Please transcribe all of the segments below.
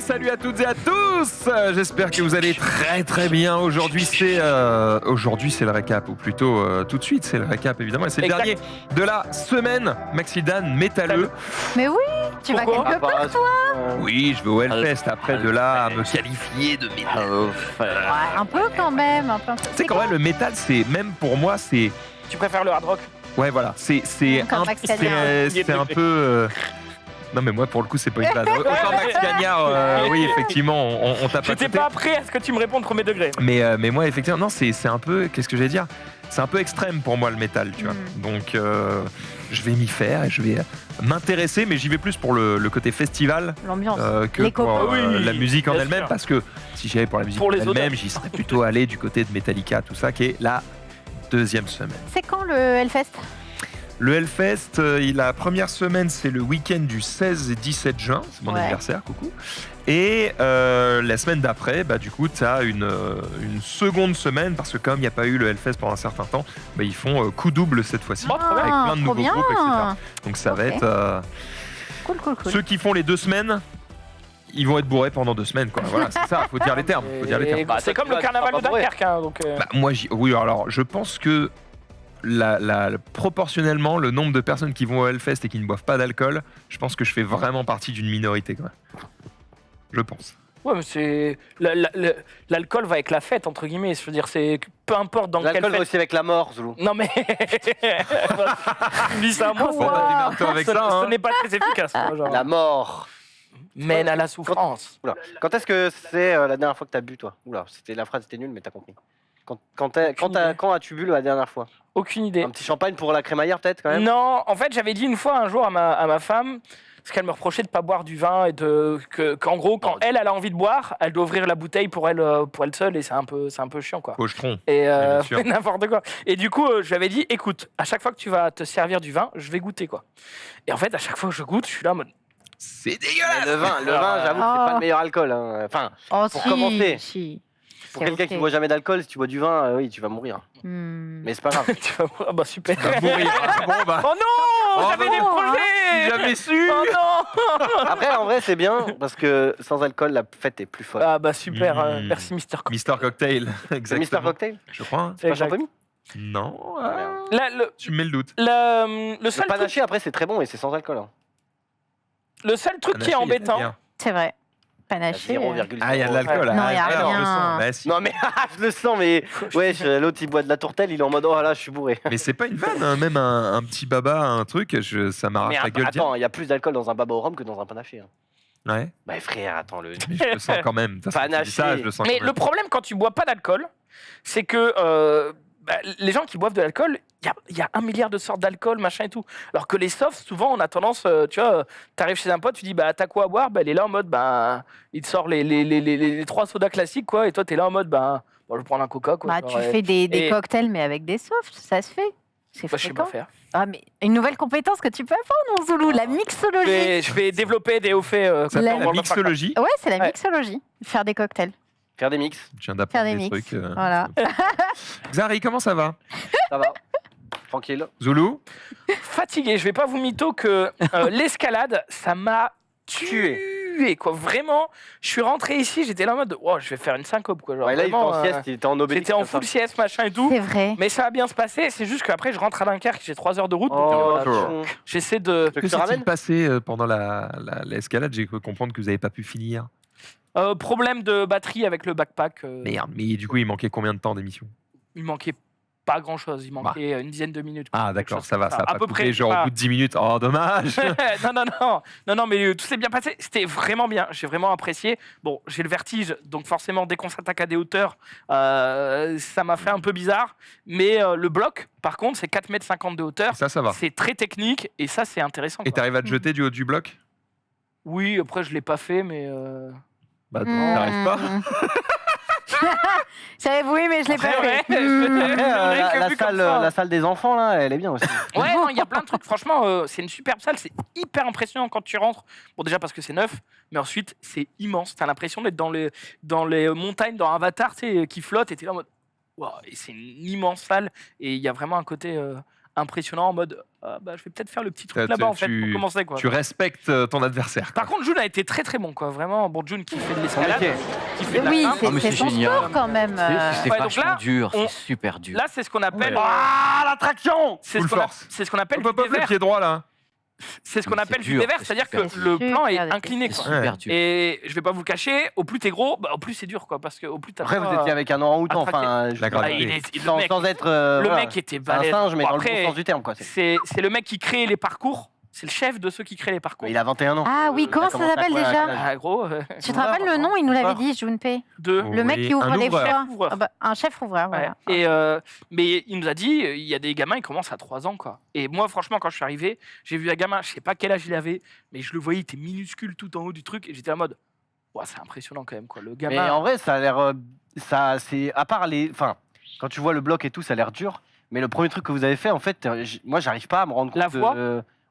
salut à toutes et à tous. J'espère que vous allez très très bien. Aujourd'hui c'est le récap, ou plutôt tout de suite c'est le récap évidemment. Et c'est le dernier de la semaine. Maxidan métalleux. Mais oui, tu vas quelque part toi. Oui, je vais au Hellfest. Après de là à me qualifier de métal. Ouais, un peu quand même. Un peu. Tu sais quand même le métal, c'est même pour moi c'est. Tu préfères le hard rock? Ouais voilà, c'est un peu. Non mais moi pour le coup c'est pas une vanne. Autant Max Gagnard, oui effectivement on t'a pas. J'étais pas prêt à ce que tu me répondes premier degré. Mais moi effectivement non c'est un peu, qu'est-ce que j'allais dire, c'est un peu extrême pour moi le métal, tu vois. Donc je vais m'y faire et je vais m'intéresser, mais j'y vais plus pour le côté festival, l'ambiance, que pour la musique en bien elle-même, sûr. parce que si j'y allais pour la musique Pour en les elle-même, odeurs. j'y serais plutôt allé du côté de Metallica, tout ça, qui est la deuxième semaine. C'est quand le Hellfest? Le Hellfest, la première semaine, c'est le week-end du 16 et 17 juin. C'est mon anniversaire, coucou. Et la semaine d'après, bah, du coup, tu as une seconde semaine, parce que comme il n'y a pas eu le Hellfest pendant un certain temps, bah, ils font coup double cette fois-ci, avec plein de nouveaux groupes, etc. Donc ça va être... Cool. Ceux qui font les 2 semaines, ils vont être bourrés pendant 2 semaines, quoi. Voilà, c'est ça, faut dire les termes. Bah, c'est comme le carnaval de Dunkerque. Hein, donc, Bah, moi, oui, alors, je pense que proportionnellement, le nombre de personnes qui vont au Hellfest et qui ne boivent pas d'alcool, je pense que je fais vraiment partie d'une minorité, quand même. Je pense. Ouais, mais c'est l'alcool va avec la fête entre guillemets. Je veux dire, c'est peu importe dans quelle L'alcool va fête. aussi avec la mort, Zoulou. Non mais dis ça à moi. Bon, bah, démerde-toi avec ça, hein. Ce n'est pas très efficace. Quoi, genre. La mort. Mène à la souffrance. Oula. Quand est-ce que c'est la dernière fois que t'as bu, toi? Oula, la phrase était nulle, mais t'as compris. Quand as-tu bu la dernière fois? Aucune idée. Un petit champagne pour la crémaillère, peut-être, quand même? Non, en fait, j'avais dit une fois un jour à ma femme, parce qu'elle me reprochait de pas boire du vin et qu'en gros, quand elle a envie de boire, elle doit ouvrir la bouteille pour elle seule et c'est un peu chiant, quoi. Pochetron. Et bien sûr. n'importe quoi. Et du coup, je lui avais dit, écoute, à chaque fois que tu vas te servir du vin, je vais goûter, quoi. Et en fait, à chaque fois que je goûte, je suis là en mode. C'est dégueulasse. Le vin, j'avoue que c'est pas le meilleur alcool. Hein. Enfin, pour commencer. Si. Pour quelqu'un qui boit jamais d'alcool, si tu bois du vin, oui, tu vas mourir. Hmm. Mais c'est pas grave. Tu vas voir, bah super. Mourir. Bon, bah. Oh non, Oh j'avais non. des projets. Si j'avais su. Oh non. Après, en vrai, c'est bien, parce que sans alcool, la fête est plus folle. Ah bah super, Mm. merci Mister Cocktail. Mister Cocktail. C'est Exactement. Mister Cocktail? Je crois. Hein. C'est pas Exact. Champomy? Non. Là, Tu me mets le doute. le Le seul truc, panaché, après, c'est très bon et c'est sans alcool. Hein. le seul truc qui est Panaché, embêtant, bien. C'est vrai. Panaché. 0,0. Ah, il y a de l'alcool. Non, ah, il y a alors, je le rien. sens. Bah, si. Non, mais je le sens, mais ouais, l'autre, il boit de la tourtelle, il est en mode, oh là, je suis bourré. Mais c'est pas une vanne, hein. Même un petit baba, un truc, ça m'arrache Mais la gueule. attends, il y a plus d'alcool dans un baba au rhum que dans un panaché. Hein. Ouais. Bah frère, attends, Mais je le sens quand même. De toute façon, tu dis ça, Panaché. je le sens mais quand même. le problème quand tu bois pas d'alcool, c'est que les gens qui boivent de l'alcool, il y a 1 milliard de sortes d'alcool, machin et tout. Alors que les softs, souvent, on a tendance, tu vois, t'arrives chez un pote, tu dis, bah, t'as quoi à boire? Bah, il est là en mode, bah, il te sort les 3 sodas classiques, quoi, et toi, t'es là en mode, bah, bon, je vais prendre un coca, quoi. Bah, genre, tu et- fais des et- cocktails, mais avec des softs, ça se fait. C'est Bah, je sais pas fréquent. faire. Ah, mais une nouvelle compétence que tu peux apprendre, mon Zoulou, la mixologie. Je vais développer des hauts faits. Ça La s'appelle la mixologie. Ouais, c'est la Ouais. mixologie. Faire des cocktails. Faire des mix, Je viens Faire d'apprendre des des mix. trucs. Voilà. Xari, comment ça va? ça va. Tranquille. Zoulou? Fatigué, je vais pas vous mytho que l'escalade, ça m'a tué, quoi. Vraiment, je suis rentré ici, j'étais là en mode, oh, je vais faire une syncope, quoi. Genre, Ouais, là, il était vraiment, en sieste, il était en obélix. j'étais en comme ça. full sieste, machin et tout. C'est vrai. Mais ça va bien se passer, c'est juste qu'après je rentre à Dunkerque, j'ai 3 heures de route, donc Oh, voilà, con. j'essaie de... Tu veux Que que je te s'est-il ramène? passé pendant l'escalade? J'ai cru comprendre que vous n'avez pas pu finir. Problème de batterie avec le backpack, Merde, mais du coup, il manquait combien de temps d'émission? il manquait pas grand-chose, il manquait une dizaine de minutes. quoi. Ah, Quelque d'accord, chose ça va, comme ça va À pas peu couper, près, genre pas- au bout de 10 minutes. Oh, dommage. non, mais tout s'est bien passé. C'était vraiment bien. J'ai vraiment apprécié. Bon, j'ai le vertige, donc forcément, dès qu'on s'attaque à des hauteurs, ça m'a fait un peu bizarre. Mais le bloc, par contre, c'est 4,50 m de hauteur. Ça va. C'est très technique et ça, c'est intéressant. Et quoi. t'arrives à te jeter du haut du bloc? Oui, après, je ne l'ai pas fait, mais. Bah, t'arrives pas. J'avais voulu, mais je l'ai pas Après, fait. ouais. Après, la salle des enfants, là, elle est bien aussi. Ouais, non, il y a plein de trucs. Franchement, c'est une superbe salle. C'est hyper impressionnant quand tu rentres. Bon, déjà parce que c'est neuf, mais ensuite, c'est immense. Tu as l'impression d'être dans les montagnes, dans Avatar, tu sais, qui flotte, et tu es là en mode. Wow, et c'est une immense salle. Et il y a vraiment un côté impressionnant en mode je vais peut-être faire le petit truc là-bas en fait pour commencer quoi. Tu respectes ton adversaire. Par contre, June a été très très bon quoi, vraiment. Bon, June qui fait de l'escalade, métier. qui fait de la Oui, grimpe. mais c'est c'est son génial. sport quand même. C'est Ouais, donc vachement là, dur, on- c'est super dur. Là, c'est ce qu'on appelle. Ah, l'attraction. C'est Full ce qu'on a- force. c'est ce qu'on appelle Hop, du hop, hop, le dévers. pied droit là. C'est ce qu'on Mais appelle c'est du dur, dévers, c'est c'est-à-dire que super le dur. plan est Super incliné. C'est Quoi. super dur. Et je vais pas vous le cacher, au plus t'es gros, au plus c'est dur quoi, parce que au plus t'as. Après, pas- vous étiez avec un orang-outan, attraquer. enfin, La grave. Ah, il est- le sans, mec, sans être. le voilà. mec était C'est un balèze. singe, mais Bon, dans le après, bon sens du terme, quoi. c'est le mec qui crée les parcours. C'est le chef de ceux qui créent les parcours. Mais il a 21 ans. Ah oui, comment Il a ça commencé à s'appelle quoi, à déjà quel âge Ah, gros, Tu te rappelles le nom? Il nous l'avait dit, Junpei. de. Le mec qui ouvre un les ouvreur. choix. Ouvreur. Ah bah, un chef ouvreur, Ouais. voilà. Et mais il nous a dit, il y a des gamins, ils commencent à 3 ans, quoi. Et moi, franchement, quand je suis arrivé, j'ai vu un gamin, je sais pas quel âge il avait, mais je le voyais, il était minuscule tout en haut du truc, et j'étais en mode, ouah, c'est impressionnant quand même, quoi. Le Mais gamin. en vrai, ça a l'air. C'est. À part les. Enfin, quand tu vois le bloc et tout, ça a l'air dur. Mais le premier truc que vous avez fait, en fait, moi, j'arrive pas à me rendre compte. La voie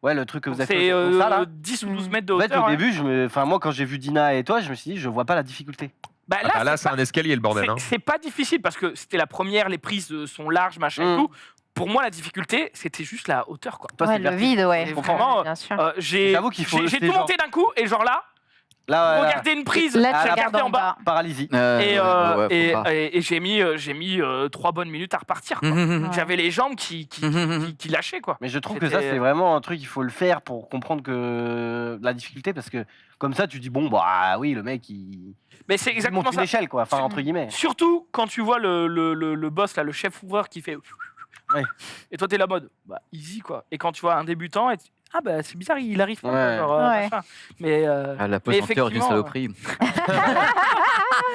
Ouais, le truc que vous avez c'est fait. Comme ça, là. 10 ou 12 mètres de En fait, hauteur. au hein. début, enfin, moi, quand j'ai vu Dina et toi, je me suis dit, je vois pas la difficulté. Bah, Ah bah là, c'est c'est pas- un escalier le bordel. c'est- Hein. c'est pas difficile parce que c'était la première, les prises sont larges, machin et Mm. tout. Pour moi, la difficulté, c'était juste la hauteur, quoi. Toi, Ouais, c'est le vertige. vide, ouais. Et vraiment, bien sûr. J'avoue qu'il faut- J'ai c'est tout genre- monté d'un coup et genre là, Là, regardez une prise, Là, Ah, tu la regardes regardez en bas. paralysie. et j'ai mis 3 bonnes minutes à repartir. quoi. Ouais. J'avais les jambes qui lâchaient, quoi. Mais je trouve que ça, C'était- c'est vraiment un truc, il faut le faire pour comprendre que la difficulté, parce que comme ça, tu dis, bon, bah oui, le mec, il Mais c'est il exactement monte une ça. échelle, quoi. Enfin, entre guillemets. Surtout quand tu vois le boss, là, le chef ouvreur qui fait. Ouais. Et toi, t'es la mode, bah, easy, quoi. Et quand tu vois un débutant, ah, bah, c'est bizarre, il arrive pas. Ouais. genre, Ouais. machin. Mais. Ah, la pesanteur d'une effectivement, saloperie.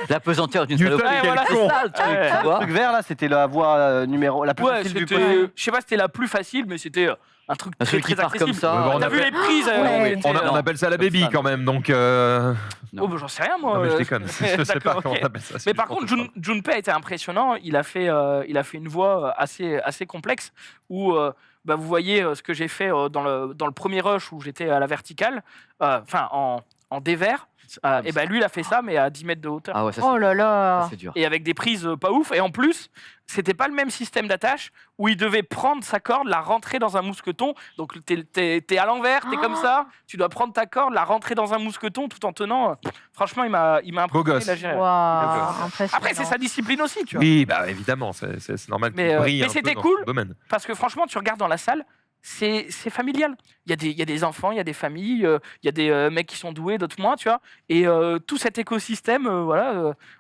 La pesanteur d'une Newton, saloperie. Ouais, quel voilà, con. C'est ça, le truc, Ouais. tu Le vois. truc vert, là, c'était la voie la plus Ouais, facile du c'était. possible. Je sais pas si c'était la plus facile, mais c'était un truc très, Celui qui très part comme accessible. ça. Ouais, bah, on T'as a vu fait- les prises Ouais. était, On appelle ça la comme baby ça, quand même, donc. Oh, bah, j'en sais rien, moi. Non, mais je déconne. Je sais pas D'accord, comment ok. on appelle ça. c'est Mais par juste contre, pour te Junpei a été impressionnant. Il a fait une voix assez complexe où bah, vous voyez ce que j'ai fait dans le premier rush où j'étais à la verticale, enfin en dévers. Et ben lui, il a fait ça, mais à 10 mètres de hauteur. Ah ouais, ça Oh là ça, là. c'est dur. Et avec des prises pas ouf. Et en plus, c'était pas le même système d'attache où il devait prendre sa corde, la rentrer dans un mousqueton. Donc t'es à l'envers, t'es comme ça. Tu dois prendre ta corde, la rentrer dans un mousqueton tout en tenant. Franchement, il m'a impressionné. gosse. il a géré. Waouh, impressionnant. Après, c'est sa discipline aussi, tu vois. Oui, bah évidemment, c'est normal Mais, qu'il brille mais un peu c'était dans cool. ce domaine. Parce que franchement, tu regardes dans la salle, c'est familial. Il y a des enfants, il y a des familles, il y a des mecs qui sont doués, d'autres moins, tu vois. Et tout cet écosystème,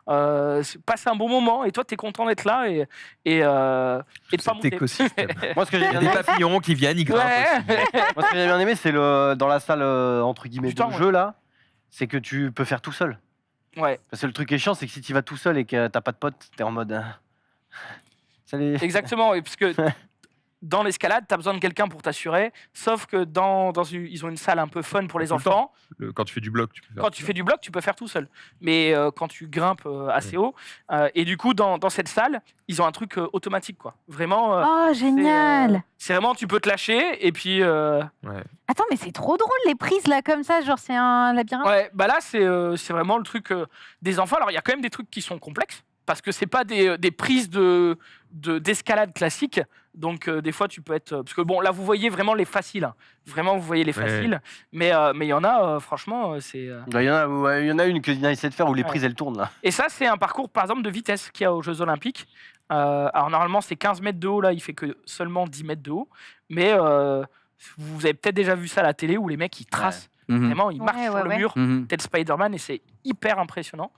passe un bon moment. Et toi, tu es content d'être là et de pas Cet monter. écosystème. Moi, ce que j'ai Il y a bien des aimé, papillons qui viennent, ils grimpent Ouais. aussi. moi, ce que j'ai bien aimé, c'est dans la salle, entre guillemets, Du temps, de ouais. jeu, là, c'est que tu peux faire tout seul. Ouais, Parce que le truc qui est chiant, c'est que si tu vas tout seul et que t'as pas de pote, t'es en mode. Salut. exactement. Et parce que dans l'escalade, tu as besoin de quelqu'un pour t'assurer. Sauf que ils ont une salle un peu fun pour les Tout le enfants. Quand tu fais du bloc, tu peux faire Quand tu fais du bloc, tu peux faire tout seul. Mais quand tu grimpes assez haut, et du coup, dans cette salle, ils ont un truc automatique, quoi. Vraiment, Oh, génial. c'est vraiment, tu peux te lâcher, et puis... Ouais. Attends, mais c'est trop drôle les prises là comme ça, genre c'est un labyrinthe. Ouais, bah là, c'est vraiment le truc des enfants. Alors, il y a quand même des trucs qui sont complexes, parce que c'est pas des prises d'escalade classiques. Donc, des fois, tu peux être... parce que bon, là, vous voyez vraiment les faciles. Hein. Vraiment, vous voyez les Ouais. faciles. Mais il y en a, franchement, c'est... Il y en a une que Dina essaie de faire où les Ouais. prises elles tournent là. Et ça, c'est un parcours, par exemple, de vitesse qu'il y a aux Jeux Olympiques. Alors, normalement, c'est 15 mètres de haut. Là, il fait que seulement 10 mètres de haut. Mais vous avez peut-être déjà vu ça à la télé où les mecs, ils tracent. Mhm. Vraiment, ils marchent Ouais, sur ouais, le ouais. mur, Mhm. tel Spider-Man. Et c'est hyper impressionnant.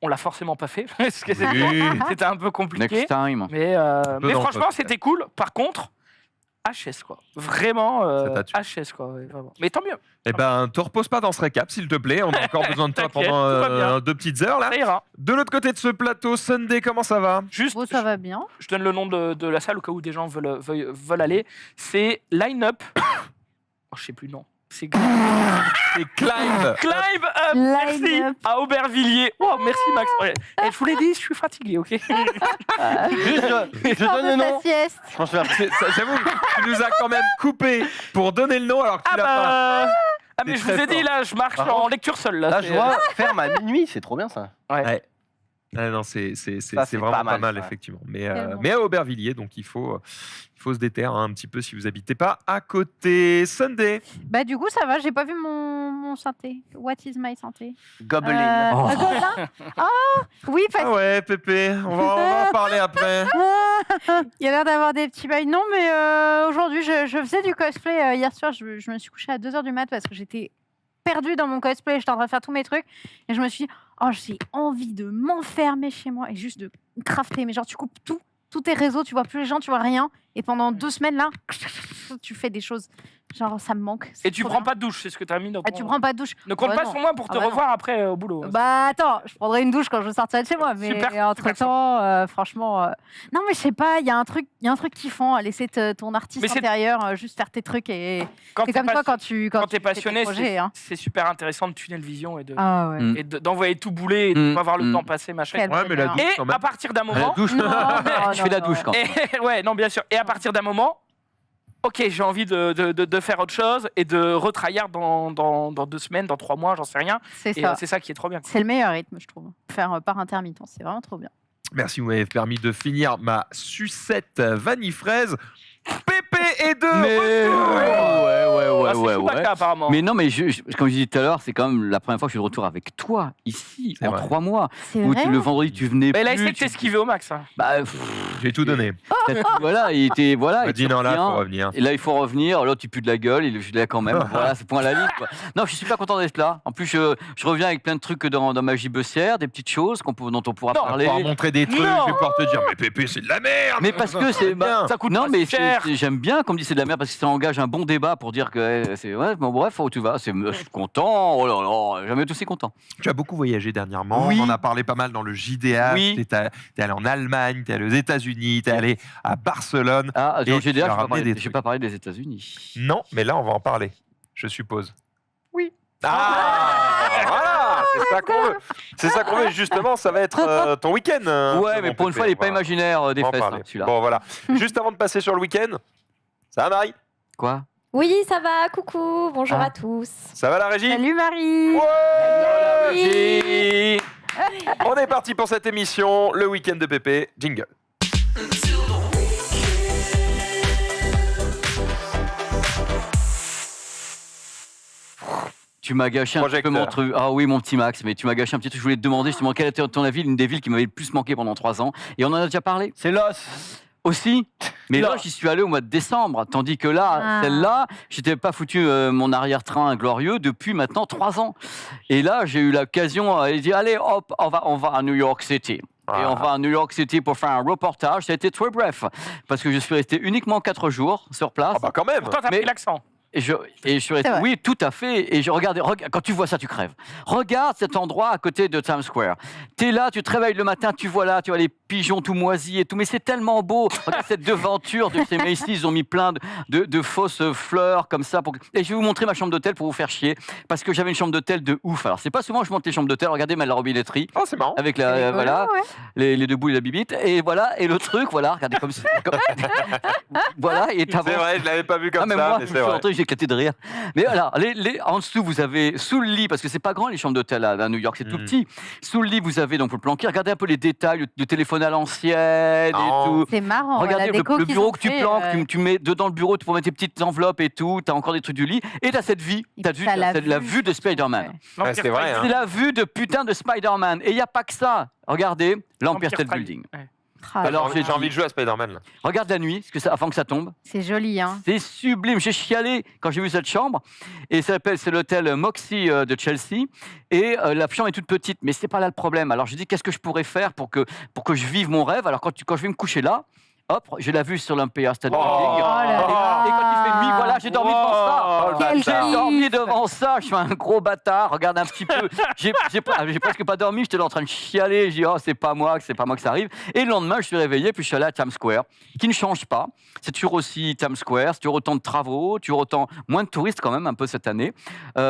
On l'a forcément pas fait. Parce que Oui. c'était un peu compliqué. Next time. Mais peu franchement, d'entre eux, c'était cool. Par contre, HS, quoi. Vraiment, Ça t'a tué. HS, quoi. Ouais, vraiment. Mais tant mieux. Eh ben, te repose pas dans ce récap, s'il te plaît. On a encore besoin de toi T'inquiète, pendant tout va bien. 2 petites heures là. Ça ira. De l'autre côté de ce plateau, Sunday, comment ça va? Juste, Bon, ça va bien. je donne le nom de la salle au cas où des gens veulent aller. C'est Line Up. Oh, je sais plus le nom. C'est C'est Climb. Climb Up. Line Merci. Up. À Aubervilliers. Oh, merci Max. Ouais. Et je vous l'ai dit, je suis fatigué, ok. Juste, je Sors donne de le ta nom. sieste. Je pense que J'avoue, tu nous as quand même coupé pour donner le nom alors que tu l'as pas. Ah, mais C'est je vous très ai dit, fort. là, je marche Par en contre, lecture seule. Là, là, c'est- je vois ferme à minuit, c'est trop bien ça. Ouais. Ah non, c'est c'est vraiment pas pas mal, mal, ça. effectivement. Tellement. Mais à Aubervilliers, donc il faut se déterre un petit peu si vous habitez pas à côté. Sunday. Bah du coup ça va, j'ai pas vu mon synthé. What is my synthé? Gobelin. Oh. Gobelin. Oh oui, parce Ah ouais, Pépé, on va en parler après. il y a l'air d'avoir des petits bails. Non, mais aujourd'hui, je faisais du cosplay. Hier soir, je me suis couchée à 2h du mat parce que j'étais perdue dans mon cosplay. J'étais en train de faire tous mes trucs. Et je me suis dit, oh, j'ai envie de m'enfermer chez moi et juste de crafter. Mais genre, tu coupes tout, tous tes réseaux, tu vois plus les gens, tu vois rien. Et pendant 2 semaines, là, tu fais des choses. Genre, ça me manque. Et tu prends pas de douche, c'est ce que tu as mis dans Ah, ton... tu prends pas de douche. Ne compte Bah pas non. sur moi pour te Ah bah non. revoir après au boulot. Bah attends, je prendrai une douche quand je sortirai de chez moi, mais Super, entre-temps, franchement... Non mais je sais pas, il y a un truc kiffant à laisser ton artiste Mais c'est- intérieur juste faire tes trucs et Quand c'est t'es comme toi pas- quand tu quand t'es tu fais tes passionné, projets, hein. c'est super intéressant de tunnel vision et de Ah ouais. Mm. et d'envoyer tout bouler et de Mm. pas voir le Mm. temps passer, machin. Quel Ouais, mais la bonheur. douche, Et quand même. à partir d'un La moment, douche. Non, non, Je fais la non, douche quand. ouais, non, bien sûr. Et à partir d'un moment, ok, j'ai envie de faire autre chose et de retravailler dans 2 semaines, dans 3 mois, j'en sais rien. C'est Et ça. c'est ça qui est trop bien. C'est le meilleur rythme, je trouve. Faire par intermittence, c'est vraiment trop bien. Merci, vous m'avez permis de finir ma sucette vanille fraise. Pépé et de Mais Ah, c'est ouais. Chewbacca, apparemment. Mais non, mais comme je disais tout à l'heure, c'est quand même la première fois que je suis de retour avec toi, ici, C'est en vrai. 3 mois. C'est Où vrai. le vendredi, tu venais Mais il a plus. essayé de t'esquiver au max. Hein. Bah, J'ai tout donné. voilà, il était... Voilà, Il m'a il dit non, là, revient. faut revenir. Et là, il faut revenir. Là, tu pues de la gueule. Il est là quand même. Voilà, c'est point à la ligne. Quoi. Non, je suis super content d'être là. En plus, je reviens avec plein de trucs dans ma gibecière, des petites choses dont on pourra Non, On va parler. pouvoir montrer des trucs, Non. je vais pouvoir te dire, mais Pépé, c'est de la merde. Mais parce que c'est bien. Ça coûte non pas mais si cher. j'aime bien comme dit c'est de la merde parce que ça engage un bon débat pour dire que c'est ouais bon bref où tu vas je suis content oh là là jamais été aussi content. Tu as beaucoup voyagé dernièrement. Oui. On en a parlé pas mal dans le JDH. Oui. T'es allé en Allemagne, t'es allé aux États-Unis, t'es allé à Barcelone. Ah Et dans tu GDA as je ramené des ne vais trucs. pas parler des États-Unis. Non, mais là, on va en parler, je suppose. Oui. Ah, voilà, c'est ça qu'on veut. C'est ça qu'on veut. Justement, ça va être ton week-end. Ouais mais pour une fois il est pas imaginaire des On va en fesses parler. hein, celui-là. Bon, voilà. Juste avant de passer sur le week-end, ça va, Marie? Quoi? Oui, ça va, coucou, bonjour Ah. à tous. Ça va, la régie? Salut Marie. Ouais. On est parti pour cette émission, le week-end de Pépé. Jingle. Tu m'as gâché un petit peu Projecteur. mon truc. Ah oui, mon petit Max, mais tu m'as gâché un petit truc. Je voulais te demander justement quelle était, à ton avis, l'une des villes qui m'avait le plus manqué pendant 3 ans. Et on en a déjà parlé C'est l'os. aussi. Mais Là. là, j'y suis allé au mois de décembre. Tandis que là, Ah. celle-là, j'étais pas foutu mon arrière-train glorieux depuis maintenant 3 ans. Et là, j'ai eu l'occasion, il dit allez, hop, on va à New York City. Et on va à New York City pour faire un reportage. Ça a été très bref, parce que je suis resté uniquement 4 jours sur place. Ah bah quand même. Pourtant, t'as Mais- pris l'accent. Et je suis resté, C'est vrai. oui, tout à fait. Et je regardais, quand tu vois ça, tu crèves. Regarde cet endroit à côté de Times Square. T'es là, tu te réveilles le matin, tu vois les pigeons tout moisis et tout. Mais c'est tellement beau. Regarde cette devanture de chez Macy's. Ils ont mis plein de fausses fleurs comme ça. Et je vais vous montrer ma chambre d'hôtel pour vous faire chier. Parce que j'avais une chambre d'hôtel de ouf. Alors, c'est pas souvent que je monte les chambres d'hôtel. Regardez la robinetterie. Oh, c'est marrant. Avec C'est rigolo, voilà, ouais. les deux boules et la bibite. Et voilà. Et le truc, voilà. Regardez comme ça. Voilà. Et C'est t'avances. vrai, je l'avais pas vu comme Ah, mais ça, moi, mais je c'est suis vrai. rentré, j'ai éclaté de rire. Mais voilà, en dessous, vous avez, sous le lit, parce que c'est pas grand les chambres d'hôtel à New York, c'est tout Mhm. petit. Sous le lit, vous avez donc le planquer. Regardez un peu les détails, le téléphone à l'ancienne et Oh. tout. C'est marrant. Regardez la le déco qu'ils bureau ont que tu fait, planques, tu mets dedans le bureau pour mettre tes petites enveloppes et tout. T'as encore des trucs du lit. Et t'as cette vie. Et T'as puis vu, t'as la c'est la vue, vue de Spider-Man. Ouais. Ouais, c'est vrai, hein. C'est la vue de putain de Spider-Man. Et il n'y a pas que ça. Regardez, l'Empire State Strike. Building. Ouais. Ah, Alors, j'ai envie de jouer à Spider-Man. là. Regarde la nuit, avant que ça tombe. c'est joli, hein. C'est sublime. J'ai chialé quand j'ai vu cette chambre. Et c'est l'hôtel Moxie de Chelsea. Et la chambre est toute petite, mais c'est pas là le problème. Alors j'ai dit qu'est-ce que je pourrais faire pour que je vive mon rêve. Alors quand je vais me coucher là, hop, j'ai la vue sur l'Empire State Building. Oh là là. Et quand il fait nuit, voilà, j'ai dormi devant ça. Oh, le Quel bâtard. kiff. J'ai dormi devant ça, je suis un gros bâtard. Regarde un petit peu. J'ai presque pas dormi, j'étais là en train de chialer. J'ai dit, oh, c'est pas moi que ça arrive. Et le lendemain, je suis réveillé, puis je suis allé à Times Square, qui ne change pas. C'est toujours aussi Times Square, c'est toujours autant de travaux, toujours autant moins de touristes quand même, un peu cette année.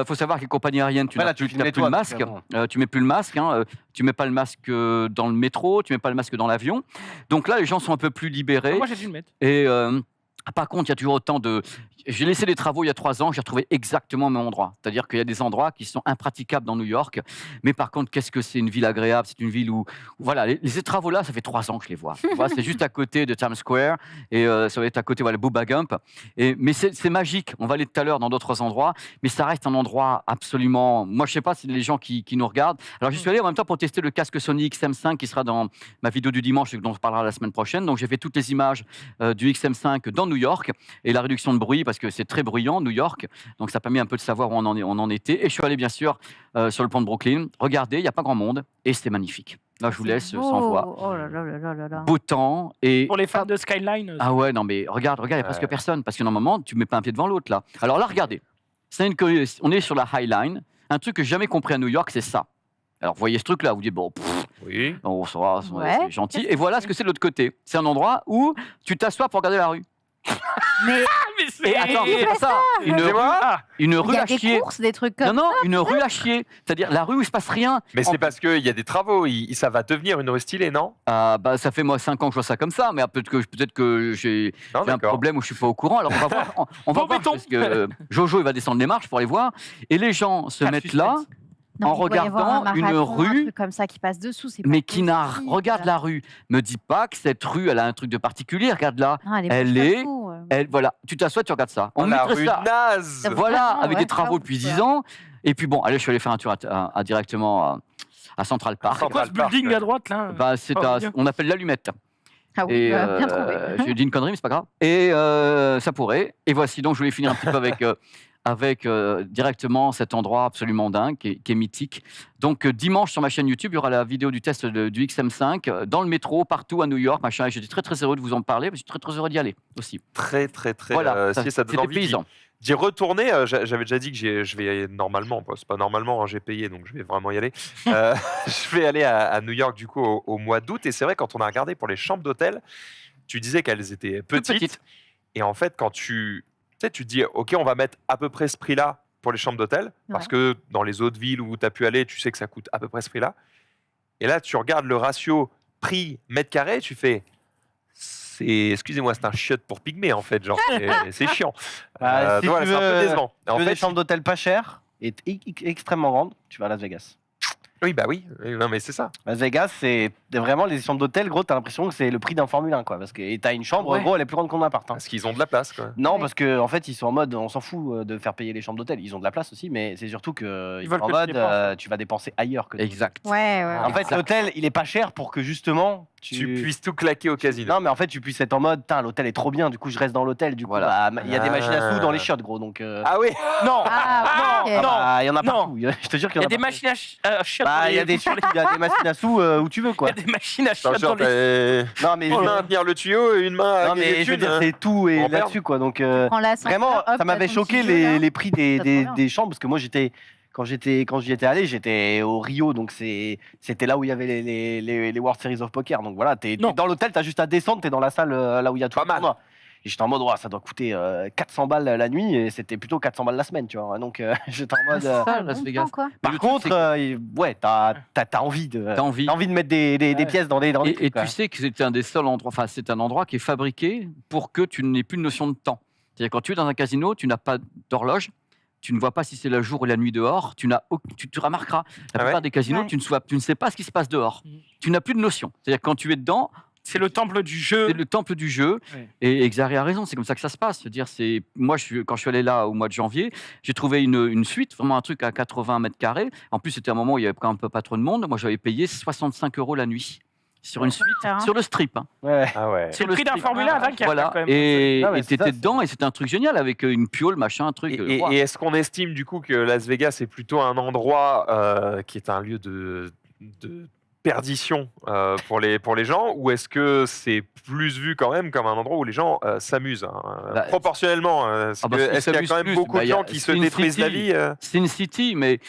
Faut savoir que les compagnies aériennes, tu Ouais, là, n'as tu plus, filmais t'as plus toi, le masque. donc, Tu mets plus le masque. Tu mets pas le masque dans le métro, tu mets pas le masque dans l'avion. Donc là, les gens sont un peu plus libérés. Moi, j'ai dû le mettre. Et Par contre, il y a toujours autant de... J'ai laissé les travaux il y a 3 ans, j'ai retrouvé exactement le même endroit. C'est-à-dire qu'il y a des endroits qui sont impraticables dans New York. Mais par contre, qu'est-ce que c'est une ville agréable? C'est une ville où... Voilà, les travaux là, ça fait 3 ans que je les vois. Tu vois, c'est juste à côté de Times Square. Et ça va être à côté, voilà, Bubba Gump. Mais c'est magique. On va aller tout à l'heure dans d'autres endroits. Mais ça reste un endroit absolument... Moi, je ne sais pas si les gens qui nous regardent... Alors, j'y suis allé en même temps pour tester le casque Sony XM5 qui sera dans ma vidéo du dimanche, dont on parlera la semaine prochaine. Donc, j'ai fait toutes les images du XM5 dans New York et la réduction de bruit parce que c'est très bruyant New York, donc ça permet un peu de savoir où on en était. Et je suis allé bien sûr sur le pont de Brooklyn. Regardez, il n'y a pas grand monde et c'était magnifique. Là, je vous laisse sans voix. Oh là là là là là là. Beau temps et Pour les fans de Skyline. ah ouais, non mais regarde, il n'y a presque personne parce que normalement tu mets pas un pied devant l'autre là. Alors là, regardez, on est sur la High Line. Un truc que j'ai jamais compris à New York, c'est ça. Alors, vous voyez ce truc-là, vous dites, bon, Oui. bon, ça va, Ouais. c'est gentil. Et voilà ce que c'est de l'autre côté. C'est un endroit où tu t'assois pour regarder la rue. Mais Mais c'est... Et attends, Qui c'est pas fait ça. Une rue, il rue y a à des chier. courses, des trucs Non, comme non, une rue à chier. C'est-à-dire la rue où il se passe rien. Mais c'est parce qu'il y a des travaux, ça va devenir une rue stylée, non? Ah, bah, ça fait moi 5 ans que je vois ça comme ça, mais peut-être que j'ai Non, un d'accord. problème où je suis pas au courant. Alors on va voir, on va Bon voir béton. parce que Jojo il va descendre les marches pour aller voir et les gens se mettent là. Non, en mais il doit y avoir un regardant une marathon, un rue, truc comme ça qui passe dessous, c'est pas Mais qui n'a possible. regarde la rue. Me dis pas que cette rue elle a un truc de particulier. Regarde là. Non, Elle moche est- partout, Voilà, tu t'assois, tu regardes ça. On la mettrait rue ça. naze. Voilà, Vraiment, avec ouais, des travaux grave, depuis ouais. 10 ans. Et puis bon, allez, je suis allé faire un tour directement à Central Park. C'est quoi ce building à droite là? Bah, on appelle l'allumette. Ah oui, Et bien trouvé. j'ai dit une connerie, mais c'est pas grave. Et ça pourrait. Et voici donc, je voulais finir un petit peu avec directement cet endroit absolument dingue qui est mythique. Donc dimanche sur ma chaîne YouTube, il y aura la vidéo du test du XM5 dans le métro, partout à New York, machin. Et j'étais très très heureux de vous en parler, mais je suis très très heureux d'y aller aussi. Très, très, très. Voilà, ça donne c'était envie paysan. d'y retourner. J'avais déjà dit que je vais normalement, c'est pas normalement, hein, j'ai payé, donc je vais vraiment y aller. Je vais aller à New York du coup au mois d'août. Et c'est vrai, quand on a regardé pour les chambres d'hôtel, tu disais qu'elles étaient petites. petites. Et en fait, quand tu te dis, OK, on va mettre à peu près ce prix-là pour les chambres d'hôtel, parce que dans les autres villes où tu as pu aller, tu sais que ça coûte à peu près ce prix-là. Et là, tu regardes le ratio prix mètre carré, tu fais, excusez-moi, c'est un chiotte pour pygmée en fait, genre, c'est chiant. Si Voilà, tu c'est un peu veux- décevant. Tu En veux des fait, chambres d'hôtel pas chères et extrêmement grandes, tu vas à Las Vegas. oui, bah oui, non mais c'est ça. Las Vegas, c'est vraiment les chambres d'hôtel, gros, t'as l'impression que c'est le prix d'un Formule 1, quoi. Parce que t'as une chambre, Ouais. gros, elle est plus grande qu'on appart. Hein. Parce qu'ils ont de la place, quoi. Non, Ouais. parce que en fait, ils sont en mode, on s'en fout de faire payer les chambres d'hôtel. Ils ont de la place aussi, mais c'est surtout que Ils ils veulent sont en que tu mode, dépenses. tu vas dépenser ailleurs que. Exact. Ouais, ouais. En fait, l'hôtel, il est pas cher pour que justement Tu puisses tout claquer au casino. Non, mais en fait, tu puisses être en mode, putain, l'hôtel est trop bien. Du coup, je reste dans l'hôtel. Du coup, Voilà. bah, il y a des machines à sous dans les chiottes, gros. Donc, Ah oui. Non, Ah, ok. non, bah, il y en a non. partout. Je te jure qu'il il y y en a des partout. machines à chiottes. Bah, il y a des machines à sous où tu veux, Il quoi. y a des machines à Attends, chiottes dans genre, les... Non, mais une main à tenir le tuyau et une main à non, gagner mais des je veux thunes, dire, hein. c'est tout et On là-dessus, quoi. Donc, Prends l'ascenseur, vraiment, hop, ça t'as m'avait ton choqué petit jeu, là. les prix Ça trop bien. des chambres parce que moi, quand j'y étais allé, j'étais au Rio, donc c'était là où il y avait les World Series of Poker. Donc voilà, t'es Non. dans l'hôtel, t'as juste à descendre, t'es dans la salle là où il y a tout Pas le mal. tournoi. Et j'étais en mode, ouah, ça doit coûter 400 balles la nuit, et c'était plutôt 400 balles la semaine, tu vois. Donc j'étais en mode. ça, Ah, Las bon Vegas. temps, quoi. Mais Par le truc, contre, c'est ouais, t'as envie de. T'as envie. T'as envie de mettre des Ouais. pièces dans les Et trucs, quoi. tu sais que c'est un des seuls endroits, enfin c'est un endroit qui est fabriqué pour que tu n'aies plus de notion de temps. C'est-à-dire quand tu es dans un casino, tu n'as pas d'horloge, tu ne vois pas si c'est la jour ou la nuit dehors, tu te remarqueras, la Ah plupart ouais des casinos, Ouais. tu ne sais pas ce qui se passe dehors. Mhm. Tu n'as plus de notion. C'est-à-dire quand tu es dedans, C'est le temple du jeu. c'est le temple du jeu. Ouais. Et Xari a raison, c'est comme ça que ça se passe. C'est-à-dire, moi, quand je suis allé là au mois de janvier, j'ai trouvé une suite, vraiment un truc à 80 mètres carrés. En plus, c'était un moment où il y avait quand même un peu pas trop de monde. Moi, j'avais payé 65 € la nuit sur une suite, cher, hein. sur le strip. Hein. Ouais. Ah ouais. C'est Sur le prix d'un strip. Formule 1 Dunkerque, Voilà. quand même. Et Non, mais tu c'est ça, étais dedans et c'était un truc génial avec une piole, machin, un truc. Et, ouah. et est-ce qu'on estime du coup que Las Vegas est plutôt un endroit qui est un lieu de perdition pour les gens, ou est-ce que c'est plus vu quand même comme un endroit où les gens s'amusent hein, Bah, proportionnellement est-ce ah bah, que- ils est-ce qu'il y a s'amusent quand même plus. beaucoup Bah, de il y a gens qui se Sin détruisent la City. vie Sin City, mais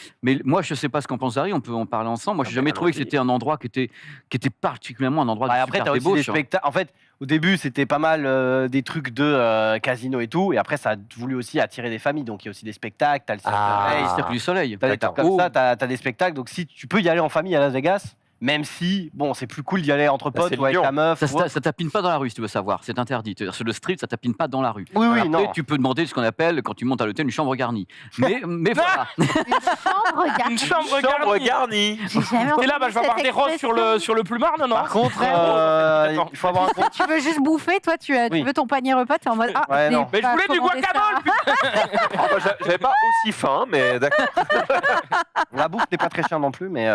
moi, je ne sais pas ce qu'en pense Harry, on peut en parler ensemble. Moi, je n'ai Ah, jamais mais trouvé que allons-y. c'était un endroit qui était particulièrement un endroit Ouais, de après, super t'as aussi des débauche. spectacles. En fait, au début, c'était pas mal des trucs de casino et tout. Et après, ça a voulu aussi attirer des familles. Donc, il y a aussi des spectacles. T'as le Cirque Ah. du Soleil, Cirque du Soleil. t'as des trucs comme Oh. ça. T'as des spectacles. Donc, si tu peux y aller en famille à Las Vegas, Même si, bon, c'est plus cool d'y aller entre Bah, potes c'est ou avec Lyon. ta meuf. Ça, ou autre. ça tapine pas dans la rue, si tu veux savoir. C'est interdit. C'est-à-dire, sur le street, ça tapine pas dans la rue. Oui, oui, Après, non. tu peux demander ce qu'on appelle, quand tu montes à l'hôtel, une chambre garnie. Mais voilà. Une chambre Une garnie. chambre Chambre garnie. garnie. J'ai jamais Et là, entendu bah, je vais avoir cette des roses sur expression. le plumard, non, non. Par contre, D'accord. il faut avoir un compte. Tu veux juste bouffer, toi, tu Oui. veux ton panier repas, t'es en mode ah, Ouais, j'ai non. Mais je pas voulais du commandé ça. guacamole, putain. Oh, bah, j'avais pas aussi faim, mais d'accord. La bouffe n'est pas très chère non plus, mais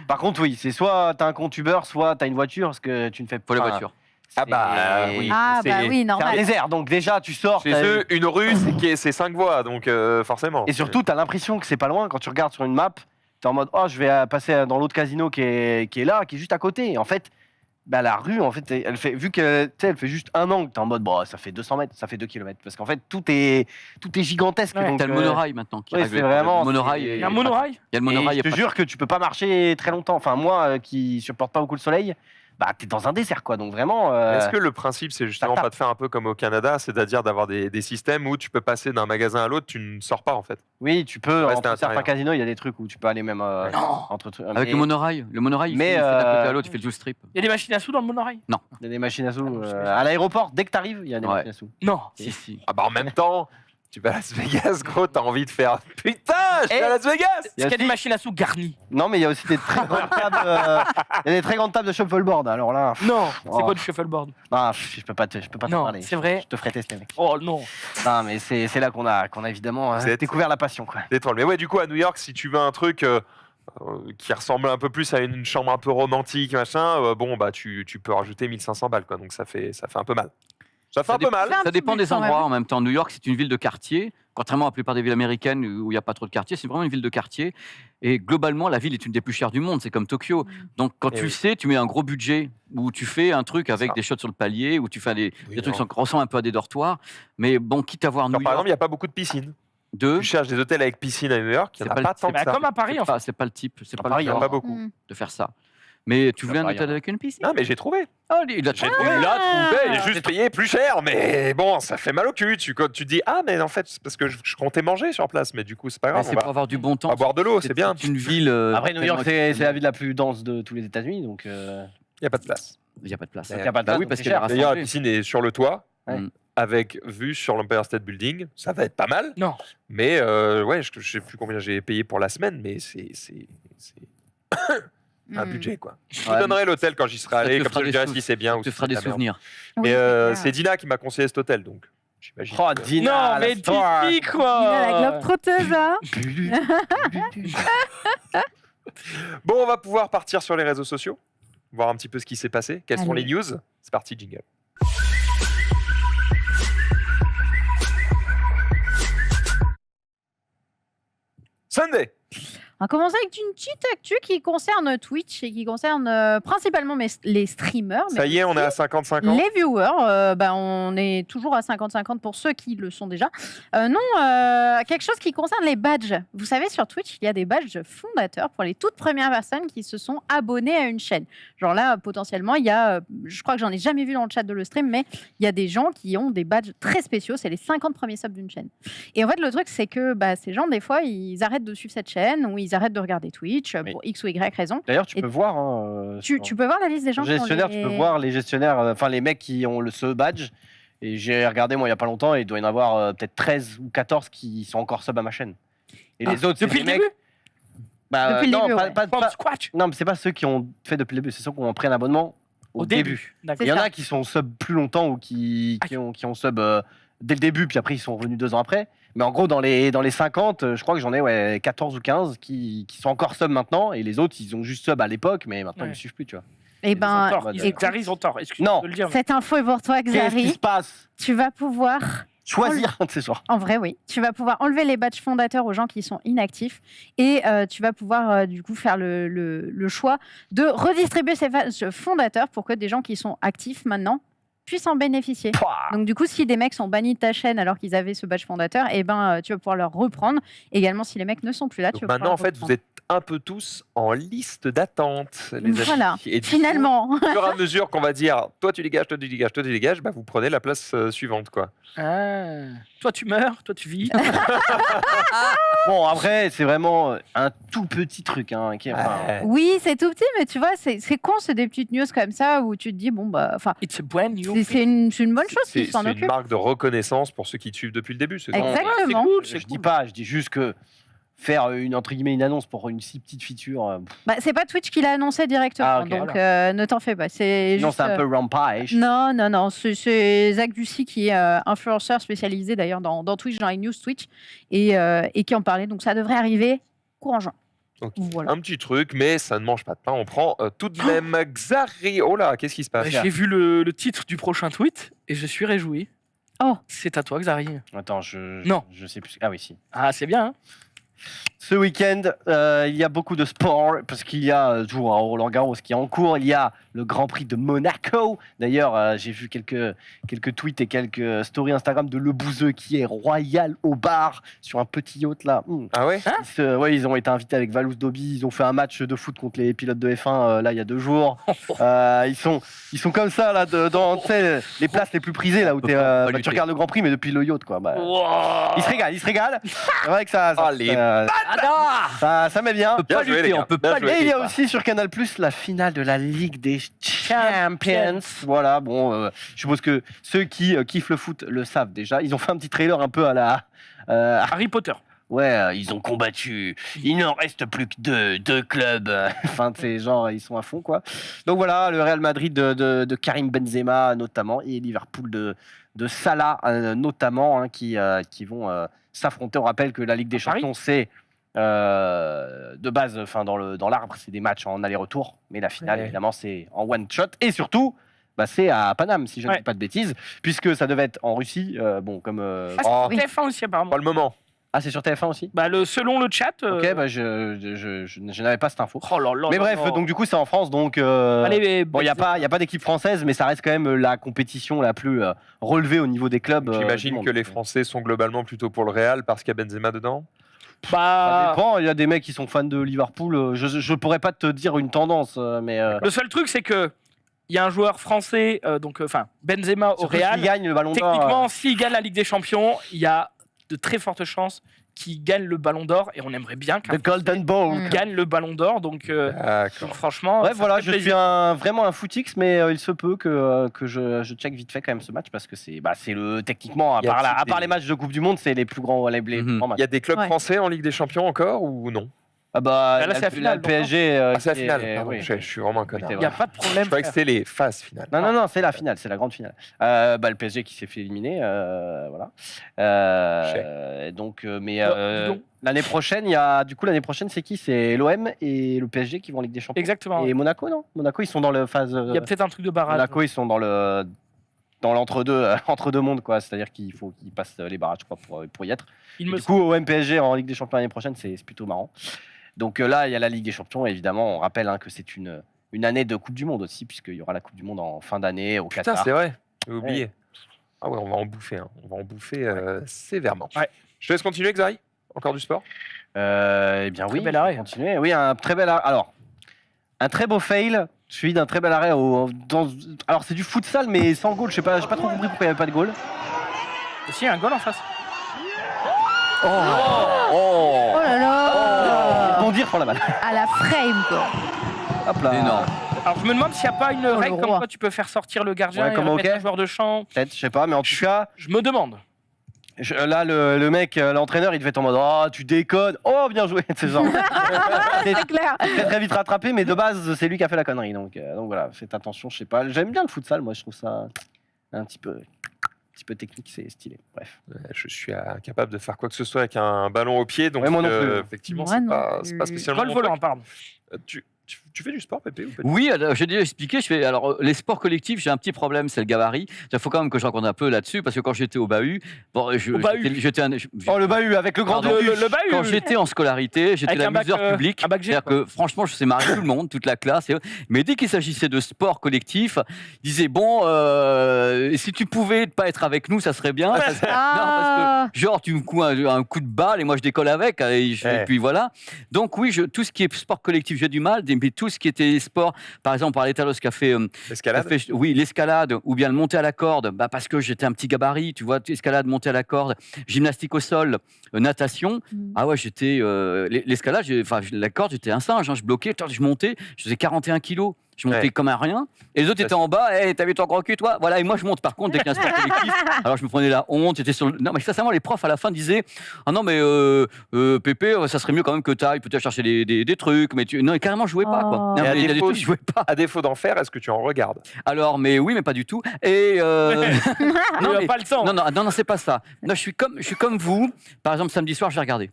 par contre, oui, c'est soit t'as un compte Uber, soit t'as une voiture, parce que tu ne fais pas. Faut la voiture. Ah bah c'est- oui. Ah, c'est- bah oui, C'est un normal. désert, donc déjà tu sors. Chez t'as- eux, une rue, c'est 5 voies, donc forcément. Et surtout, t'as l'impression que c'est pas loin quand tu regardes sur une map. T'es en mode, oh, je vais passer dans l'autre casino qui est là, qui est juste à côté. Et en fait, bah, la rue, en fait, elle fait, vu qu'elle elle fait juste un angle, t'es en mode, bon, ça fait 200 mètres, ça fait 2 km. Parce qu'en fait, tout est gigantesque. Ouais. donc, T'as le monorail maintenant qui oui, règle c'est le problème. vraiment- Le monorail. c'est- Il y a un monorail. Il y a le Et monorail. je te jure que tu peux pas marcher très longtemps. Enfin, moi qui supporte pas beaucoup le soleil, bah, t'es dans un désert, quoi. Donc vraiment. Est-ce que le principe, c'est justement ça tape. pas de faire un peu comme au Canada, c'est-à-dire d'avoir des systèmes où tu peux passer d'un magasin à l'autre, tu ne sors pas en fait. Oui, tu peux. Reste à Entre certains l'intérieur. casinos, il y a des trucs où tu peux aller même entre trucs. Avec mais le monorail. Le monorail, il Mais, fait d'un côté à l'autre, il fait le strip. Il y a des machines à sous dans le monorail. Il y a des machines à sous. À l'aéroport, dès que t'arrives, il y a des Ouais. machines à sous. Non. Si, si. Ah bah en même temps, tu vas à Las Vegas, gros, t'as envie de faire putain, je suis Et- à Las Vegas. Est-ce qu'il y a des machines à sous garnies? Non, mais il y a aussi des très grandes tables. Il y a des très grandes tables de shuffleboard. Alors là, Non. Oh. C'est quoi du shuffleboard? ah, je peux pas te Non, parler. c'est vrai. Je te ferai tester, mec. Oh non. Non, mais c'est là qu'on a évidemment C'est- découvert la passion, quoi. Des trolls. Mais ouais, du coup, à New York, si tu veux un truc qui ressemble un peu plus à une chambre un peu romantique, machin, bon, bah tu peux rajouter 1500 balles, quoi. Donc ça fait un peu mal. Ça fait un peu mal. Un Ça petit dépend peu des quand même. endroits en même temps. New York, c'est une ville de quartier. Contrairement à la plupart des villes américaines où il n'y a pas trop de quartiers, c'est vraiment une ville de quartier. Et globalement, la ville est une des plus chères du monde. C'est comme Tokyo. Donc, quand Eh tu oui. sais, tu mets un gros budget où tu fais un truc avec Ça. des shots sur le palier, où tu fais des Oui, trucs non. qui ressemblent un peu à des dortoirs. Mais bon, quitte à voir New Genre, par exemple, il York n'y a pas beaucoup de piscines. 2, Tu cherches des hôtels avec piscine à New York, il n'y en C'est a pas pas le- tant c'est que Bah, ça. comme à Paris, en fait. c'est pas le type, c'est À pas Paris, le Il n'y en a genre pas beaucoup. Mm. de faire ça. Mais tu voulais un Pareil, hôtel hein. avec une piscine Ah, mais j'ai trouvé. Oh, il a J'ai trouvé. trouvé. Il a trouvé. J'ai juste payé plus cher, mais bon, ça fait mal au cul. Tu te dis, ah, mais en fait, c'est parce que je comptais manger sur place, mais du coup, c'est pas Mais grave. c'est On pour va, avoir du bon temps. on va boire de l'eau, c'est bien. C'est une ville. Après, New York, tellement c'est la ville la plus dense de tous les États-Unis, donc. Il n'y a pas de place. Il n'y a pas de place. Il y a pas de Bah place, oui, donc parce c'est qu'elle est cher. D'ailleurs, la rassemblée. piscine est sur le toit, Ouais. avec vue sur l'Empire State Building. Ça va être pas mal. Non. Mais ouais, je sais plus combien j'ai payé pour la semaine, mais c'est un Mm. budget, quoi. Je Ouais, vous donnerai l'hôtel quand j'y serai ça allé, te comme fera ça je des dirai sous- si c'est bien ou Tu si feras c'est des de la merde. souvenirs. Oui, Mais c'est c'est clair. Dina qui m'a conseillé cet hôtel, donc j'imagine. Oh, que- Dina, Non, la mais star. Titi, quoi. Dina, la globe trotteuse, hein. Bon, on va pouvoir partir sur les réseaux sociaux, voir un petit peu ce qui s'est passé. Quelles sont Allez. les news? C'est parti, jingle. Sunday. On va commencer avec une petite actu qui concerne Twitch et qui concerne principalement les streamers. mais Ça y est, on est à aussi 55 ans. les viewers. On est toujours à 50-50 pour ceux qui le sont déjà. Quelque chose qui concerne les badges. Vous savez, sur Twitch, il y a des badges fondateurs pour les toutes premières personnes qui se sont abonnées à une chaîne. Genre là, potentiellement, il y a, je crois que j'en ai jamais vu dans le chat de le stream, mais il y a des gens qui ont des badges très spéciaux. C'est les 50 premiers subs d'une chaîne. Et en fait, le truc, c'est que ces gens, des fois, ils arrêtent de suivre cette chaîne ou ils arrêtent de regarder Twitch pour X ou Y raison. D'ailleurs, tu Et peux voir. Hein, Tu peux voir la liste des gens qui ont gestionnaire, tu peux voir les gestionnaires, enfin les mecs qui ont ce badge. Et j'ai regardé moi il y a pas longtemps et il doit y en avoir peut-être 13 ou 14 qui sont encore sub à ma chaîne. Et les autres, c'est Depuis des le mecs. début? Depuis le non, début, ouais. From scratch. non, mais c'est pas ceux qui ont fait depuis le début, c'est ceux qui ont pris un abonnement au début. D'accord. Il y en ça. a qui sont sub plus longtemps ou qui ont sub dès le début, puis après ils sont revenus 2 ans après. Mais en gros, dans les 50, je crois que j'en ai 14 ou 15 qui sont encore sub maintenant, et les autres, ils ont juste sub à l'époque, mais maintenant ils Ouais. ne suivent plus, tu vois. Et Ils ont tort. bah, Ils écoute, ont tort. Excuse-moi Non. de le dire. cette info est pour toi, Qu'est-ce qui Xari. se passe? Tu vas pouvoir Choisir un de ces soirs. En vrai, oui. Tu vas pouvoir enlever les badges fondateurs aux gens qui sont inactifs et tu vas pouvoir du coup faire le choix de redistribuer ces badges fondateurs pour que des gens qui sont actifs maintenant puissent en bénéficier. Pouah. Donc du coup, si des mecs sont bannis de ta chaîne alors qu'ils avaient ce badge fondateur, et ben tu vas pouvoir leur reprendre. Également, si les mecs ne sont plus là, Donc tu vas maintenant, en pouvoir fait, reprendre. vous êtes un peu tous en liste d'attente, les amis. Voilà, Et du coup, finalement. au fur et à mesure qu'on va dire, toi tu dégages, toi tu dégages, toi tu dégages, bah, vous prenez la place suivante, quoi. Ah. Toi, tu meurs, toi, tu vis. Bon, après, c'est vraiment un tout petit truc. Hein, Ouais. Oui, c'est tout petit, mais tu vois, c'est con, c'est des petites news comme ça où tu te dis, bon, bah, enfin, It's a brand new. c'est une bonne chose C'est qu'ils s'en c'est une occupent. marque de reconnaissance pour ceux qui te suivent depuis le début. C'est tout. Exactement. cool, je dis pas, je dis juste que faire entre guillemets une annonce pour une si petite feature, Bah, c'est pas Twitch qui l'a annoncé directement, Ah, ok, donc ne t'en fais pas. C'est sinon juste, c'est un peu rampage. Non, c'est Zach Ducy qui est influenceur spécialisé d'ailleurs dans Twitch, dans les news Twitch, et qui en parlait. Donc ça devrait arriver courant juin. Ok. Voilà. Un petit truc, mais ça ne mange pas de pain. On prend tout de même Xari. Oh là, qu'est-ce qui se passe? J'ai vu le titre du prochain tweet et je suis réjoui. Oh. C'est à toi, Xari. Attends, Non. je sais plus. Ah oui, si. Ah, c'est bien. Hein. Ce week-end, il y a beaucoup de sport parce qu'il y a toujours un Roland Garros qui est en cours. Il y a le Grand Prix de Monaco. D'ailleurs, j'ai vu quelques tweets et quelques stories Instagram de Le Bouzeux qui est royal au bar sur un petit yacht là. Ah ouais? Ouais, ils ont été invités avec Valous Dobi. Ils ont fait un match de foot contre les pilotes de F1 là il y a 2 jours. Ils sont comme ça là dans tu sais, les places les plus prisées là où tu regardes le Grand Prix mais depuis le yacht quoi. Wow. Ils se régalent. C'est vrai que ça Allez. ça met bien. Bien joué, les gars. Bien joué. Et il y a aussi sur Canal Plus la finale de la Ligue des Champions. Voilà, bon, je suppose que ceux qui kiffent le foot le savent déjà. Ils ont fait un petit trailer un peu à la. Harry Potter. Ouais, ils ont combattu. Il n'en reste plus que deux clubs. Enfin, c'est genre, ils sont à fond, quoi. Donc voilà, le Real Madrid de Karim Benzema, notamment, et Liverpool de Salah, notamment, hein, qui vont s'affronter. On rappelle que la Ligue des Paris. Champions, c'est de base, enfin, dans l'arbre, c'est des matchs en aller-retour. Mais la finale, Ouais. évidemment, c'est en one-shot. Et surtout, bah, c'est à Paname, si je ne Ouais. dis pas de bêtises, puisque ça devait être en Russie. Bon, comme. Ah, c'est Oh. TF1 aussi, apparemment. Pas le moment. Ah, c'est sur TF1 aussi. Bah, selon le chat. Ok, bah je n'avais pas cette info. Oh là là Mais là bref, là. donc du coup c'est en France, donc Allez, bon, il y a pas d'équipe française, mais ça reste quand même la compétition la plus relevée au niveau des clubs. du J'imagine monde. que les Français sont globalement plutôt pour le Real parce qu'il y a Benzema dedans. Ça Bah, dépend. Il y a des mecs qui sont fans de Liverpool. Je pourrais pas te dire une tendance, mais le seul truc, c'est que il y a un joueur français, Benzema au surtout Real. s'il gagne le Ballon d'Or. Techniquement, s'il gagne la Ligue des Champions, il y a de très fortes chances qu'il gagne le Ballon d'or et on aimerait bien qu'un The Golden Ball. Mm. gagne le Ballon d'or. Donc D'accord. franchement, Ouais, ça voilà, fait je plaisir. suis vraiment un footix, mais il se peut que je check vite fait quand même ce match parce que c'est le techniquement, à Y a-t-il part des- les matchs de Coupe du Monde, c'est les plus grands, les plus Mhm. grands matchs. Il y a des clubs Ouais. français en Ligue des Champions encore ou non? Ah bah, Là, c'est la finale, le PSG. Ah, c'est la qui finale. est- Pardon, oui. je suis vraiment un connard. Oui, Il n'y a pas de Je problème. croyais que c'était les phases finales. Non, c'est la finale, c'est la grande finale. Le PSG qui s'est fait éliminer, voilà. Donc, mais dis donc. l'année prochaine, l'année prochaine, c'est qui? C'est l'OM et le PSG qui vont en Ligue des Champions. Exactement. Et Monaco, non? Monaco, ils sont dans la phase. Il y a peut-être un truc de barrage. Monaco, ils sont dans l'entre-deux, entre-deux mondes, quoi. C'est-à-dire qu'il faut qu'ils passent les barrages, quoi, pour y être. Il Et me du coup, OM PSG en Ligue des Champions l'année prochaine, c'est plutôt marrant. Donc là, il y a la Ligue des Champions, évidemment. On rappelle que c'est une année de Coupe du Monde aussi, puisqu'il y aura la Coupe du Monde en fin d'année au Putain, Qatar. c'est vrai. J'ai oublié. Ah ouais, on va en bouffer. Hein. On va en bouffer sévèrement. Ouais. Je te laisse continuer, Xari. Encore du sport? Eh bien oui, bel je vais arrêt. continuer. Oui, un très bel arrêt. Alors, un très beau fail, suivi d'un très bel arrêt. Alors c'est du futsal, mais sans goal. J'ai pas trop compris pourquoi il n'y avait pas de goal. Aussi, il y a un goal en face. Oh là là Bondir pour la balle. À la frame, quoi. Hop là. Énorme. Alors, je me demande s'il n'y a pas une le règle comme roi. quoi tu peux faire sortir le gardien Ouais, et comme au remettre hockey. un joueur de champ. Peut-être, je sais pas, mais en tout cas, Je me demande. là le mec, l'entraîneur, il devait être en mode oh tu déconnes, oh bien joué, c'est genre. C'est C'est clair. très vite rattrapé, mais de base c'est lui qui a fait la connerie, donc voilà, faites attention, je sais pas. J'aime bien le futsal, moi je trouve ça un petit peu technique, c'est stylé. Bref. Je suis incapable de faire quoi que ce soit avec un ballon au pied, donc Ouais, moi non plus. effectivement, Moi c'est non pas plus. spécialement. Golf mon volant, truc. pardon. Tu Tu fais du sport, Pépé, ou pas? Oui, alors, j'ai déjà expliqué. Les sports collectifs, j'ai un petit problème, c'est le gabarit. Il faut quand même que je raconte un peu là-dessus, parce que quand j'étais au bahut, Oh, le bahut avec le grand Pardon, début. le bahut. quand j'étais en scolarité, j'étais Avec la un bac, loser public. un bac G, C'est-à-dire quoi. que franchement, je sais marier tout le monde, toute la classe. Mais dès qu'il s'agissait de sport collectif, ils disaient bon, si tu pouvais ne pas être avec nous, ça serait bien. Non, parce que genre tu me coups un coup de balle et moi je décolle avec et puis voilà. Donc oui, tout ce qui est sport collectif, j'ai du mal. Mais tout ce qui était sport, par exemple, on parlait tout à l'heure de ce qu'a fait, Escalade. oui, l'escalade ou bien le monter à la corde, parce que j'étais un petit gabarit, tu vois, escalade, monter à la corde, gymnastique au sol, natation. Ah ouais, j'étais l'escalade, la corde, j'étais un singe, hein, je bloquais, je montais, je faisais 41 kilos. Je montais comme un rien. Et les autres étaient en bas. Hey, t'as vu ton gros cul, toi? Voilà. Et moi, je monte. Par contre, dès qu'il y a un sport collectif, alors je me prenais la honte. Non, mais sincèrement, les profs à la fin disaient ah non, mais Pépé, ça serait mieux quand même que t'ailles peut-être chercher des trucs. Mais non, carrément, je jouais pas, quoi. Non, Et à mais il y a des défaut- trucs, je jouais pas. À défaut d'en faire, est-ce que tu en regardes? Alors, mais oui, mais pas du tout. Et Il mais- a pas le temps. non, c'est pas ça. Non, je suis comme vous. Par exemple, samedi soir, je vais regarder.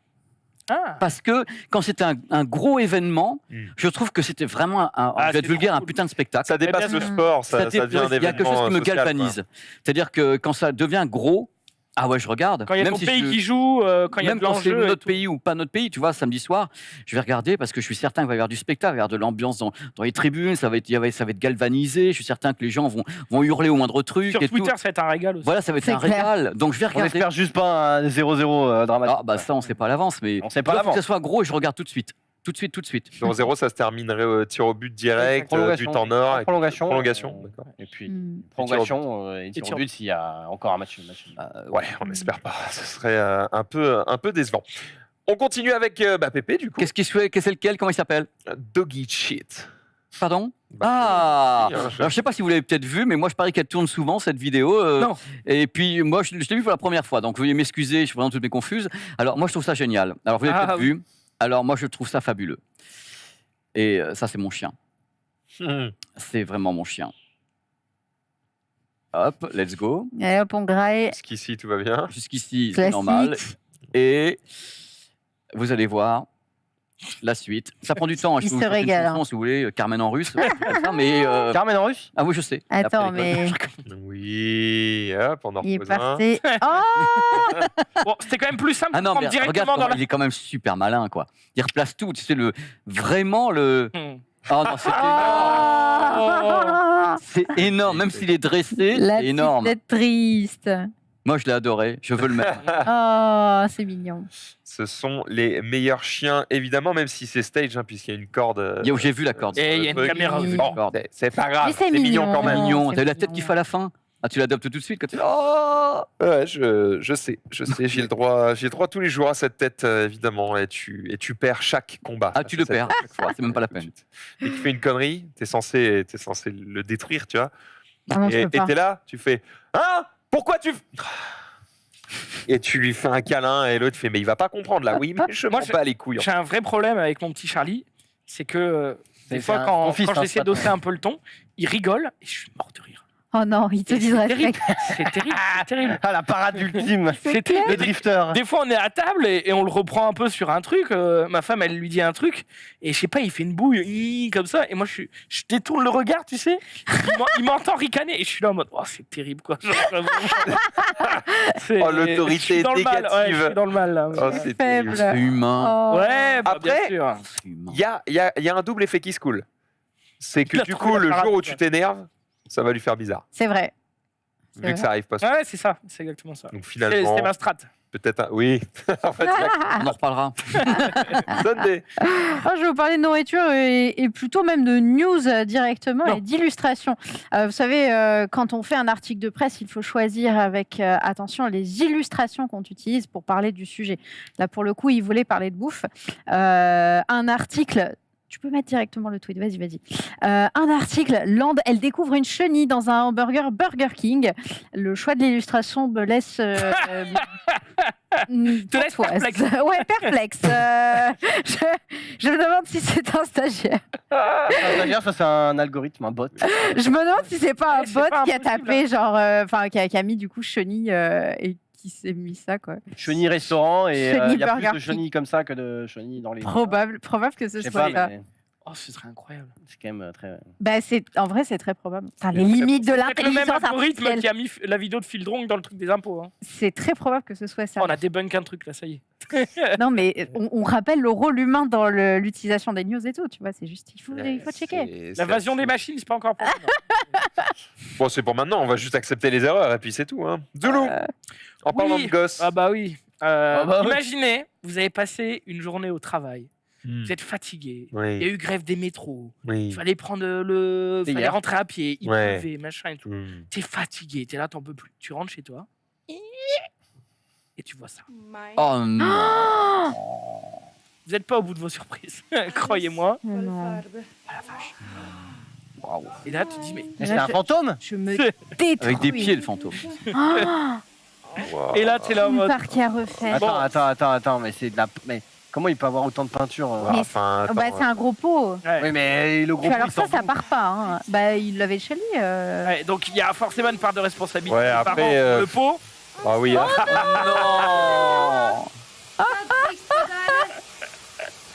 Ah. Parce que quand c'était un gros événement, je trouve que c'était vraiment, je vais être c'est vulgaire, trop un cool. putain de spectacle. Ça dépasse bien le sûr. sport, ça devient un Il y a quelque chose événement qui me social, quoi. galvanise. C'est-à-dire que quand ça devient gros, ah ouais, je regarde. Quand il y a Même ton si pays je- qui joue, quand il y a Même de quand c'est l'enjeu. et notre tout. pays ou pas notre pays, tu vois, samedi soir, je vais regarder parce que je suis certain qu'il va y avoir du spectacle, il va y avoir de l'ambiance dans les tribunes, ça va être galvanisé, je suis certain que les gens vont hurler au moindre truc. Sur et Twitter, tout. ça va être un régal aussi. Voilà, ça va être C'est un clair. régal. Donc je vais On regarder. espère juste pas un 0-0 dramatique. Ah bah ça, on sait pas à l'avance, mais On sait pas il à faut que l'avance. ça soit gros et je regarde tout de suite. Tout de suite. 0-0, ça se terminerait tir au but direct, Prolongation. but en or. avec- Prolongation. Prolongation, d'accord. Et puis Hmm. prolongation et tir tir au au but s'il y a encore un match. Ouais, on n'espère pas. Ce serait un peu décevant. On continue avec Pépé, du coup. Qu'est-ce qu'il fait? Qu'est-ce lequel? Comment il s'appelle? Doggy shit. Pardon? Bah, Ah, oui, hein, alors je sais pas si vous l'avez peut-être vu, mais moi je parie qu'elle tourne souvent cette vidéo. Non. Et puis moi je l'ai vu pour la première fois, donc veuillez m'excuser, je suis vraiment toutes mes confuses. Alors moi je trouve ça génial. Alors vous l'avez Ah, peut-être oui. vu. Alors moi je trouve ça fabuleux. Et ça c'est mon chien. C'est vraiment mon chien. Hop, let's go. Et hop, on graille. Jusqu'ici, tout va bien. Jusqu'ici c'est Classique. normal. Et vous allez voir. La suite. Ça prend du temps. Il Je peux se vous chanter une régale, chanson, si vous voulez, Carmen en russe. mais Carmen en russe? ah oui, je sais. Attends, Après l'école. mais Oui, hop, on en il est repose un. parti. Oh Bon, c'était quand même plus simple Ah de non, prendre mais directement regarde, dans la. il est quand même super malin, quoi. Il replace tout, tu sais, vraiment le... Hmm. Oh non, c'est énorme. Ah C'est énorme, même s'il est dressé, La c'est énorme. petite tête triste. Moi, je l'ai adoré, je veux le mettre. Oh, c'est mignon. Ce sont les meilleurs chiens, évidemment, même si c'est stage, hein, puisqu'il y a une corde. J'ai vu la corde. Et il y a une truc. caméra. Oui. Bon, c'est pas grave, Mais c'est mignon quand mignon. même. Mignon, c'est t'as vu la tête mignon. qu'il fait à la fin? Ah, tu l'adoptes tout de suite quand tu... Oh Ouais, je sais, j'ai le droit tous les jours à cette tête, évidemment, et tu perds chaque combat. Ah, tu le perds, C'est chaque fois, c'est même pas la peine. Et tu fais une connerie, t'es censé le détruire, tu vois. Ah non, je Et peux pas. t'es là, tu fais hein, pourquoi tu et tu lui fais un câlin et l'autre fait mais il va pas comprendre là. Oui, mais je Moi, m'en bats les couilles. J'ai un vrai problème avec mon petit Charlie, c'est que des C'est fois, un- quand ton fils, quand hein, j'essaie c'est pas d'hausser un peu le ton, il rigole et je suis mort de rire. Oh non, il te Et dit c'est terrible, respect. c'est terrible, c'est terrible. Ah, la parade ultime. C'est terrible. Le drifter. Des fois, on est à table et on le reprend un peu sur un truc. Ma femme, elle lui dit un truc et je sais pas, il fait une bouille comme ça. Et moi, je détourne le regard, tu sais. Il m'entend ricaner et je suis là en mode, oh, c'est terrible quoi. Genre, vraiment. Oh, l'autorité je suis dans le mal, ouais, négative. je suis dans le mal là. Oh, c'est terrible. Faible. C'est humain. Oh. Ouais, bah, Après- bien sûr. C'est humain. Il y a un double effet qui se coule. C'est que Il a du trouvé coup, la le parade, jour où quoi. tu t'énerves, ça va lui faire bizarre. C'est vrai. Vu que ça arrive pas souvent. Ouais, c'est ça, c'est exactement ça. Donc C'était finalement, ma strat. peut-être oui. En fait, On en reparlera. donne des. Oh, je vais vous parler de nourriture et plutôt même de news directement Non. et d'illustration. Vous savez, quand on fait un article de presse, il faut choisir avec attention les illustrations qu'on utilise pour parler du sujet. Là, pour le coup, il voulait parler de bouffe. Un article... Tu peux mettre directement le tweet, vas-y. Un article, Land, elle découvre une chenille dans un hamburger Burger King. Le choix de l'illustration me laisse... Te laisse courtoise. perplexe. Ouais, perplexe. Je me demande si c'est un stagiaire. D'ailleurs, ça, c'est un algorithme, un bot. Je me demande si c'est pas un Ouais, c'est bot pas qui a impossible, tapé, genre, enfin, qui a mis du coup chenille et qui s'est mis ça, quoi. Chenille restaurant et Chenille il y a Burger plus de chenilles comme ça que de chenilles dans les. Probable que ce Je sais soit pas, ça. mais Oh, ce serait incroyable. C'est quand même très. Bah, en vrai, c'est très probable. Enfin, les limites de C'est peut-être le même l'intelligence algorithme artificielle. qui a mis la vidéo de Fildrong dans le truc des impôts. Hein. C'est très probable que ce soit ça. Oh, on a débunk un truc là, ça y est. Non, mais on rappelle le rôle humain dans l'utilisation des news et tout, tu vois, c'est juste, il faut checker. L'invasion des machines, c'est pas encore pour nous. Bon, c'est pour maintenant, on va juste accepter les erreurs et puis c'est tout. Hein. Zoulou, en parlant de gosses. Ah bah oui. bah oui. Imaginez, vous avez passé une journée au travail. Hmm. Vous êtes fatigué. Oui. Il y a eu grève des métros. Oui. Il fallait prendre C'est fallait hier. rentrer à pied. Il Ouais. pleuvait, machin et tout. Hmm. T'es fatigué, t'es là, t'en peux plus. Tu rentres chez toi. Et tu vois ça. Oh non. Vous n'êtes pas au bout de vos surprises. Croyez-moi. Non. Waouh. Et là, tu te dis, mais. C'est un fantôme. Je me détruis. Avec des pieds, le fantôme. Ah, Wow. Et là, t'es là en une mode. part qui a refait. Attends, mais c'est de la. Mais comment il peut avoir autant de peinture Mais Enfin, Bah, attends, c'est un gros pot. Ouais. Oui, mais le gros. Puis alors il ça s'en fout. part pas. Hein. Bah, il l'avait chez lui. Ouais, donc il y a forcément une part de responsabilité. Ouais, des après, parents pour le pot. Ah oui, hein. Non.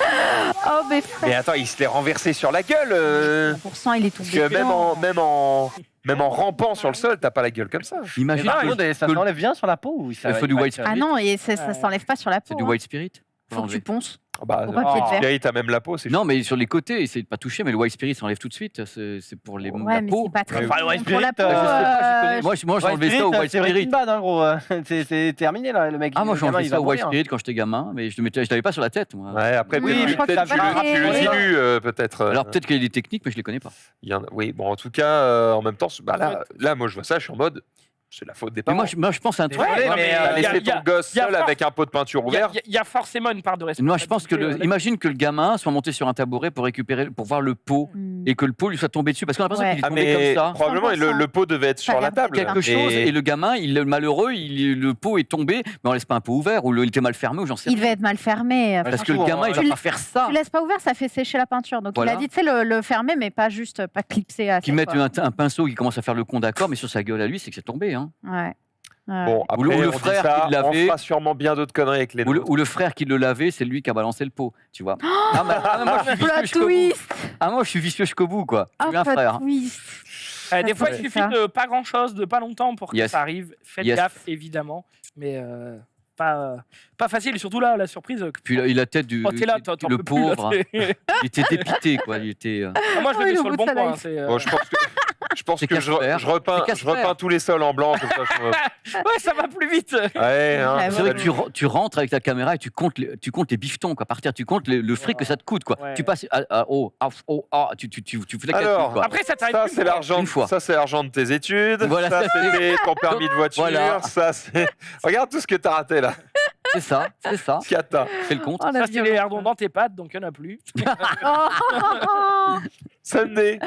Oh, mais Mais frère, attends, il se l'est renversé sur la gueule. 100%, il est Parce tombé. que même en rampant sur le sol, t'as pas la gueule comme ça. Imagine Ah, que ça que s'enlève bien sur la peau ou ça Il faut du white Ah non, et ça s'enlève pas sur la peau. c'est du hein. white spirit. Faut que tu ponces. Bah, Au papier de verre. Spirit, t'as même la peau, c'est Non, mais sur les côtés, essayez de pas toucher, mais le white spirit s'enlève tout de suite. C'est pour les Ouais, la mais peau. c'est pas très Ouais, bon le White pour la Spirit, peau. je sais Je connais. Moi, j'ai enlevé ça au white C'est spirit. Breaking Bad, hein, gros. C'est terminé là, le mec. Ah, moi, le j'ai gamin, enlevé il ça va au white mourir. spirit quand j'étais gamin, mais je l'avais pas sur la tête, moi. Ouais, après, Oui, je crois que peut-être ça va tu le pas. dilues, peut-être. Alors peut-être qu'il y a des techniques, mais je les connais pas. Oui, bon, en tout cas, en même temps, bah là, moi, je vois ça, je suis en mode, c'est la faute des Mais parents. moi, je pense à un truc. Désolé, non, mais, mais, T'as y a- laissé y a- ton gosse y a seul fort- avec un pot de peinture ouvert. Il y a forcément une part de responsabilité. Moi, je pense que imagine que le gamin soit monté sur un tabouret pour voir le pot Hmm. et que le pot lui soit tombé dessus parce qu'on a l'impression Ouais. qu'il est Ah, tombé mais comme ça. probablement, 100%. le pot devait être sur Ça a la l'air table. Quelque chose et le gamin, le malheureux, le pot est tombé, mais on laisse pas un pot ouvert ou il était mal fermé ou j'en sais Il rien. devait être mal fermé. Parce que le franchement, gamin, il tu va le- pas faire ça. Tu laisses pas ouvert, ça fait sécher la peinture. Donc Voilà. il a dit, tu sais, le fermer, mais pas juste, pas clipser à Qui sec, mettent quoi. un pinceau qui commence à faire le con d'accord, mais sur sa gueule à lui, c'est que c'est tombé. Hein. Ouais. Ouais. Bon, après, Ou le on dit frère ça, qui l'avait. on fera sûrement bien d'autres conneries avec les nôtres. Ou le frère qui le lavait, c'est lui qui a balancé le pot, tu vois. Moi, je suis vicieux Plot jusqu'au bout. twist. Moi, je suis vicieux jusqu'au bout, quoi. Ah, Je suis un plot frère. twist. Des fois, Ouais. il suffit Ça. de pas grand-chose, de pas longtemps pour que Yes. ça arrive. Faites Yes. gaffe, évidemment. Mais pas facile. Et surtout là, la surprise. Puis il a la tête du Oh, t'es là, t'en le peux plus, là, pauvre. t'es- Il était dépité, quoi. Il était. Moi, je le Oui, mets le sur le bout bon de sa point. life. C'est, Bon, je pense C'est que Casper. je repeins C'est Casper. tous les sols en blanc. Comme ça, Ouais, ça va plus vite. Ouais, hein, Ouais, C'est vrai que salut. tu rentres avec ta caméra et tu comptes les bifetons, quoi, par terre. Tu comptes le fric que ça te coûte, quoi. Ouais. Tu passes. tu fais la Alors, calcul, quoi. Après, ça t'arrive Ça, plus c'est loin. l'argent. Une fois. Ça, c'est l'argent de tes études. Voilà, ça, ça, c'est- c'était ton permis de voiture. Voilà. Ça, c'est. Regarde tout ce que t'as raté là. C'est ça. Cata. Fais le compte. Oh, la Ça, c'est les violence. hardons dans tes pattes, donc il n'y en a plus. Oh. Sunday.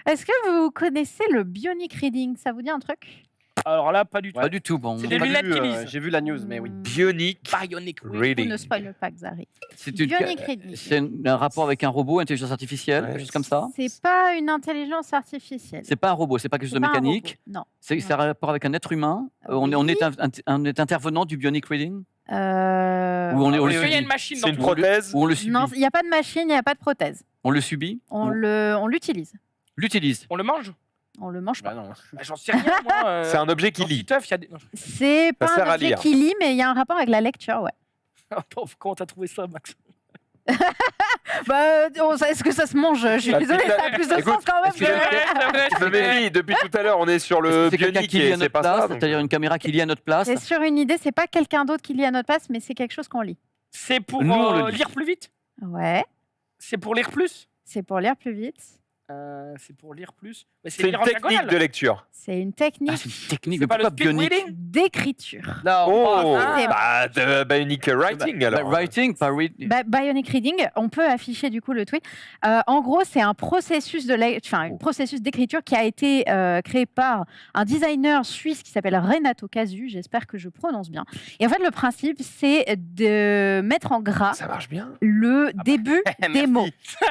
Est-ce que vous connaissez le Bionic Reading? Ça vous dit un truc? Alors là, pas du tout. Pas du tout, bon. C'est des J'ai pas lunettes vu, qui lisent. J'ai vu la news, mais oui. Bionic Bionic Reading. Ne spoil pas, Xari. C'est une- Bionic Reading. c'est un rapport avec un robot, intelligence artificielle, Ouais. quelque chose comme ça. C'est pas une intelligence artificielle. C'est pas un robot, c'est pas quelque chose C'est de pas un mécanique. robot, Non. C'est un rapport avec un être humain. On Oui. est intervenant du Bionic Reading. Ou on Est-ce le qu'il y a subit. une machine C'est dans une tout prothèse. Ou on le subit. Non, il n'y a pas de machine, il n'y a pas de prothèse. On le subit. On l'utilise. L'utilise. On le mange On le mange pas. Bah non. Bah, j'en sais rien, moi. C'est un objet qui dans lit. Titeuf, il y a des. Non, C'est pas sert un à objet lire. qui lit, mais il y a un rapport avec la lecture, ouais. Pauvre, comment t'as trouvé ça, Max Bah, est-ce que ça se mange? Je suis Ah, désolée, putain. ça a plus de Écoute, sens quand même. est-ce que- Je me méfie. Depuis tout à l'heure, on est sur Est-ce le que c'est quelqu'un Bionic qui lit et à c'est notre pas place, ça. donc- c'est-à-dire une caméra qui lit à notre place. C'est sur une idée, c'est pas quelqu'un d'autre qui lit à notre place, mais c'est quelque chose qu'on lit. C'est pour Nous, on le lit. lire plus vite Ouais, C'est pour lire plus c'est pour lire plus vite. C'est pour lire plus Mais C'est une lire en technique diagonale. de lecture. C'est une technique Ah, c'est une technique, C'est mais pas le pourquoi speed Bionic reading d'écriture. Non, Oh, c'est- bah, de Bionic Writing Bah, alors. writing, pas reading. Bionic Reading, on peut afficher du coup le tweet. En gros, c'est un processus un processus d'écriture qui a été créé par un designer suisse qui s'appelle Renato Casu. J'espère que je prononce bien. Et en fait, le principe, c'est de mettre en gras Ça marche bien. le début des mots.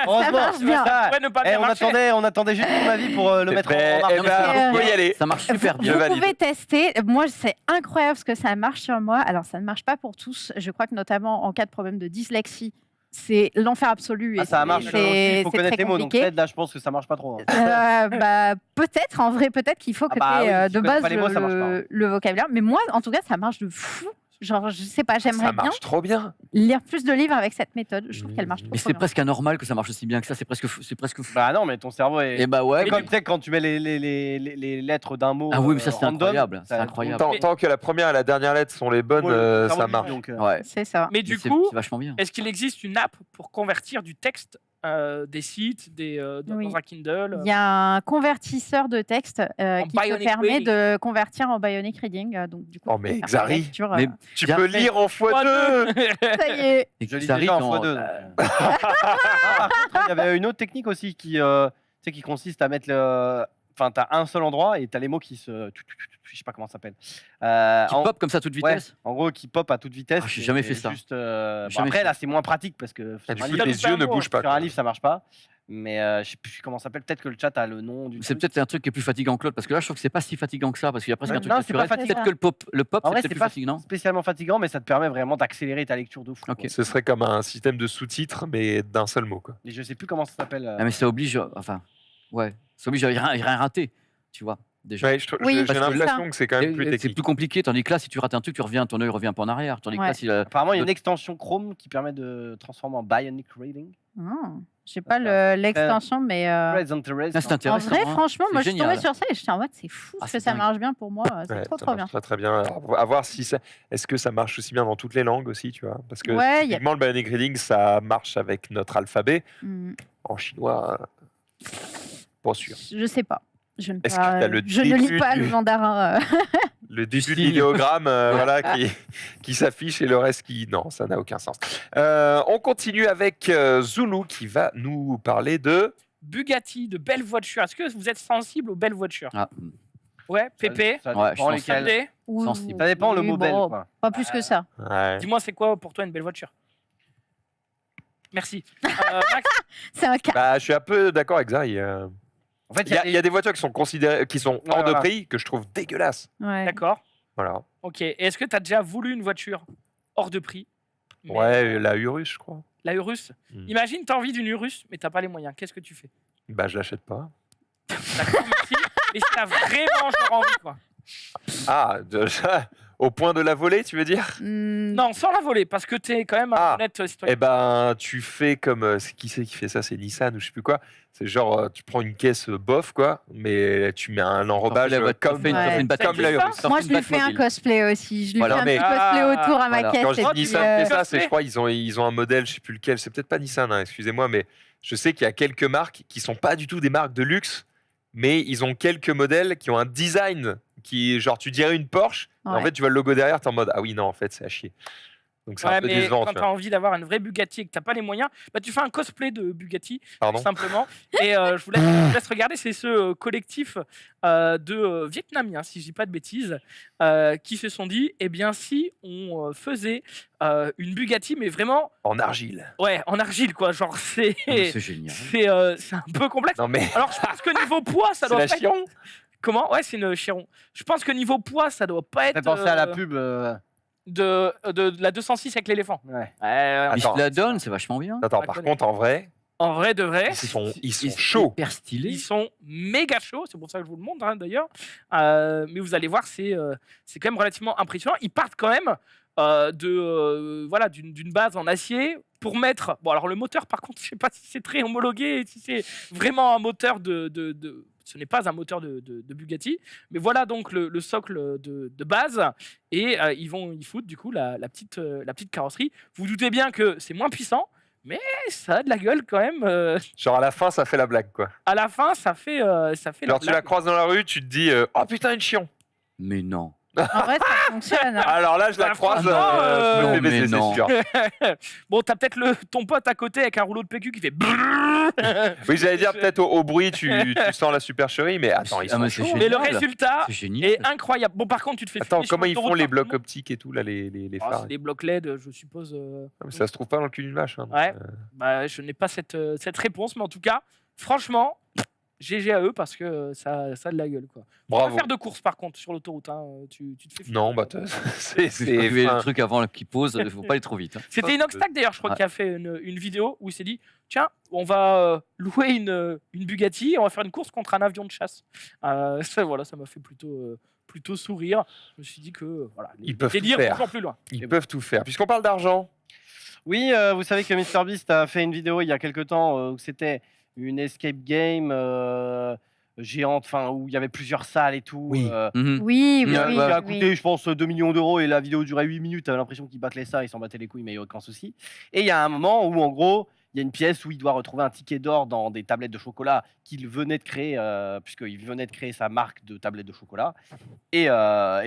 Heureusement, marche tu vois bien. ça. Ouais, ne pas Eh, bien on marcher. attendait juste ton avis pour le mettre Mais, en marche. eh ben, mais faut y aller. Ça marche super bien. Je Vous valide. pouvez tester. Moi, c'est incroyable ce que ça marche sur moi. Alors, ça ne marche pas pour tous. Je crois que notamment en cas de problème de dyslexie, c'est l'enfer absolu. Et ça marche aussi, il faut c'est connaître très les mots. Donc compliqué. peut-être là, je pense que ça marche pas trop. Hein. Peut-être, en vrai, peut-être qu'il faut que bah tu aies oui, si de tu connais base pas les mots, ça marche pas. le vocabulaire. Mais moi, en tout cas, ça marche de fou. Genre, je sais pas, j'aimerais Ça bien marche trop bien. lire plus de livres avec cette méthode. Je trouve qu'elle marche trop, Mais trop c'est bien. presque anormal que ça marche aussi bien que ça. C'est presque fou. Bah non, mais ton cerveau est. Et bah ouais. C'est comme tu sais, quand tu mets les lettres d'un mot. Ah oui, mais ça, c'est random, incroyable, c'est ça- incroyable. Tant que la première et la dernière lettre sont les bonnes, le cerveau ça dit, marche. donc, Ouais. C'est ça. Mais du c'est- coup, c'est vachement bien. est-ce qu'il existe une app pour convertir du texte des sites, Oui. dans un Kindle Il y a un convertisseur de texte qui te Bionic permet Reading. de convertir en Bionic Reading. Donc, du coup, Oh, mais tu peux faire Xari, la lecture, Mais Tu Bien peux fait. lire en x2. ça y est. Et Je lis ça déjà arrive en dans- x2. Par contre, il y avait une autre technique aussi tu sais, qui consiste à mettre le. Enfin, t'as un seul endroit et t'as les mots qui se. Je sais pas comment ça s'appelle. Qui pop comme ça à toute Ouais, vitesse. en gros, qui pop à toute vitesse. Ah, j'ai et jamais fait c'est ça. Juste, Jamais après, fait. là, c'est moins pratique parce que Ah, sur du un coup, livre, les ça yeux ne vaut. bougent pas. sur un quoi. livre, ça marche pas. Mais je sais plus comment ça s'appelle. Peut-être que le chat a le nom du. C'est truc. peut-être un truc qui est plus fatigant que l'autre parce que là, je trouve que c'est pas si fatigant que ça parce qu'il y a presque Ouais, un truc non, c'est pas naturel. fatigant. Peut-être que le pop, En c'est vrai, peut-être c'est plus pas fatigant. spécialement fatigant, mais ça te permet vraiment d'accélérer ta lecture de fou. Ok. quoi. Ce serait comme un système de sous-titres, mais d'un seul mot. Quoi. Et je sais plus comment ça s'appelle. Ah, mais ça oblige, enfin, ouais, ça oblige à rien rater, tu vois, déjà. Ouais, Oui, j'ai parce que l'impression que c'est quand même plus C'est technique. plus compliqué, tandis que là, si tu rates un truc, ton œil revient pas en arrière. Tandis que là, Ouais. si Apparemment, il y a une extension Chrome qui permet de transformer en Bionic Reading. Je sais pas l'extension, mais Très intéressant. là, c'est en intéressant. vrai, hein. franchement, C'est moi, je suis tombée génial. sur ça et j'étais en mode, c'est fou Ah, que c'est ça dingue. marche bien pour moi. C'est Ouais, trop, ça trop marche bien. très très bien. Alors, à voir si ça, est-ce que ça marche aussi bien dans toutes les langues aussi, tu vois. Parce que Ouais, il y a- typiquement, le Bionic Reading, ça marche avec notre alphabet. Hmm, En chinois, pas sûr. Je sais pas. Je ne, Est-ce pas- que t'as le je ne lis début pas du- le mandarin. Le début de signe. l'idéogramme voilà, qui s'affiche et le reste qui... Non, ça n'a aucun sens. On continue avec Zulu qui va nous parler de... Bugatti, de belles voitures. Est-ce que vous êtes sensible aux belles voitures? Ah, Ouais, Pépé, Ça Ouais, dépend je pense lesquels. Sandé, Ou- sensible. Ça dépend le oui, mot belle. bon, quoi. Pas plus que ça. Ouais. dis-moi, c'est quoi pour toi une belle voiture? Merci. Max, C'est un cas. Bah, je suis un peu d'accord avec Zari. En fait, Il y a des voitures qui sont considérées, qui sont hors de voilà. prix, que je trouve dégueulasses. Ouais. d'accord. Voilà. Ok. Et est-ce que tu as déjà voulu une voiture hors de prix? Mais, Ouais, la Urus, je crois. La Urus. Hmm. Imagine, tu as envie d'une Urus, mais tu pas les moyens. Qu'est-ce que tu fais? Bah, je l'achète pas. D'accord, merci. Et si t'as vraiment genre envie, quoi. Ah, au point de la voler, tu veux dire? Non, sans la voler, parce que t'es quand même un Ah. honnête citoyen. Eh ben, tu fais comme... qui c'est qui fait ça? C'est Nissan ou je sais plus quoi. C'est genre, tu prends une caisse bof, quoi, mais tu mets un enrobage T'en comme... fais une Ouais. Batmobile. Comme la Ça, Urus. T'en Moi, fais je une lui fais un Batmobile. cosplay aussi. Je lui Voilà, fais un mais- petit cosplay autour à ma Voilà. caisse. Quand et je dis puis, Nissan fait ça, cosplay. c'est, je crois, ils ont un modèle, je sais plus lequel, c'est peut-être pas Nissan, hein, excusez-moi, mais je sais qu'il y a quelques marques qui sont pas du tout des marques de luxe, mais ils ont quelques modèles qui ont un design qui, genre, tu dirais une Porsche, et en Ouais. fait, tu vois le logo derrière, t'es en mode, ah oui, non, en fait, c'est à chier. Donc c'est Ouais, un peu mais décevant, quand tu t'as vois. envie d'avoir une vraie Bugatti et que t'as pas les moyens, bah tu fais un cosplay de Bugatti, Pardon. simplement. Et je vous laisse regarder, c'est ce collectif de Vietnamiens, si je dis pas de bêtises, qui se sont dit, eh bien si on faisait une Bugatti, mais vraiment, En argile. ouais, en argile, quoi. Genre, c'est Ah, mais C'est génial. c'est un peu complexe. Non, mais Alors, je pense que niveau poids, ça c'est doit la pas être... Chiron. Comment? Ouais, c'est une Chiron. Je pense que niveau poids, ça doit pas Ça être fait penser à la pub. de la 206 avec l'éléphant. Ouais. Ouais, Mais Attends. je la donne, c'est vachement bien. Attends, la par connais. contre, en vrai, en vrai de vrai, ils sont chauds. Hyper stylé. ils sont méga chauds. C'est pour ça que je vous le montre, hein, d'ailleurs. Mais vous allez voir, c'est quand même relativement impressionnant. Ils partent quand même voilà, d'une base en acier pour mettre... Bon, alors le moteur, par contre, je sais pas si c'est très homologué, si c'est vraiment un moteur ce n'est pas un moteur de Bugatti, mais voilà donc le socle de base, et ils foutent du coup la petite carrosserie. Vous vous doutez bien que c'est moins puissant, mais ça a de la gueule quand même. Genre à la fin, ça fait la blague, quoi. À la fin, ça fait Genre tu la croises dans la rue, tu te dis, oh putain, une Chiron. Mais non. En vrai, ça fonctionne. Alors là, je la Bah, croise, franchement, je me non, fais mais baiser, non. c'est sûr. Bon, t'as peut-être ton pote à côté avec un rouleau de PQ qui fait... Oui, j'allais dire peut-être au bruit, tu sens la supercherie, mais attends, ils Ah, sont mais c'est chauds. Mais le génial. résultat C'est génial. est incroyable. Bon, par contre, tu te fais... Attends, fumer sur comment ils font l'autoroute les par tout le blocs monde. optiques et tout, là, les Ah, phares c'est des blocs LED, je suppose. Ah, mais ça se trouve pas dans le cul d'une vache. Hein, donc, Ouais. Bah, je n'ai pas cette réponse, mais en tout cas, franchement, GG à eux parce que ça a de la gueule. Quoi. Faut Bravo. pas faire de course par contre sur l'autoroute. Hein. Tu te fais foutre. Non, bah, c'est. C'est le enfin, truc avant qu'il pose, il faut pas aller trop vite. Hein. C'était Inoxtag d'ailleurs, je crois, Ouais. qui a fait une vidéo où il s'est dit tiens, on va louer une Bugatti et on va faire une course contre un avion de chasse. Voilà, ça m'a fait plutôt sourire. Je me suis dit que voilà, les Ils peuvent tout délires vont faire. toujours plus loin. Ils peuvent tout faire. Puisqu'on parle d'argent, Oui, vous savez que MrBeast a fait une vidéo il y a quelques temps où c'était une escape game géante, enfin où il y avait plusieurs salles et tout. Oui. Mhm. Oui, oui, Qui oui. a oui. coûté, je pense, 2 millions d'euros et la vidéo durait 8 minutes. T'avais l'impression qu'il bâclait ça, il s'en battait les couilles, mais il n'y a aucun souci. Et il y a un moment où, en gros, il y a une pièce où il doit retrouver un ticket d'or dans des tablettes de chocolat qu'il venait de créer, puisqu'il venait de créer sa marque de tablettes de chocolat. Et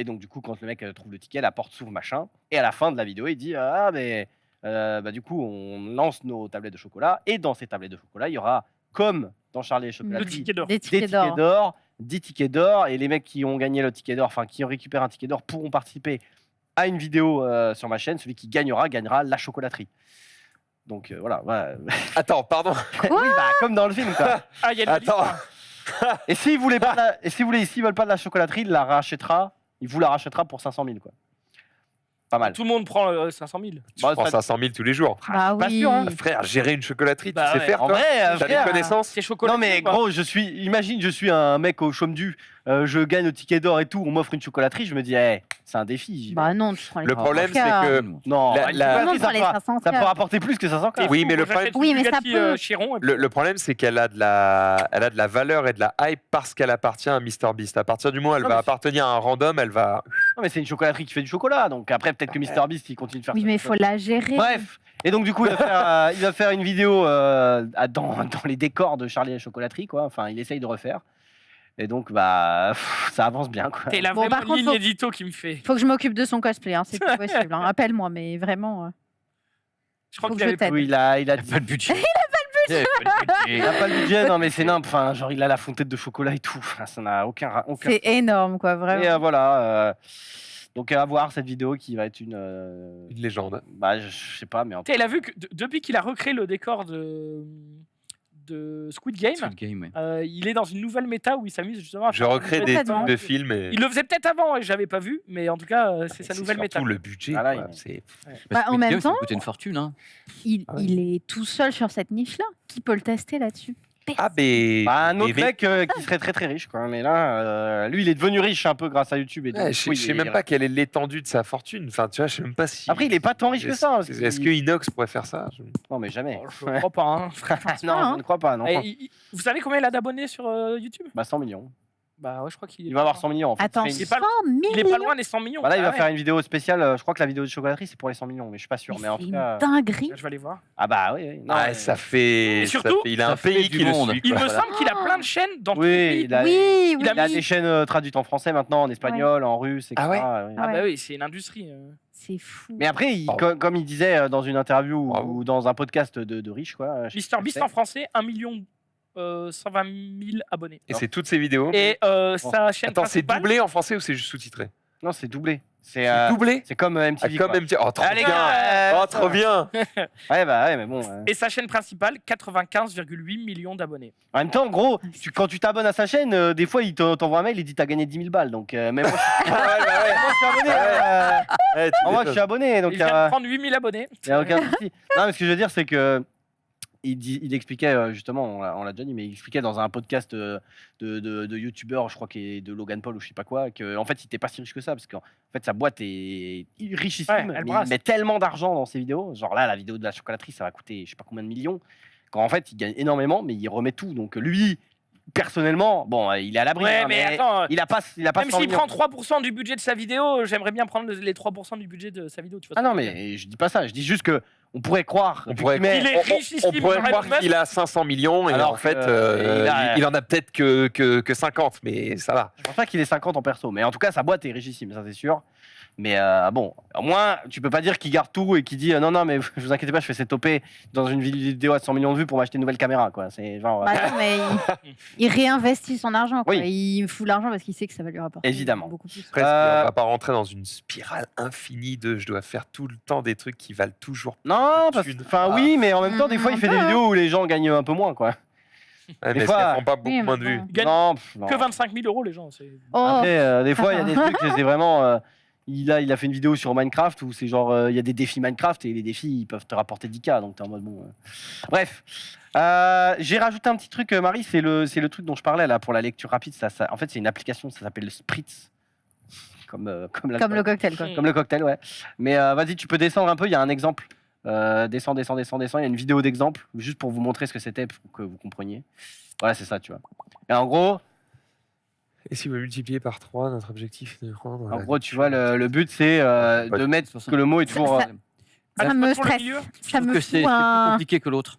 donc, du coup, quand le mec trouve le ticket, la porte s'ouvre, machin. Et à la fin de la vidéo, il dit ah, mais du coup, on lance nos tablettes de chocolat. Et dans ces tablettes de chocolat, il y aura, comme dans Charlie et Le Chocolaterie, ticket d'or. Des des tickets tickets d'or. d'or, 10 tickets d'or, et les mecs qui ont gagné le ticket d'or, enfin qui ont récupéré un ticket d'or, pourront participer à une vidéo sur ma chaîne. Celui qui gagnera la chocolaterie. Donc voilà. attends, pardon. Oui, bah, comme dans le film, quoi. Ah, il y a une Attends. liste. Et s'ils voulaient pas, s'ils veulent pas de la chocolaterie, il vous la rachètera pour 500 000, quoi. Pas mal. Tout le monde prend 500 000. Tu Bah, prends ça- 500 000 tous les jours. Bah pas oui. sûr, hein. Frère, gérer une chocolaterie, Bah tu sais ouais. faire, En toi vrai, T'as frère, des connaissances C'est chocolat. non mais gros, imagine, je suis un mec au chaume du, je gagne le ticket d'or et tout, on m'offre une chocolaterie, je me dis, c'est un défi. j'y vais. Bah non, tu prends les Le problème, c'est que. Non, La- une la- Tout le monde chocolaterie, prend les 500 ça peut rapporter plus que 500 Oui, mais le problème- Oui, mais ça peut. Chiron, Le problème, c'est qu'elle a de la valeur et de la hype parce qu'elle appartient à MrBeast. À partir du moment où elle Non, va mais- appartenir à un random, elle va. Non mais c'est une chocolaterie qui fait du chocolat, donc après peut-être que MrBeast il continue de faire Oui, ça. mais il faut la gérer. Bref, et donc du coup il va faire une vidéo dans les décors de Charlie et la chocolaterie, quoi. Enfin, il essaye de refaire. Et donc bah ça avance bien, quoi. C'est la Bon, vraie par contre, ligne faut- édito qui me fait. Faut que je m'occupe de son cosplay, hein, c'est plus possible. Hein. Appelle-moi, mais vraiment. Je crois Faut qu'il que je avait t'aide. Oui, il a Il a pas de budget. il a pas le budget, non mais c'est nimp. Enfin, genre il a la fontaine de chocolat et tout. Enfin, ça n'a aucun. C'est énorme, quoi, Et vraiment. voilà. Donc à voir cette vidéo qui va être une. Une légende. Bah je sais pas, mais en tout Il a vu que depuis qu'il a recréé le décor de Squid Game, Squid Game, ouais. il est dans une nouvelle méta où il s'amuse justement à Je faire recrée une des nouvelle Peut-être, trucs méta. de films et. Il le faisait peut-être avant et j'avais pas vu, mais en tout cas, c'est sa C'est nouvelle méta. surtout le budget. Ah là, quoi. il- C'est- Bah, en Squid même Game, ça temps, coûtait une fortune. Hein. Ah ouais. il est tout seul sur cette niche-là. Qui peut le tester là-dessus? Ah, mais. Bah, un autre mais- mec qui serait très très riche, quoi. Mais là, lui, il est devenu riche un peu grâce à YouTube. Et Ouais, donc, je oui, sais même pas quelle est l'étendue de sa fortune. Enfin, tu vois, je sais même pas si. Après, il est pas tant riche que ça. hein, parce Est-ce qu'il- que Inox pourrait faire ça Non, mais jamais. Oh, je crois pas. Hein. non, hein. je ne crois pas. Non. Et vous savez combien il a d'abonnés sur YouTube? Bah, 100 millions. Bah ouais, je crois qu'il Il va avoir 100 millions. En fait. Attends, Il 100 fait est pas- millions. Il est pas loin des 100 millions. Bah là, il va Ah faire ouais. une vidéo spéciale. Je crois que la vidéo de chocolaterie, c'est pour les 100 millions, mais je suis pas sûr. Mais Mais en c'est tout une cas. dinguerie. Je vais aller voir. Ah, bah oui. oui. Non, Ouais, mais- ça fait. Et ça surtout, fait- il a ça un fait pays du qui le monde. suit. Il quoi. me semble qu'il a plein de chaînes dans tous les Oui, pays. il a, Oui, oui. il a des chaînes traduites en français maintenant, en espagnol, en russe, etc. Ah ouais oui. Ah Ouais. bah oui, c'est une industrie. C'est fou. Mais après, Bravo. comme il disait dans une interview Bravo. ou dans un podcast de riches, quoi. je sais Mister pas Beast ce que en français, 1 120 000 abonnés. Et c'est toutes ces vidéos. Et sa chaîne Attends, c'est principale. doublé en français ou c'est juste sous-titré? c'est. Non, c'est doublé. C'est C'est doublé? c'est comme Ah, MTV. comme quoi. MTV. Oh, trop Ah, les bien! gars, Oh, trop bien! Ouais, bah ouais, mais bon. Et sa chaîne principale, 95,8 millions d'abonnés. En même temps, gros, quand tu t'abonnes à sa chaîne, des fois, il t'envoie un mail, il dit t'as gagné 10 000 balles. Donc, même moi, Ah ouais, bah ouais. moi, je suis abonné. Ouais, tu Moi, je suis abonné. Donc, Il vient de prendre 8 000 abonnés. il n'y a aucun souci. Non, mais ce que je veux dire, c'est que. Il expliquait justement, on l'a déjà dit, mais il expliquait dans un podcast de youtubeur, je crois qu'il est de Logan Paul ou je sais pas quoi, qu'en fait il était pas si riche que ça parce qu'en fait sa boîte est richissime, Ouais, elle mais brasse. il met tellement d'argent dans ses vidéos. Genre là, la vidéo de la chocolaterie, ça va coûter je sais pas combien de millions. Quand en fait il gagne énormément, mais il remet tout. Donc lui, personnellement, bon, il est à l'abri. Ouais, hein, mais attends, il a pas même 100 s'il millions. prend 3% du budget de sa vidéo, j'aimerais bien prendre les 3% du budget de sa vidéo. Tu vois Ah ce que non, je veux dire. mais je dis pas ça. Je dis juste que on pourrait croire. On vu pourrait, qu'il met- Il est richissime, on pourrait Elon croire Musk. qu'il a 500 millions et Alors en fait, que, il en a peut-être que 50, mais ça va. Je pense pas qu'il ait 50 en perso, mais en tout cas, sa boîte est richissime, ça c'est sûr. Mais bon, au moins, tu peux pas dire qu'il garde tout et qu'il dit non, non, mais vous inquiétez pas, je fais cette OP dans une vidéo à 100 millions de vues pour m'acheter une nouvelle caméra, quoi. C'est genre. Bah non, mais il réinvestit son argent. Quoi. Oui. Il fout l'argent parce qu'il sait que ça va lui rapporter Évidemment. beaucoup plus. Presque, on va pas rentrer dans une spirale infinie de je dois faire tout le temps des trucs qui valent toujours. Non, parce Thune. enfin oui, mais en même temps, des fois, il fait des un peu, vidéos où les gens gagnent un peu moins, quoi. Ouais, Des mais fois- ça prend pas beaucoup Oui, moins de mais vues. bon. Ils gagnent Non, non. que 25 000 euros, les gens. Oh, Après, des fois, il y a des trucs, c'est vraiment. Il a fait une vidéo sur Minecraft où c'est genre, il y a des défis Minecraft et les défis, ils peuvent te rapporter 10K. Donc, t'es en mode bon. Bref. J'ai rajouté un petit truc, Marie, c'est le truc dont je parlais là pour la lecture rapide. En fait, c'est une application, ça s'appelle le Spritz. Comme l'alcool. comme le cocktail, quoi. Comme le cocktail, ouais. Mais vas-y, tu peux descendre un peu, il y a un exemple. Descends. Il y a une vidéo d'exemple, juste pour vous montrer ce que c'était, pour que vous compreniez. Voilà, c'est ça, tu vois. Et en gros, Et si vous multipliez par 3, notre objectif est de rendre. tu vois, le but, c'est de mettre que le mot est toujours. Ça me pour le stresse. milieu. Je Ça trouve me que fout c'est plus un... compliqué que l'autre.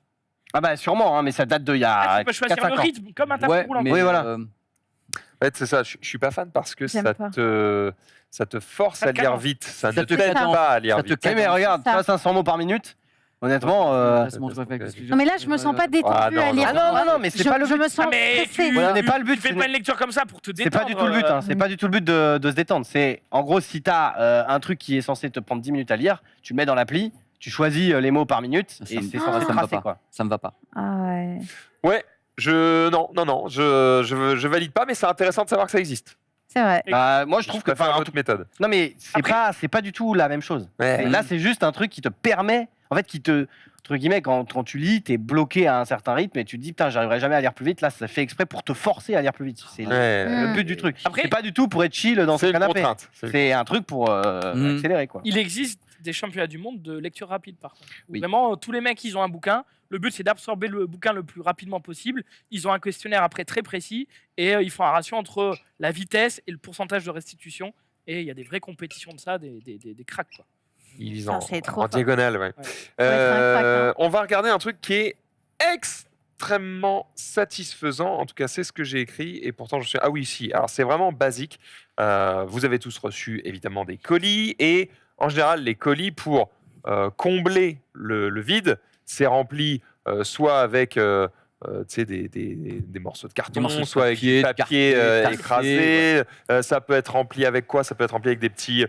Ah bah sûrement, hein, mais ça date d'il y a Tu peux choisir 4-5 le ans. rythme, comme un tapis Ouais, roulant. mais Oui, voilà. En fait, c'est ça. Je suis pas fan parce que J'aime ça pas. te force Ça à te lire cadence. vite. Ça Ça ne te t'aide cadence. pas à lire Ça te vite. Oui, mais regarde, tu Ça. vois, 500 mots par minute. Honnêtement. Non, mais là, je me sens pas détendue Ah, non, à lire. non. Non, mais c'est pas le Je but. me sens Ah, mais stressée. tu- Ce n'est pas le but. Tu fais ce pas n'est- une lecture comme ça pour te C'est détendre. pas du tout le but, hein, c'est pas du tout le but de se détendre. C'est en gros, si tu as un truc qui est censé te prendre 10 minutes à lire, tu le mets dans l'appli, tu choisis les mots par minute Ça et me- c'est ça censé me va tracer pas. quoi. Ça me va pas. Ah ouais. Ouais. Non. Je valide pas, mais c'est intéressant de savoir que ça existe. C'est vrai. Moi, je trouve que préfère enfin, une autre méthode. non mais Après- c'est pas du tout la même chose. Ouais. Là, c'est juste un truc qui te permet, en fait, qui te entre guillemets, quand tu lis, tu es bloqué à un certain rythme et tu te dis putain, j'arriverai jamais à lire plus vite. Là, ça fait exprès pour te forcer à lire plus vite. C'est Ouais. le but du truc. Après- C'est pas du tout pour être chill dans C'est son une canapé. contrainte. C'est un truc pour accélérer quoi. Il existe des championnats du monde de lecture rapide, par contre. Où Oui. Vraiment, tous les mecs, ils ont un bouquin. Le but, c'est d'absorber le bouquin le plus rapidement possible. Ils ont un questionnaire après très précis et ils font un ratio entre la vitesse et le pourcentage de restitution. Et il y a des vraies compétitions de ça, des cracks, quoi. Ils lisent Putain, en, c'est trop en fort. diagonale. Ouais. Ouais. Faut être un crack, hein. On va regarder un truc qui est extrêmement satisfaisant. En tout cas, c'est ce que j'ai écrit. Et pourtant, je suis. Ah oui, si. Alors, c'est vraiment basique. Vous avez tous reçu évidemment des colis. Et en général, les colis, pour combler le vide, c'est rempli soit avec. Tu sais, des morceaux de carton, morceaux de soit avec papier, du de papier carton, écrasé. Ça peut être rempli avec quoi? Ça peut être rempli avec des petits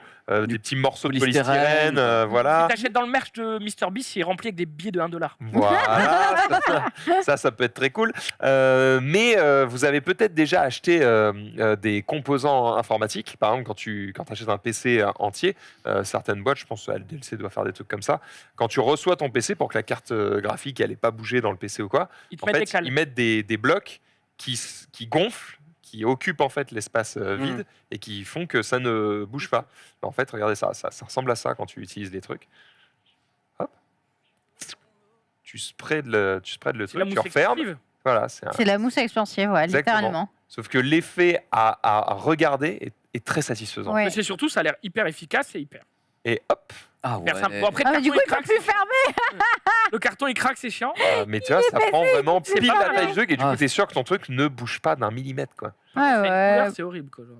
morceaux de polystyrène. polystyrène. Voilà. Si t'achètes dans le merch de MrBeast, il est rempli avec des billets de 1 $. Voilà, ça peut être très cool. Mais vous avez peut-être déjà acheté des composants informatiques. Par exemple, quand tu achètes un PC entier, certaines boîtes, je pense que LDLC doit faire des trucs comme ça. Quand tu reçois ton PC pour que la carte graphique elle n'ait pas bougé dans le PC ou quoi, Ils te en mettent des fait, cales. ils mettent des blocs qui gonflent, qui occupent en fait l'espace vide et qui font que ça ne bouge pas. En fait, regardez ça ressemble à ça quand tu utilises des trucs. Hop. Tu spreads le C'est la truc, tu mousse refermes. expansive. Voilà, C'est la mousse expansive, ouais, Exactement. littéralement. Sauf que l'effet à regarder est très satisfaisant. Ouais. Mais c'est surtout, ça a l'air hyper efficace et hyper Et hop, Ah hyper simple. ouais. Bon, après, Ah, le mais du coup, carton, il peut plus fermer. le carton, il craque, c'est chiant. mais tu vois, ça prend vraiment c'est pile pas la taille bien. du truc et du Ah. coup, t'es sûr que ton truc ne bouge pas d'un millimètre, quoi. Ouais, Mais une ouais. couleur, c'est horrible, quoi. genre.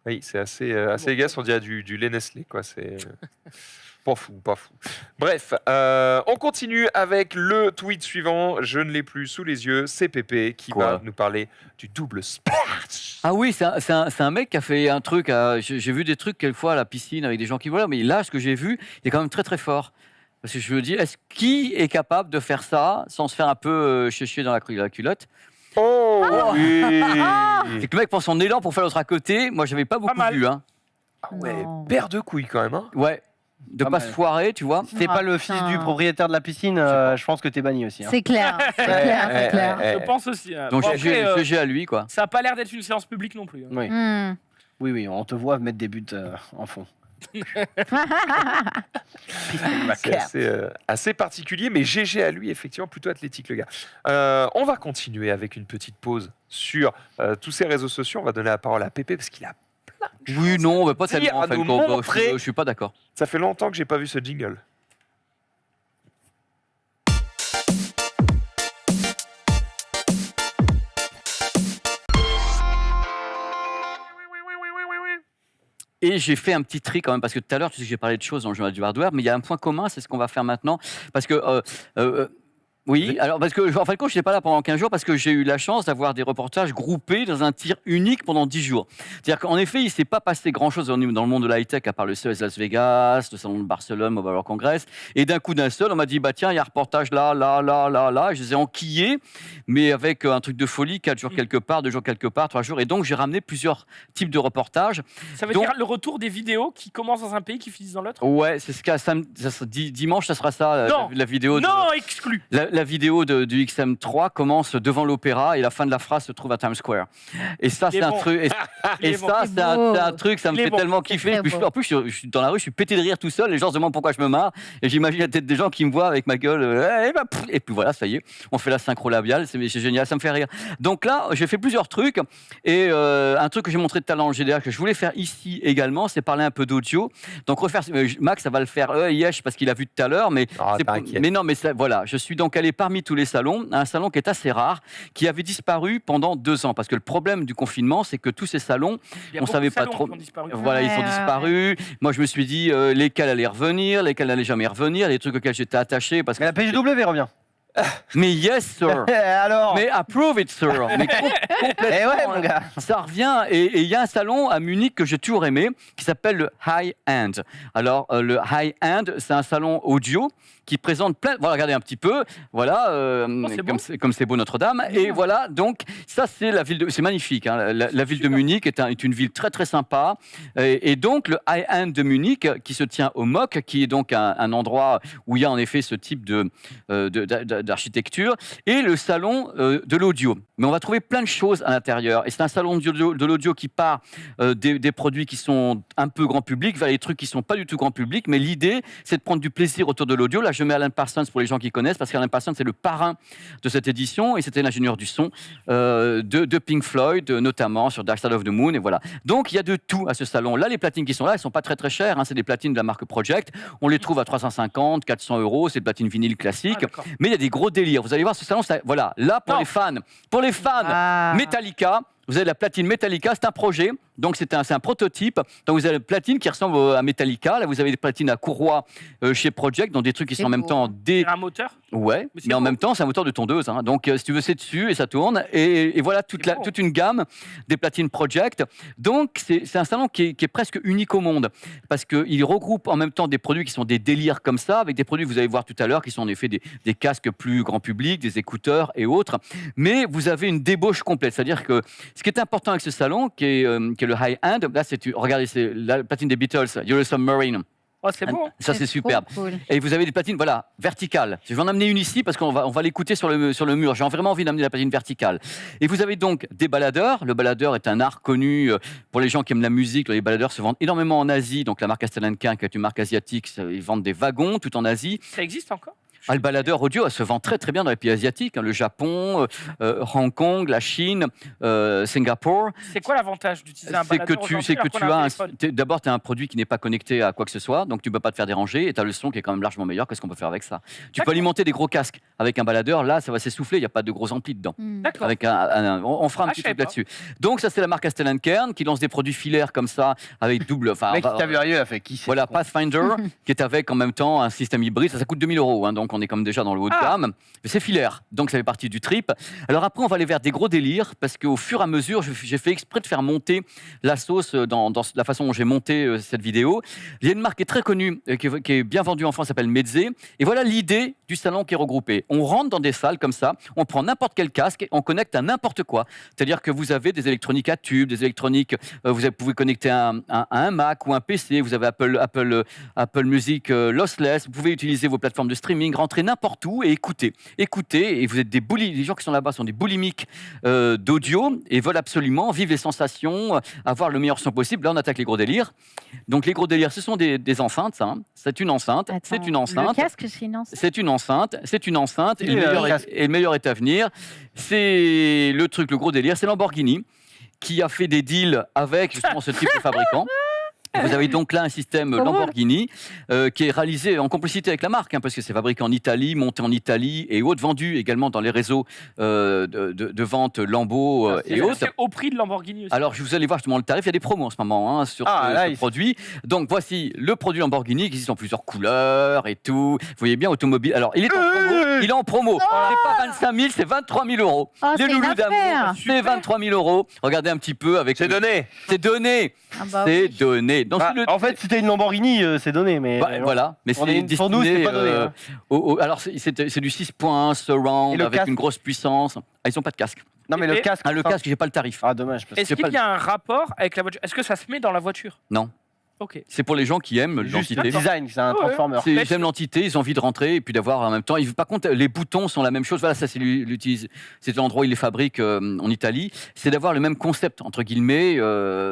Oui, c'est assez dégueulasse, on dirait du lait Nestlé, quoi. C'est pas fou. Bref, on continue avec le tweet suivant. Je ne l'ai plus sous les yeux. C'est Pépé qui Quoi va nous parler du double splash. Ah oui, c'est un mec qui a fait un truc. J'ai vu des trucs quelquefois à la piscine avec des gens qui volent, mais là, ce que j'ai vu, il est quand même très très fort. Parce que je me dis, qui est capable de faire ça sans se faire un peu chéchier dans la culotte? Oh oui. C'est que le mec prend son élan pour faire l'autre à côté. Moi, j'avais pas beaucoup mal. vu. Hein. Ah ouais, Non. paire de couilles quand même. Hein. Ouais, de Pas pas mal. se foirer, tu vois. Si t'es Ah, pas le fils putain. du propriétaire de la piscine, je pense que t'es banni aussi. Hein. C'est clair, c'est clair, c'est clair. Je pense aussi. Hein. Donc Bon, GG après, GG à lui, quoi. ça a pas l'air d'être une séance publique non plus. Hein. Oui. Hmm. Oui, on te voit mettre des buts en fond. C'est assez particulier, mais GG à lui, effectivement, plutôt athlétique, le gars. On va continuer avec une petite pause sur tous ces réseaux sociaux. On va donner la parole à Pépé parce qu'il a. Oui, non, mais pas dire, tellement. à En fait, nous quoi. montrer. Je suis pas d'accord. Ça fait longtemps que j'ai pas vu ce jingle. Et j'ai fait un petit tri quand même, parce que tout à l'heure, tu sais que j'ai parlé de choses dans le journal du hardware, mais il y a un point commun, c'est ce qu'on va faire maintenant. Parce que Oui, alors parce que en fin de compte, je n'étais pas là pendant 15 jours parce que j'ai eu la chance d'avoir des reportages groupés dans un tir unique pendant 10 jours. C'est-à-dire qu'en effet, il ne s'est pas passé grand-chose dans le monde de l'high-tech à part le CES Las Vegas, le salon de Barcelone, Mobile World Congress. Et d'un coup d'un seul, on m'a dit, bah tiens, il y a un reportage là. Et je les ai enquillés, mais avec un truc de folie, 4 jours quelque part, 2 jours quelque part, 3 jours. Et donc, j'ai ramené plusieurs types de reportages. Ça veut Donc- dire le retour des vidéos qui commencent dans un pays, qui finissent dans l'autre. Ouais, c'est ce qu'à dimanche, ça sera ça, Non. la vidéo. Non, exclu. La vidéo du XM3 commence devant l'opéra et la fin de la phrase se trouve à Times Square. Et ça, Il est c'est un bon. truc. Il Et est bon. ça, C'est c'est un, beau. c'est un truc, ça me Il est fait bon. tellement C'est kiffer. très Puis, beau. en plus, je suis dans la rue, je suis pété de rire tout seul. Les gens se demandent pourquoi je me marre. Et j'imagine la tête des gens qui me voient avec ma gueule. Et puis voilà, ça y est, on fait la synchro labiale. C'est génial, ça me fait rire. Donc là, j'ai fait plusieurs trucs. Et un truc que j'ai montré tout à l'heure dans le GDR, que je voulais faire ici également, c'est parler un peu d'audio. Donc refaire. Max, ça va le faire yesh parce qu'il a vu tout à l'heure. Mais Ah, c'est t'inquiète. mais non, mais voilà, je suis donc allé parmi tous les salons, un salon qui est assez rare, qui avait disparu pendant 2 ans. Parce que le problème du confinement, c'est que tous ces salons, Il y a on beaucoup savait de pas salons trop. qui ont disparu. Voilà, ils sont Ouais, disparus. Moi, je me suis dit lesquels allaient revenir, lesquels n'allaient jamais revenir, les trucs auxquels j'étais attaché. Parce que... Mais la PGW revient. Mais yes, sir. Alors Mais approve it, sir. Mais complètement. Eh ouais, mon gars. Ça revient. Et il y a un salon à Munich que j'ai toujours aimé, qui s'appelle le High End. Alors, le High End, c'est un salon audio qui présente plein. Voilà, regardez un petit peu. Voilà, c'est beau. comme c'est beau Notre-Dame. Et voilà, donc, ça, c'est la ville de. C'est magnifique. Hein. La ville de Munich est une ville très, très sympa. Et donc, le High End de Munich, qui se tient au MOC, qui est donc un endroit où il y a en effet ce type d'architecture, et le salon de l'audio. Mais on va trouver plein de choses à l'intérieur. Et c'est un salon de l'audio qui part des produits qui sont un peu grand public vers les trucs qui sont pas du tout grand public. Mais l'idée, c'est de prendre du plaisir autour de l'audio. Là, je mets Alan Parsons pour les gens qui connaissent, parce qu'Alan Parsons, c'est le parrain de cette édition, et c'était l'ingénieur du son de Pink Floyd, notamment sur Dark Side of the Moon. Et voilà. Donc, il y a de tout à ce salon. Là, les platines qui sont là, elles sont pas très très chères. Hein. C'est des platines de la marque Project. On les trouve à 350, 400 €. C'est des platines vinyle classiques. Ah, d'accord. Mais il y a des gros délires. Vous allez voir ce salon, voilà. Là, pour Non. les fans, Ah. Metallica, vous avez la platine Metallica, c'est un projet. Donc, c'est un prototype. Donc, vous avez la platine qui ressemble à Metallica. Là, vous avez des platines à courroie chez Project, dans des trucs qui C'est sont en même beau. temps C'est un moteur. Ouais, Mais c'est mais en beau. même temps, c'est un moteur de tondeuse. Hein. Donc, si tu veux, c'est dessus et ça tourne. Et voilà C'est beau. toute une gamme des platines Project. Donc, c'est un salon qui est presque unique au monde parce qu'il regroupe en même temps des produits qui sont des délires comme ça, avec des produits, vous allez voir tout à l'heure, qui sont en effet des casques plus grand public, des écouteurs et autres. Mais vous avez une débauche complète. C'est-à-dire que ce qui est important avec ce salon, qui est le high-end, là, regardez, c'est la platine des Beatles, You're a Submarine. Oh, c'est beau. hein. Ça, c'est trop superbe. cool. Et vous avez des platines, voilà, verticales. Je vais en amener une ici parce qu'on va l'écouter sur le mur. J'ai vraiment envie d'amener la platine verticale. Et vous avez donc des baladeurs. Le baladeur est un art connu pour les gens qui aiment la musique. Les baladeurs se vendent énormément en Asie. Donc la marque Stellantis, qui est une marque asiatique, ils vendent des wagons tout en Asie. Ça existe encore. Ah, le baladeur audio, elle se vend très très bien dans les pays asiatiques. Hein, le Japon, Hong Kong, la Chine, Singapour. C'est quoi l'avantage d'utiliser un C'est que baladeur tu, aujourd'hui c'est que alors qu'on tu a un as téléphone d'abord tu as un produit qui n'est pas connecté à quoi que ce soit, donc tu peux pas te faire déranger, et tu as le son qui est quand même largement meilleur que ce qu'on peut faire avec ça. Tu peux D'accord. alimenter des gros casques avec un baladeur, là ça va s'essouffler, il n'y a pas de gros amplis dedans. Hmm. D'accord. Avec on fera un Ah, petit je savais truc là-dessus. Donc ça c'est la marque Stellantis qui lance des produits filaires comme ça avec double. Enfin, Le mec on qui va- t'a vu arriver, il a fait qui c'est voilà, ce con Pathfinder, qui est avec en même temps un système hybride. Ça coûte 2000 €, hein, donc on est comme déjà dans le haut de Ah. gamme. Mais c'est filaire, donc ça fait partie du trip. Alors après, on va aller vers des gros délires, parce qu'au fur et à mesure, j'ai fait exprès de faire monter la sauce dans la façon dont j'ai monté cette vidéo. Il y a une marque qui est très connue, qui est bien vendue en France, s'appelle Meze. Et voilà l'idée du salon qui est regroupé. On rentre dans des salles comme ça, on prend n'importe quel casque, et on connecte à n'importe quoi. C'est-à-dire que vous avez des électroniques à tubes, des électroniques, vous pouvez connecter à un Mac ou un PC, vous avez Apple Music lossless, vous pouvez utiliser vos plateformes de streaming, rentrer n'importe où et écouter. Écoutez, et vous êtes les gens qui sont là-bas sont des boulimiques d'audio et veulent absolument vivre les sensations, avoir le meilleur son possible. Là, on attaque les gros délires. Donc, les gros délires, ce sont des enceintes, ça. Hein. C'est une enceinte, c'est Attends, une enceinte. Le casque, c'est une enceinte. C'est une enceinte, c'est une enceinte, et Et le casque. le meilleur est à venir. C'est le gros délire, c'est Lamborghini qui a fait des deals avec justement ce type de fabricant. Et vous avez donc là un système Trop drôle. Lamborghini qui est réalisé en complicité avec la marque, hein, parce que c'est fabriqué en Italie, monté en Italie et autres, vendu également dans les réseaux de vente Lambo et autres. C'est au prix de Lamborghini aussi. Alors, je vous allez voir justement le tarif. Il y a des promos en ce moment hein, sur ce produit. Donc, voici le produit Lamborghini qui existe en plusieurs couleurs et tout. Vous voyez bien, automobile. Alors, il est en promo. Il est en promo. Oh C'est pas 25 000, c'est 23 000 euros. Oh, Les c'est une loulous affaire. d'amour, c'est 23 000 euros. Regardez un petit peu avec. C'est donné. C'est donné. Ah bah C'est oui. donné. Donc, Ah, c'est le- en fait, si t'as une Lamborghini, c'est donné, mais Bah, voilà, mais pour c'est des- pour nous, c'est destiné, pas donné, hein. alors c'est du 6.1 Et surround le avec casque une grosse puissance. Ah, ils ont pas de casque. non, mais le Et- casque. Ah, le casque, j'ai pas le tarif. Ah, dommage. Parce que Est-ce c'est qu'il pas y a un rapport avec la voiture? Est-ce que ça se met dans la voiture? Non. Ok. C'est pour les gens qui aiment juste le l'entité. design, c'est un Ouais. transformer. Ils aiment l'entité, ils ont envie de rentrer et puis d'avoir en même temps. Par contre, les boutons sont la même chose. Voilà, ça c'est l'endroit où ils les fabriquent en Italie. C'est d'avoir le même concept entre guillemets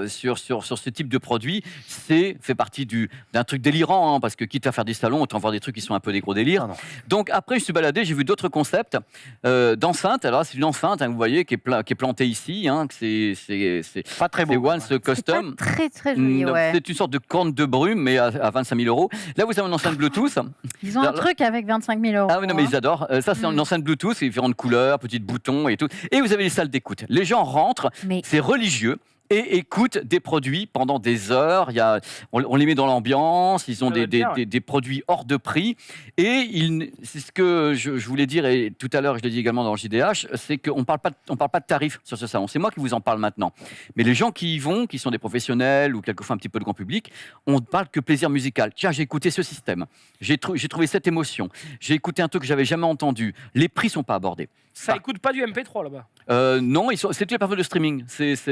sur ce type de produit. Fait partie d'un truc délirant, hein, parce que quitte à faire des salons, autant voir des trucs qui sont un peu des gros délires. Ah non. Donc après, je suis baladé, j'ai vu d'autres concepts d'enceinte. Alors c'est une enceinte, hein, vous voyez, qui est plantée ici. Hein, que c'est Pas très beau. Once C'est Custom. pas très très joli, Non, ouais. C'est une sorte de corne de brume, mais à 25 000 euros. Là, vous avez une enceinte Bluetooth. Ils ont un Alors- truc avec 25 000 euros. Ah oui, non, mais hein. ils adorent. Ça, c'est Mm. une enceinte Bluetooth, c'est différentes couleurs, petits boutons et tout. Et vous avez les salles d'écoute. Les gens rentrent, Mais c'est religieux. Et écoutent des produits pendant des heures. On les met dans l'ambiance. Ils ont Ça doit être bien, ouais. des produits hors de prix. Et c'est ce que je voulais dire, et tout à l'heure, je l'ai dit également dans le JDH, c'est qu'on parle pas de tarifs sur ce salon. C'est moi qui vous en parle maintenant. Mais les gens qui y vont, qui sont des professionnels ou quelquefois un petit peu de grand public, on ne parle que plaisir musical. Tiens, j'ai écouté ce système. J'ai trouvé cette émotion. J'ai écouté un truc que j'avais jamais entendu. Les prix sont pas abordés. Ça écoute pas du MP3 là-bas. Non, c'est toutes les plateformes de streaming.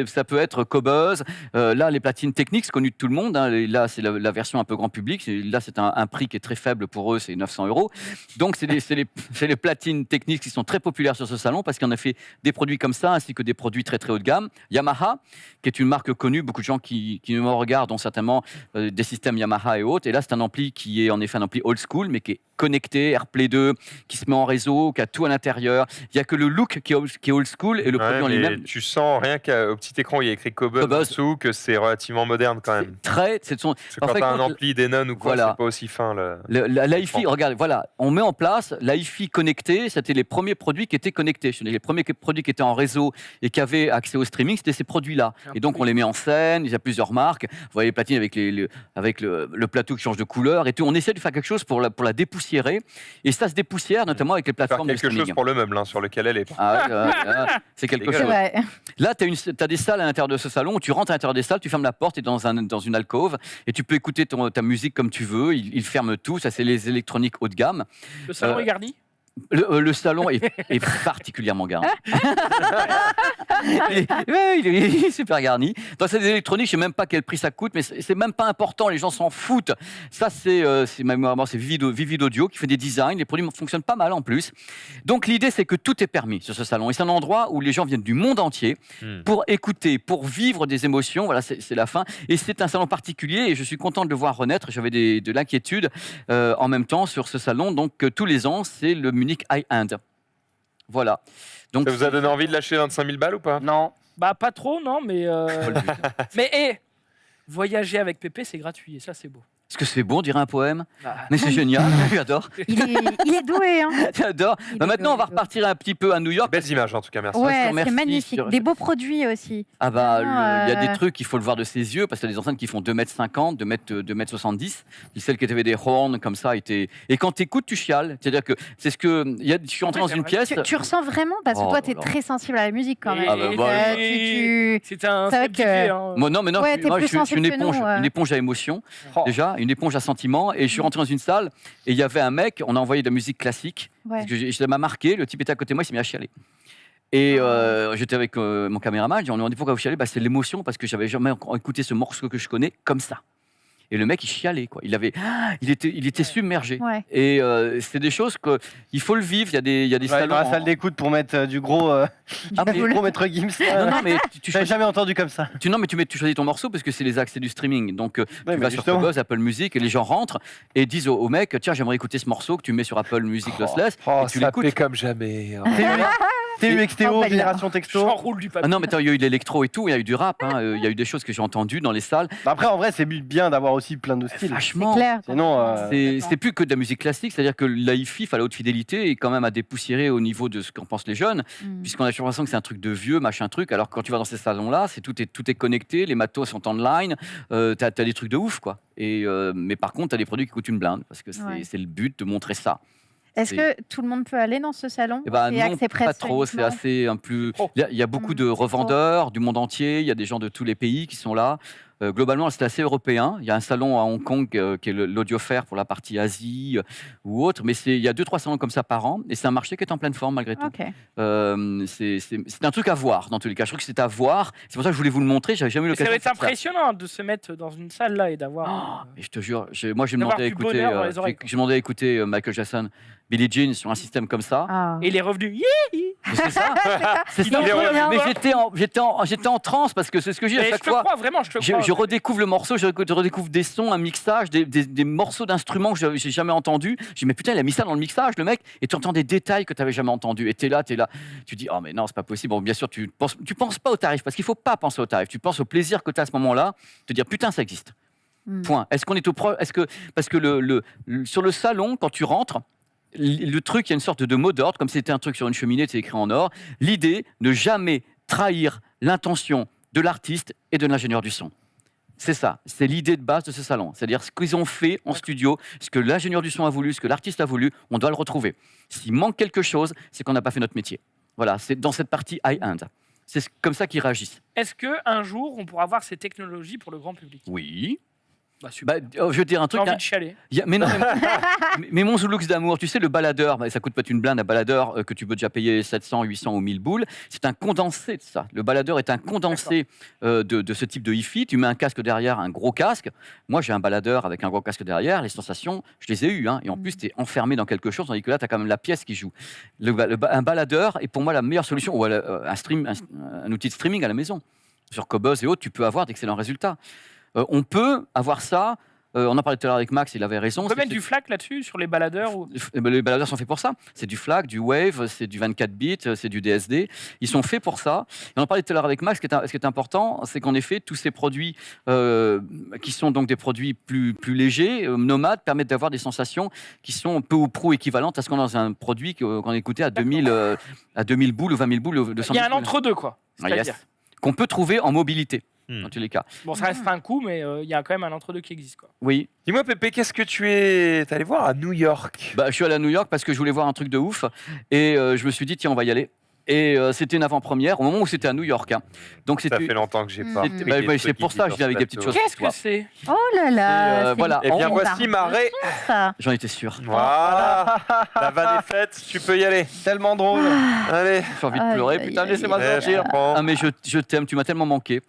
Ça peut être Cobuzz. Là, les platines techniques, c'est connu de tout le monde. Hein. Là, c'est la version un peu grand public. Là, c'est un prix qui est très faible pour eux, c'est 900 euros. Donc, c'est les platines techniques qui sont très populaires sur ce salon parce qu'on a fait des produits comme ça, ainsi que des produits très très haut de gamme. Yamaha, qui est une marque connue, beaucoup de gens qui me regardent ont certainement des systèmes Yamaha et autres. Et là, c'est un ampli qui est en effet un ampli old school, mais qui est connecté, AirPlay 2, qui se met en réseau, qui a tout à l'intérieur. Il n'y a que le look qui est old school et le produit en Ouais, lui-même. mais tu sens rien qu'au petit écran, il y a écrit Cobuzz en Cobuzz. dessous que c'est relativement moderne quand même. C'est son. Parce que quand en fait, t'as un quand ampli Denon ou quoi, voilà. c'est pas aussi fin. Là. L'hi-fi, regarde, voilà, on met en place l'hi-fi connecté. C'était les premiers produits qui étaient connectés. Les premiers produits qui étaient en réseau et qui avaient accès au streaming, c'était ces produits-là. Et donc, on les met en scène. Il y a plusieurs marques. Vous voyez les platines avec le plateau qui change de couleur et tout. On essaie de faire quelque chose pour la dépoussiérer. Et ça se dépoussière, notamment avec les Faire plateformes de quelque streaming. chose pour le meuble hein, sur lequel elle est. Ah ouais, c'est quelque C'est c'est chose. vrai. Là, tu as des salles à l'intérieur de ce salon où tu rentres à l'intérieur des salles, tu fermes la porte, tu es dans une alcôve et tu peux écouter ta musique comme tu veux. Il ferme tout. Ça, c'est les électroniques haut de gamme. Le salon est garni? Le salon est particulièrement garni. Il est super garni. Dans ces électroniques, je ne sais même pas quel prix ça coûte, mais c'est même pas important. Les gens s'en foutent. Ça, c'est Vivid Audio qui fait des designs. Les produits fonctionnent pas mal en plus. Donc, l'idée, c'est que tout est permis sur ce salon. Et c'est un endroit où les gens viennent du monde entier pour écouter, pour vivre des émotions. Voilà, c'est la fin. Et c'est un salon particulier et je suis content de le voir renaître. J'avais de l'inquiétude en même temps sur ce salon. Donc, tous les ans, c'est le Munich High End. Voilà. Donc, Ça vous a donné envie de lâcher 25 000 balles ou pas? Non. Bah pas trop, non, mais mais voyager avec Pépé, c'est gratuit et ça c'est beau. est-ce que c'est bon, dire un poème? Bah, Mais c'est génial, j'adore. Il est doué, hein. J'adore. Il Bah, est maintenant, on va doué. repartir un petit peu à New York. Belles images en tout cas, merci. Ouais, je te Ouais, remercie c'est magnifique. sur- Des beaux produits aussi. Ah bah, il y a Ah, des trucs, il faut le voir de ses yeux, parce qu'il y a des enceintes qui font 2,50 m, 2,70 m. Celles qui avaient des horns comme ça étaient. Et quand tu écoutes, tu chiales. C'est-à-dire que c'est ce que. Je suis entré Ouais, dans c'est une vrai. pièce. Tu ressens vraiment, parce que Oh toi, là tu es là. très sensible à la musique quand même. Ah bah, bah, c'est un C'est vrai step que- DJ, hein. Moi, non, mais non, Ouais, t'es moi, plus je suis sensible une que éponge, nous, ouais. une éponge à émotion, Oh. déjà, une éponge à sentiments. Et je suis rentré dans une salle et il y avait un mec, on a envoyé de la musique classique. Ouais. Parce que ça m'a marqué, le type était à côté de moi, il s'est mis à chialer. Et j'étais avec mon caméraman, on lui a dit pourquoi vous chialez, c'est l'émotion, parce que j'avais jamais écouté ce morceau que je connais comme ça. Et le mec, il chialait, quoi. Il était submergé. Ouais. Et c'est des choses qu'il faut le vivre. Il y a des Ouais, salons. dans la salle d'écoute pour mettre du gros. Ah, mais- Du gros maître Gims. Non, mais tu J'avais choisis, jamais entendu comme ça. tu choisis ton morceau parce que c'est les accès du streaming. Donc, Ouais, tu mais vas sur justement. Cobuzz, Apple Music, et les gens rentrent et disent au mec, tiens, j'aimerais écouter ce morceau que tu mets sur Apple Music Lossless. Oh, et tu ça l'écoutes. plaît comme jamais. hein. TU-XTO, Oh, belle. Génération Texto. J'enroule du papier. Ah non, mais attends, il y a eu de l'électro et tout, il y a eu du rap, hein, il y a eu des choses que j'ai entendues dans les salles. Après, en vrai, c'est bien d'avoir aussi plein de styles. C'est Vachement. clair. Sinon, C'est plus que de la musique classique, c'est-à-dire que l'hi-fi à la haute fidélité est quand même à dépoussiérer au niveau de ce qu'en pensent les jeunes, Mm. puisqu'on a toujours l'impression que c'est un truc de vieux, machin truc, alors que quand tu vas dans ces salons-là, tout est connecté, les matos sont online, t'as des trucs de ouf, quoi. Mais par contre, t'as des produits qui coûtent une blinde, parce que Ouais. c'est le but de montrer ça. Est-ce que tout le monde peut aller dans ce salon? Eh ben, C'est non, accès pas presse trop. C'est uniquement assez un plus. Oh. Il y a beaucoup de Trop. revendeurs du monde entier. Il y a des gens de tous les pays qui sont là. Globalement, c'est assez européen. Il y a un salon à Hong Kong qui est l'Audiofair pour la partie Asie ou autre. Mais il y a 2-3 salons comme ça par an. Et c'est un marché qui est en pleine forme malgré tout. Ok. C'est un truc à voir dans tous les cas. Je trouve que c'est à voir. C'est pour ça que je voulais vous le montrer. J'avais jamais eu Mais ça l'occasion doit être de faire ça. impressionnant de se mettre dans une salle là et d'avoir. Et je te jure, moi j'ai D'avoir demandé à du écouter, bonheur dans les oreilles, quoi. j'ai demandé à écouter Michael Jackson, Billie Jean sur un système comme ça. Ah. Et il est revenu. Mais c'est ça. C'est Il ça. en Mais revient. j'étais en transe parce que c'est ce que je dis à Mais chaque je te fois. crois, vraiment, je te crois. Je redécouvre le morceau, je redécouvre des sons, un mixage, des morceaux d'instruments que j'ai jamais entendus. Je dis mais putain, il a mis ça dans le mixage, le mec, et tu entends des détails que tu n'avais jamais entendus. Et t'es là, tu dis oh mais non, c'est pas possible. Bon, bien sûr, tu penses pas au tarif parce qu'il faut pas penser au tarif. Tu penses au plaisir que tu as à ce moment-là, te dire putain, ça existe. Point. Est-ce qu'on est parce que sur le salon, quand tu rentres, le truc, il y a une sorte de mot d'ordre, comme si c'était un truc sur une cheminée, c'est écrit en or. L'idée, ne jamais trahir l'intention de l'artiste et de l'ingénieur du son. C'est ça, c'est l'idée de base de ce salon. C'est-à-dire ce qu'ils ont fait en studio, ce que l'ingénieur du son a voulu, ce que l'artiste a voulu, on doit le retrouver. S'il manque quelque chose, c'est qu'on n'a pas fait notre métier. Voilà, c'est dans cette partie high-end. C'est comme ça qu'ils réagissent. Est-ce qu'un jour, on pourra voir ces technologies pour le grand public? Oui. Bah, super. Je veux dire un J'ai truc. envie de chialer. Mais non, mais mon Zoulux d'amour, tu sais, le baladeur, ça coûte pas une blinde, un baladeur que tu peux déjà payer 700, 800 ou 1000 boules. C'est un condensé de ça. Le baladeur est un condensé de ce type de hi-fi. Tu mais un casque derrière, un gros casque. Moi, j'ai un baladeur avec un gros casque derrière. Les sensations, je les ai eues. Hein. Et en plus, tu es enfermé dans quelque chose, tandis que là, tu as quand même la pièce qui joue. Un baladeur est pour moi la meilleure solution. Ou un outil de streaming à la maison. Sur Cobuzz et autres, tu peux avoir d'excellents résultats. On peut avoir ça. On en parlait tout à l'heure avec Max, il avait raison. On peut mettre du FLAC là-dessus, sur les baladeurs ou... Les baladeurs sont faits pour ça. C'est du FLAC, du Wave, c'est du 24 bits, c'est du DSD. Ils sont faits pour ça. Et on en parlait tout à l'heure avec Max. Ce qui est important, c'est qu'en effet, tous ces produits qui sont donc des produits plus légers, nomades, permettent d'avoir des sensations qui sont peu ou prou équivalentes à ce qu'on a dans un produit qu'on écoutait à 2000 boules ou 20 000 boules ou 200 000 Il y a un boules. entre-deux, quoi. Ah, C'est-à-dire. yes. Qu'on peut trouver en mobilité, dans tous les cas. Bon, ça reste un coup, mais il y a quand même un entre-deux qui existe, quoi. Oui. Dis-moi, Pépé, qu'est-ce que tu es allé voir à New York? Je suis allé à New York parce que je voulais voir un truc de ouf. Et je me suis dit, tiens, on va y aller. Et c'était une avant-première au moment où c'était à New York. Hein. Donc Ça fait longtemps que j'ai pas. c'est pour ça que je viens avec des petites choses. Qu'est-ce que c'est? Oh là là. c'est voilà. Eh bien, une voici ma ré. ça. J'en étais sûr. Voilà. La vanne est faite, tu peux y aller. Tellement drôle. Allez. J'ai envie de pleurer. Putain, laissez-moi Eh, sortir. je comprends. Ah, mais je t'aime, tu m'as tellement manqué.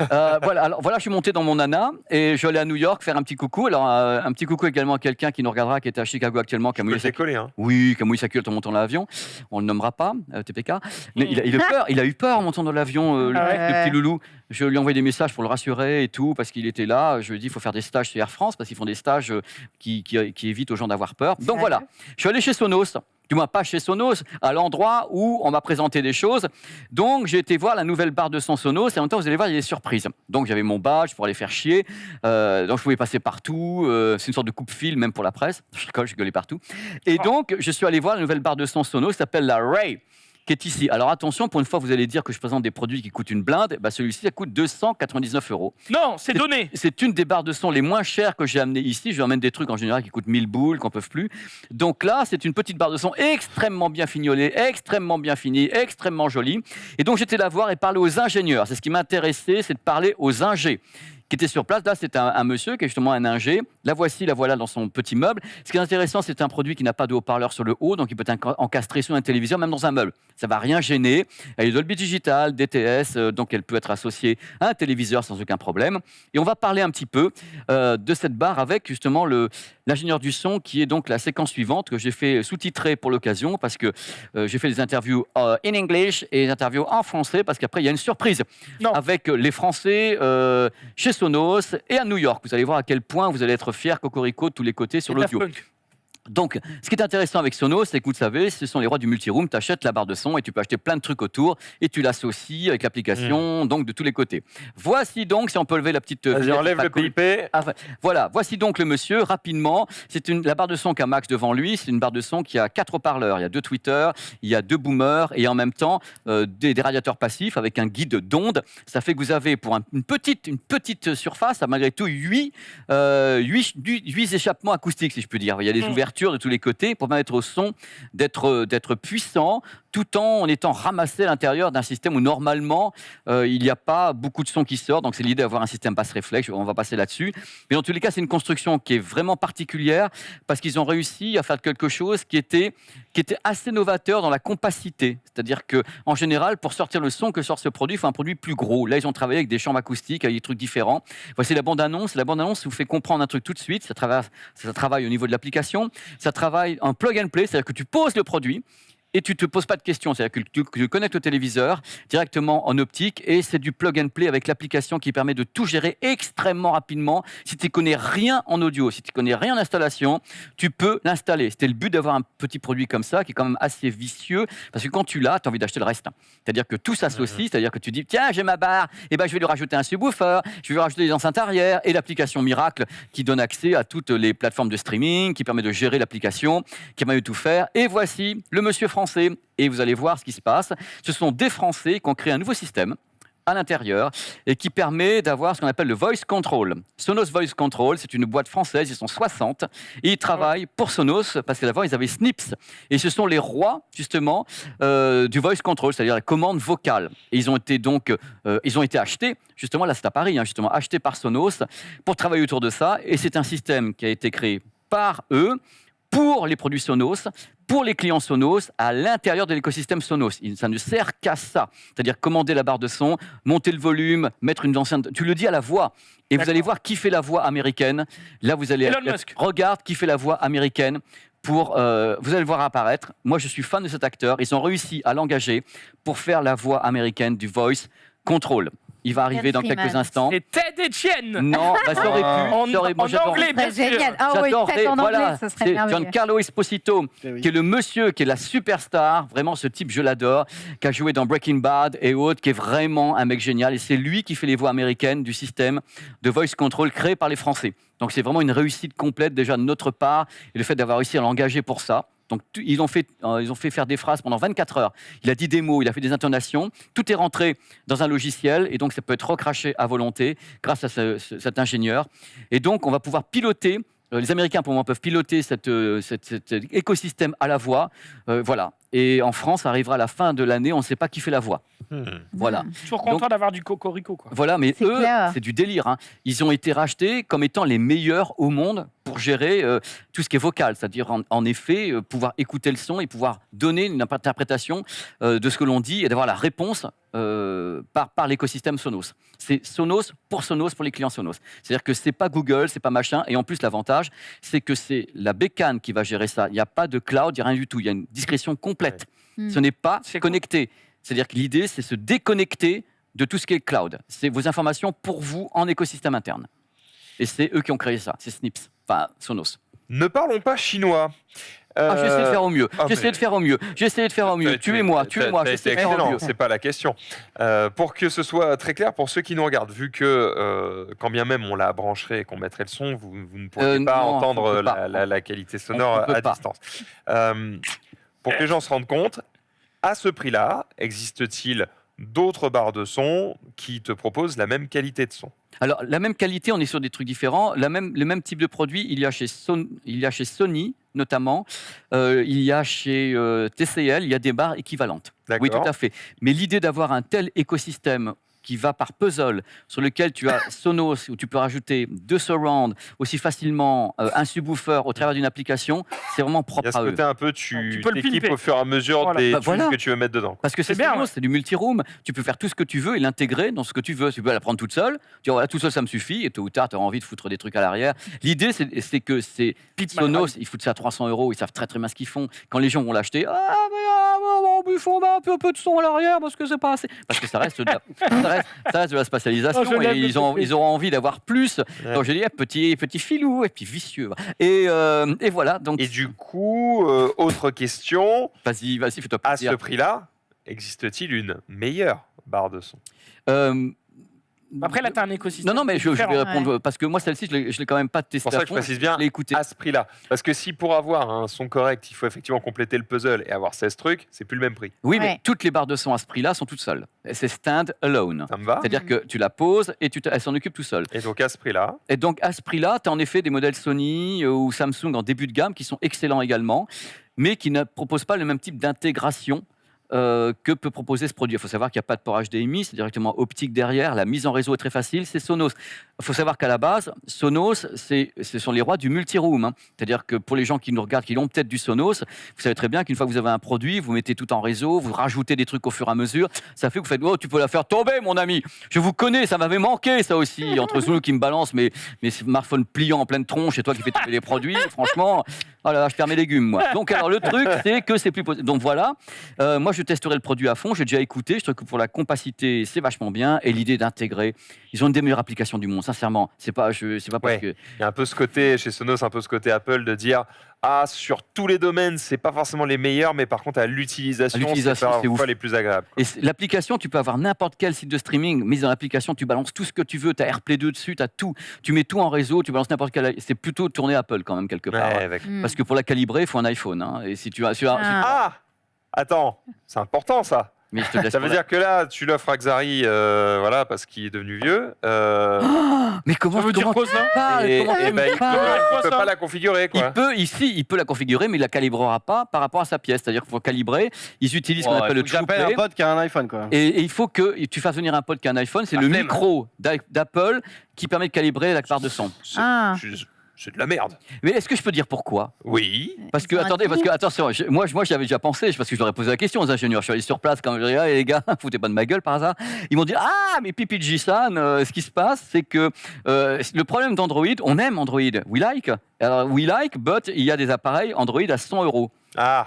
Alors, je suis monté dans mon nana et je suis allé à New York faire un petit coucou. Alors, un petit coucou également à quelqu'un qui nous regardera, qui était à Chicago actuellement, qui a Je peux mouillé le décoller, hein. Oui, qui a mouillé sa culotte en montant dans l'avion. On ne le nommera pas, TPK. Mais il a eu peur en montant dans l'avion, le petit loulou. Je lui ai envoyé des messages pour le rassurer et tout, parce qu'il était là. Je lui ai dit, il faut faire des stages chez Air France, parce qu'ils font des stages qui évitent aux gens d'avoir peur. Donc voilà, je suis allé chez Sonos. Du moins, pas chez Sonos, à l'endroit où on m'a présenté des choses. Donc, j'ai été voir la nouvelle barre de son Sonos. Et en même temps, vous allez voir, il y a des surprises. Donc, j'avais mon badge pour aller faire chier. Donc, je pouvais passer partout. C'est une sorte de coupe-fil, même pour la presse. Je gueulais partout. Et donc, je suis allé voir la nouvelle barre de son Sonos, qui s'appelle la Ray, qui est ici. Alors attention, pour une fois, vous allez dire que je présente des produits qui coûtent une blinde. Celui-ci, ça coûte 299 €. Non, c'est donné. C'est une des barres de son les moins chères que j'ai amenées ici. Je lui emmène des trucs en général qui coûtent 1000 boules, qu'on ne peut plus. Donc là, c'est une petite barre de son extrêmement bien fignolée, extrêmement bien finie, extrêmement jolie. Et donc j'étais là voir et parler aux ingénieurs. C'est ce qui m'intéressait, c'est de parler aux ingés qui était sur place. Là, c'est un monsieur qui est justement un ingé. La voilà dans son petit meuble. Ce qui est intéressant, c'est un produit qui n'a pas de haut-parleur sur le haut, donc il peut être encastré sur un téléviseur, même dans un meuble. Ça ne va rien gêner. Elle est Dolby Digital, DTS, donc elle peut être associée à un téléviseur sans aucun problème. Et on va parler un petit peu de cette barre avec justement l'ingénieur du son, qui est donc la séquence suivante que j'ai fait sous-titrer pour l'occasion, parce que j'ai fait des interviews in English et des interviews en français, parce qu'après, il y a une surprise avec les Français chez Sonos et à New York. Vous allez voir à quel point vous allez être fiers, cocorico, de tous les côtés sur l'audio. Donc, ce qui est intéressant avec Sonos, c'est que vous le savez, ce sont les rois du multiroom. Tu achètes la barre de son et tu peux acheter plein de trucs autour et tu l'associes avec l'application, donc de tous les côtés. Voici donc, si on peut lever la petite... Vas-y, enlève le PIP. Voilà, voici donc le monsieur, rapidement. C'est la barre de son qu'a Max devant lui. C'est une barre de son qui a 4 haut-parleurs. Il y a 2 tweeters, il y a 2 boomers et en même temps des radiateurs passifs avec un guide d'onde. Ça fait que vous avez pour une petite surface, malgré tout, 8 échappements acoustiques, si je peux dire. Il y a des ouvertures ouvertures de tous les côtés pour permettre au son d'être puissant tout en étant ramassé à l'intérieur d'un système où normalement il n'y a pas beaucoup de son qui sort. Donc c'est l'idée d'avoir un système basse réflexe, on va passer là-dessus. Mais dans tous les cas, c'est une construction qui est vraiment particulière parce qu'ils ont réussi à faire quelque chose qui était assez novateur dans la compacité. C'est-à-dire qu'en général, pour sortir le son que sort ce produit, il faut un produit plus gros. Là, ils ont travaillé avec des chambres acoustiques, avec des trucs différents. Voici la bande-annonce. La bande-annonce vous fait comprendre un truc tout de suite. Ça travaille au niveau de l'application. Ça travaille en plug and play, c'est-à-dire que tu poses le produit et tu ne te poses pas de questions. C'est-à-dire que tu connectes au téléviseur directement en optique et c'est du plug and play avec l'application qui permet de tout gérer extrêmement rapidement. Si tu ne connais rien en audio, si tu ne connais rien en installation, tu peux l'installer. C'était le but d'avoir un petit produit comme ça qui est quand même assez vicieux parce que quand tu l'as, tu as envie d'acheter le reste. C'est-à-dire que tout s'associe, c'est-à-dire que tu dis tiens, j'ai ma barre, et ben, je vais lui rajouter un subwoofer, je vais lui rajouter des enceintes arrière et l'application Miracle qui donne accès à toutes les plateformes de streaming, qui permet de gérer l'application, qui permet de tout faire. Et voici le monsieur français. Et vous allez voir ce qui se passe. Ce sont des Français qui ont créé un nouveau système à l'intérieur et qui permet d'avoir ce qu'on appelle le voice control. Sonos Voice Control, c'est une boîte française, ils sont 60 et ils travaillent pour Sonos parce qu'avant ils avaient Snips et ce sont les rois justement du voice control, c'est-à-dire la commande vocale. Et ils ont été achetés, justement là c'est à Paris, justement achetés par Sonos pour travailler autour de ça et c'est un système qui a été créé par eux pour les produits Sonos, pour les clients Sonos, à l'intérieur de l'écosystème Sonos. Ça ne sert qu'à ça. C'est-à-dire commander la barre de son, monter le volume, mettre une enceinte. Tu le dis à la voix. Et vous allez voir qui fait la voix américaine. Là, vous allez... Elon Musk. Regarde qui fait la voix américaine. Vous allez le voir apparaître. Moi, je suis fan de cet acteur. Ils ont réussi à l'engager pour faire la voix américaine du Voice Control. Il va arriver dans quelques instants. Et Ted Etienne. Non, bah, ça aurait pu. En anglais, bien C'est sûr. génial. Ah oui, J'adorerais, peut-être en anglais, voilà, ce serait c'est merveilleux. Giancarlo Esposito, Eh oui. qui est le monsieur, qui est la superstar, vraiment ce type, je l'adore, qui a joué dans Breaking Bad et autres, qui est vraiment un mec génial. Et c'est lui qui fait les voix américaines du système de voice control créé par les Français. Donc c'est vraiment une réussite complète déjà de notre part, et le fait d'avoir réussi à l'engager pour ça. Donc, ils ont fait faire des phrases pendant 24 heures. Il a dit des mots, il a fait des intonations. Tout est rentré dans un logiciel et donc ça peut être recraché à volonté grâce à cet ingénieur. Et donc, on va pouvoir piloter. Les Américains, pour moi, peuvent piloter cet écosystème à la voix. Voilà. Et en France, ça arrivera à la fin de l'année, on ne sait pas qui fait la voix. Voilà. Toujours content d'avoir du cocorico, quoi. Voilà, mais C'est eux, clair. c'est du délire. Hein. Ils ont été rachetés comme étant les meilleurs au monde pour gérer tout ce qui est vocal, c'est-à-dire en effet pouvoir écouter le son et pouvoir donner une interprétation de ce que l'on dit et d'avoir la réponse par l'écosystème Sonos. C'est Sonos pour les clients Sonos. C'est-à-dire que c'est pas Google, c'est pas machin. Et en plus, l'avantage, c'est que c'est la bécane qui va gérer ça. Il n'y a pas de cloud, il n'y a rien du tout. Il y a une discrétion complète. Ouais. Ce n'est pas C'est connecté. C'est-à-dire que l'idée, c'est se déconnecter de tout ce qui est cloud. C'est vos informations pour vous en écosystème interne. Et c'est eux qui ont créé ça. C'est Snips, enfin Sonos. Ne parlons pas chinois. J'ai essayé de faire au mieux. ah, J'ai essayé de faire au mieux. J'ai essayé de faire au mieux. Tuez-moi. C'est J'essaie de faire au excellent, mieux. c'est pas la question. Pour que ce soit très clair pour ceux qui nous regardent, vu que quand bien même on la brancherait et qu'on mettrait le son, vous ne pourriez pas non, on entendre peut pas. la qualité sonore On peut à pas. distance. Pour que les gens se rendent compte, à ce prix-là, existe-t-il d'autres barres de son qui te proposent la même qualité de son? Alors, la même qualité, on est sur des trucs différents. Le même type de produit, il y a chez Sony, notamment. Il y a chez TCL, il y a des barres équivalentes. Oui, tout D'accord. à fait. Mais l'idée d'avoir un tel écosystème qui va par puzzle, sur lequel tu as Sonos, où tu peux rajouter deux surround aussi facilement, un subwoofer au travers d'une application, c'est vraiment Il y propre a ce à eux. côté un peu, Tu tu peux le t'équipes pimper. au fur et à mesure Voilà. des Bah, tunes voilà. que tu veux mettre dedans. Parce que c'est C'est bien, Sonos, ouais. c'est du multi-room. Tu peux faire tout ce que tu veux et l'intégrer dans ce que tu veux. Tu peux la prendre toute seule. Tu dis, voilà, tout seul, ça me suffit. Et tôt ou tard, tu auras envie de foutre des trucs à l'arrière. L'idée, c'est que c'est Sonos, ils foutent ça à 300 €. Ils savent très, très bien ce qu'ils font. Quand les gens vont l'acheter, il faut un peu de son à l'arrière parce que c'est pas assez. Parce que ça reste ça reste de la spatialisation. Oh, je l'aime, et ils auront envie d'avoir plus. Ouais. Donc, je dis, petit filou et puis vicieux. Et voilà. Donc, Et du coup, autre question, vas-y, fais-toi à plaisir. ce prix-là, existe-t-il une meilleure barre de son? Euh, Après, là, tu as un écosystème. Non, mais je vais différent. répondre parce que moi, celle-ci, je l'ai quand même pas C'est testée. pour ça à que je fond, précise bien je l'ai écoutée. à ce prix-là. Parce que si pour avoir un son correct, il faut effectivement compléter le puzzle et avoir 16 trucs, c'est plus le même prix. Oui, mais Ouais. toutes les barres de son à ce prix-là sont toutes seules. C'est stand alone. Ça me va. C'est-à-dire que tu la poses et elle s'en occupe tout seul. Et donc à ce prix-là, Et donc à ce prix-là, tu as en effet des modèles Sony ou Samsung en début de gamme qui sont excellents également, mais qui ne proposent pas le même type d'intégration que peut proposer ce produit. Il faut savoir qu'il n'y a pas de port HDMI, c'est directement optique derrière. La mise en réseau est très facile, c'est Sonos. Il faut savoir qu'à la base, Sonos, ce sont les rois du multi-room. Hein. C'est-à-dire que pour les gens qui nous regardent, qui ont peut-être du Sonos, vous savez très bien qu'une fois que vous avez un produit, vous mettez tout en réseau, vous rajoutez des trucs au fur et à mesure. Ça fait que vous faites « Oh, tu peux la faire tomber, mon ami. Je vous connais, ça m'avait manqué, ça aussi. » Entre Sonos qui me balance mes smartphones pliants en pleine tronche et toi qui fais tomber les produits, franchement, oh là là, je perds mes légumes, moi. Donc, alors, le truc, c'est que c'est plus possible. Donc, voilà. Moi, je testerai le produit à fond. J'ai déjà écouté. Je trouve que pour la compacité, c'est vachement bien. Et l'idée d'intégrer, ils ont une des meilleures applications du monde, sincèrement. C'est pas parce Ouais. que. il y a un peu ce côté, chez Sonos, un peu ce côté Apple de dire ah, sur tous les domaines, c'est pas forcément les meilleurs, mais par contre, à l'utilisation, c'est c'est parfois ouf. les plus agréables. quoi. Et l'application, tu peux avoir n'importe quel site de streaming, mais dans l'application, tu balances tout ce que tu veux. Tu as AirPlay 2 dessus, tu as tout. Tu mets tout en réseau, tu balances n'importe quel. C'est plutôt tourné Apple quand même, quelque part. Ouais, avec- Mm. Parce que pour la calibrer, il faut un iPhone. Hein. Et si tu as. Ah Attends, c'est important ça. Mais je te laisse Ça veut pour dire que là, tu l'offres à Xari, voilà, parce qu'il est devenu vieux. Mais comment Ça veut dire comment quoi, tu ça parles et Comment tu ben, il parles peut ça pas la configurer, quoi. Il peut la configurer, mais il la calibrera pas par rapport à sa pièce. C'est-à-dire qu'il faut calibrer. Ils utilisent ce qu'on Oh, appelle il le faut que j'appelle TruePlay. un pote qui a un iPhone, quoi. Et il faut que tu fasses venir un pote qui a un iPhone. C'est La le flemme. micro d'Apple qui permet de calibrer la barre de son. Ah. C'est de la merde. Mais est-ce que je peux dire pourquoi? Oui. Parce que, Ils ont attendez, parce dit. que, attention, moi j'avais déjà pensé, parce que je leur ai posé la question aux ingénieurs. Je suis allé sur place quand je dis, ah, les gars, foutez pas de ma gueule par hasard. Ils m'ont dit, ah, mais Pipi G-san, ce qui se passe, c'est que le problème d'Android, on aime Android, we like. Alors, we like, but il y a des appareils Android à 100 €. Ah,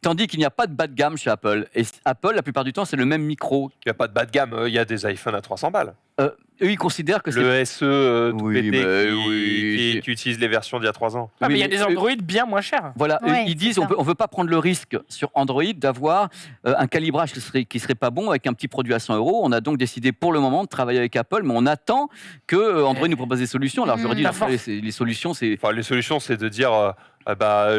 Tandis qu'il n'y a pas de bas de gamme chez Apple. Et Apple, la plupart du temps, c'est le même micro. il n'y a pas de bas de gamme. Il y a des iPhones à 300 balles. Eux, ils considèrent que c'est. Le SE tout Oui, pété mais qui, oui, qui utilise les versions d'il y a 3 ans. Ah, mais il y a Oui, des eux- Android bien moins chers. Voilà, Ouais, ils disent c'est ça. on veut pas prendre le risque sur Android d'avoir un calibrage qui serait pas bon avec un petit produit à 100 €. On a donc décidé pour le moment de travailler avec Apple, mais on attend que Android nous propose des solutions. Alors je leur dis, Mm. après, les solutions, c'est Enfin, les solutions, c'est de dire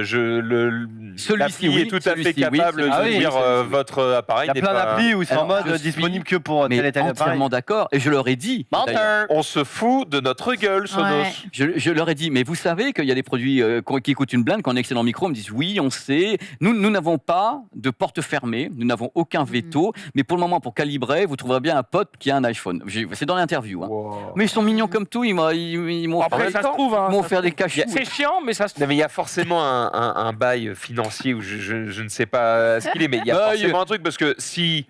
Celui-ci, l'appli oui, est tout à fait celui-ci, oui, capable celui-ci, de oui, dire celui-ci, oui. votre appareil Il y a n'est plein pas... d'applis où c'est en Alors, mode je suis disponible que pour tel mais et tel appareil. entièrement d'accord. Et je leur ai dit, d'ailleurs, Menteur. On se fout de notre gueule, Sonos. Ouais. je leur ai dit, mais vous savez qu'il y a des produits qui coûtent une blinde, qui ont un excellent micro. Ils me disent, oui, on sait. Nous n'avons pas de porte fermée, nous n'avons aucun veto. Mais pour le moment, pour calibrer, vous trouverez bien un pote qui a un iPhone. C'est dans l'interview. Hein. Wow. Mais ils sont mignons comme tout. Ils m'ont Après, fait, ça se trouve. Hein, ils m'ont ça fait se des trouve. cachets. C'est chiant, mais ça se Non, trouve. mais il y a forcément un bail financier où je ne sais pas ce qu'il est, mais il y a Bah, forcément un truc parce que si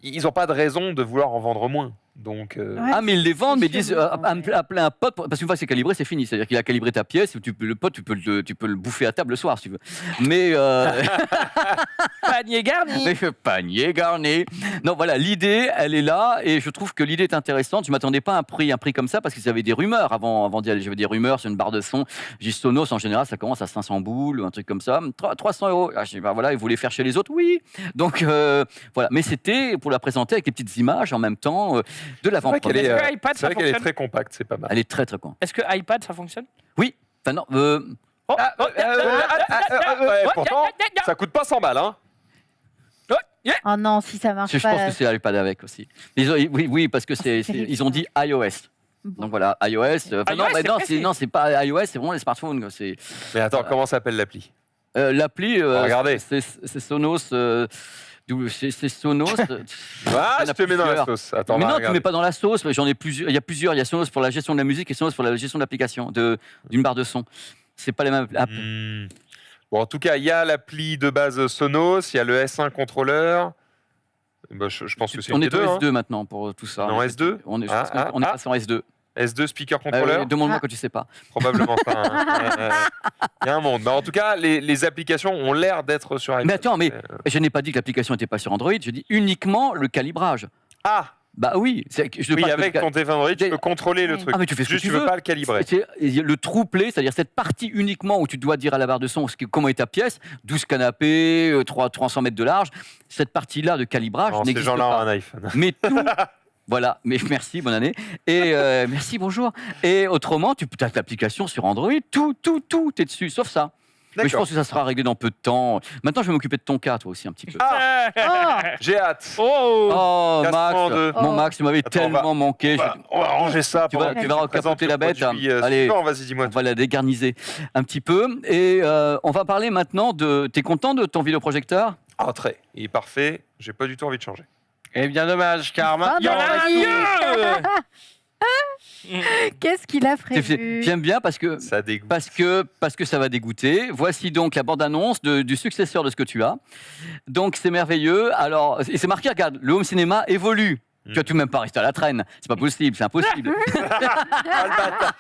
ils n'ont pas de raison de vouloir en vendre moins. Donc, Ouais. Ah, mais ils les vendent, mais ils C'est disent chelou, appeler un pote, parce qu'une fois que c'est calibré, c'est fini. C'est-à-dire qu'il a calibré ta pièce, le pote, tu peux le bouffer à table le soir si tu veux. Mais, Panier garni. mais panier garni. Non, voilà, l'idée, elle est là, et je trouve que l'idée est intéressante. Je ne m'attendais pas à un prix comme ça, parce qu'ils avaient des rumeurs avant d'y aller. J'avais des rumeurs sur une barre de son. J'ai dit, Sonos, en général, ça commence à 500 boules, un truc comme ça. 300 €. Ah, je dis, bah, voilà, ils voulaient faire chez les autres, oui. Donc, voilà. Mais c'était pour la présenter avec les petites images en même temps de c'est vrai qu'elle l'avant-première. est, Est-ce que iPad, c'est ça vrai qu'elle est fonctionne très compacte, c'est pas mal. Elle est très, très con. Est-ce que iPad, ça fonctionne? Enfin, non, Oh, oh, Ouais, pourtant, ça coûte pas 100 balles, hein. Oh non, si ça marche je pas. pense que c'est l'iPad avec aussi. Oui, parce que c'est terrible, ils ont dit iOS. Donc voilà, iOS. iOS, Non, mais c'est non, précis. c'est pas iOS, c'est vraiment les smartphones. Quoi. Mais attends, comment s'appelle l'appli? L'appli, Regardez. c'est Sonos. C'est Sonos. Ah, Il y en je a te mets dans la plusieurs. sauce. Attends, Mais on va non, tu regarder. mets pas dans la sauce. J'en ai plusieurs. Il y a plusieurs. Il y a Sonos pour la gestion de la musique et Sonos pour la gestion de l'application, d'une barre de son. C'est pas les mêmes. Hmm. Bon, en tout cas, il y a l'appli de base Sonos, il y a le S1 contrôleur. Bah, je pense que c'est On les est au deux. hein. S2 maintenant pour tout ça. Non, S2? On est, je Ah, pense qu'on est ah, passé en S2. S2 speaker controller. Demande-moi quand tu sais pas. Probablement pas. Hein. Il y a un monde. Mais en tout cas, les applications ont l'air d'être sur iPad. Mais attends, je n'ai pas dit que l'application n'était pas sur Android. Je dis uniquement le calibrage. Ah, Bah oui. oui, avec ton téléphone Android, tu peux contrôler le Oui. truc. Ah, mais tu fais ce que Juste, tu tu veux veux. pas le calibrer. C'est le TruePlay, c'est-à-dire cette partie uniquement où tu dois dire à la barre de son comment est ta pièce, 12 canapés, 300 mètres de large, cette partie-là de calibrage Non, ces n'existe gens-là ont pas. un iPhone. Mais Voilà, mais merci, bonne année. Et merci, bonjour. Et autrement, tu as l'application sur Android, tout est dessus, sauf ça. Mais je pense que ça sera réglé dans peu de temps. Maintenant, je vais m'occuper de ton cas, toi aussi, un petit peu. Ah, Oh, j'ai hâte. Oh, Casse-prend Max, deux. mon Max, tu m'avais Attends, tellement manqué. On va ranger ça. Tu vas- pendant tu que vas présentes recapoter le la bête, produit, allez. suivant. Vas-y, dis-moi. On va la dégarniser un petit peu. Et on va parler maintenant de... T'es content de ton vidéoprojecteur? Ah, très. Il est parfait. J'ai pas du tout envie de changer. Eh bien, dommage, car Ah, Il y en maintenant, a un mieux. qu'est-ce qu'il a prévu? J'aime bien parce que Ça dégoûte. Parce que ça va dégoûter. Voici donc la bande-annonce du successeur de ce que tu as. Donc c'est merveilleux. Alors, et c'est marqué, regarde, le home cinéma évolue. Tu vas tout de même pas rester à la traîne. C'est pas possible, c'est impossible. Ah, le bâtard.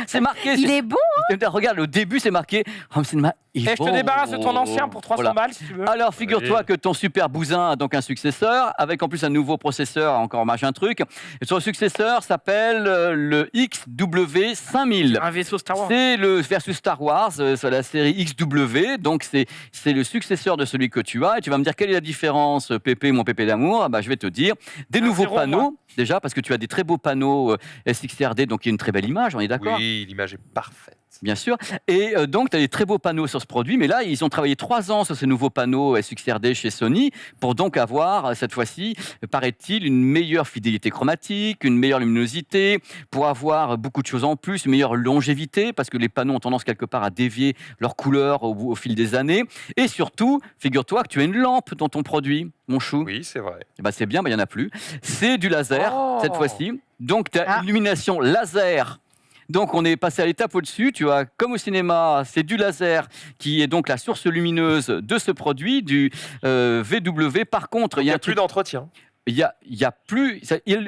C'est marqué. Il est bon. Regarde, au début, c'est marqué home cinéma Et je te débarrasse de ton ancien pour 300 Voilà. balles si tu veux. Alors, figure-toi que ton super bousin a donc un successeur, avec en plus un nouveau processeur, encore machin truc. Et son successeur s'appelle le XW5000. Un vaisseau Star Wars. C'est le versus Star Wars, c'est la série XW, donc c'est le successeur de celui que tu as. Et tu vas me dire quelle est la différence, Pépé, mon Pépé d'amour. Ah bah, je vais te dire des nouveaux 0, panneaux, déjà parce que tu as des très beaux panneaux SXRD, donc il y a une très belle image, on est d'accord? Oui, l'image est parfaite. Bien sûr. Et donc, tu as des très beaux panneaux sur ce produit. Mais là, ils ont travaillé 3 ans sur ces nouveaux panneaux SXRD chez Sony pour donc avoir, cette fois-ci, paraît-il, une meilleure fidélité chromatique, une meilleure luminosité, pour avoir beaucoup de choses en plus, une meilleure longévité, parce que les panneaux ont tendance quelque part à dévier leur couleur au fil des années. Et surtout, figure-toi que tu as une lampe dans ton produit, mon chou. Oui, c'est vrai. Eh ben, c'est bien, mais il n'y en a plus. C'est du laser, Oh. cette fois-ci. Donc, tu as Ah. une illumination laser. Donc, on est passé à l'étape au-dessus. Tu as, comme au cinéma, c'est du laser qui est donc la source lumineuse de ce produit, du VW. Par contre, Il il n'y y a a un plus truc. d'entretien. Il y a plus.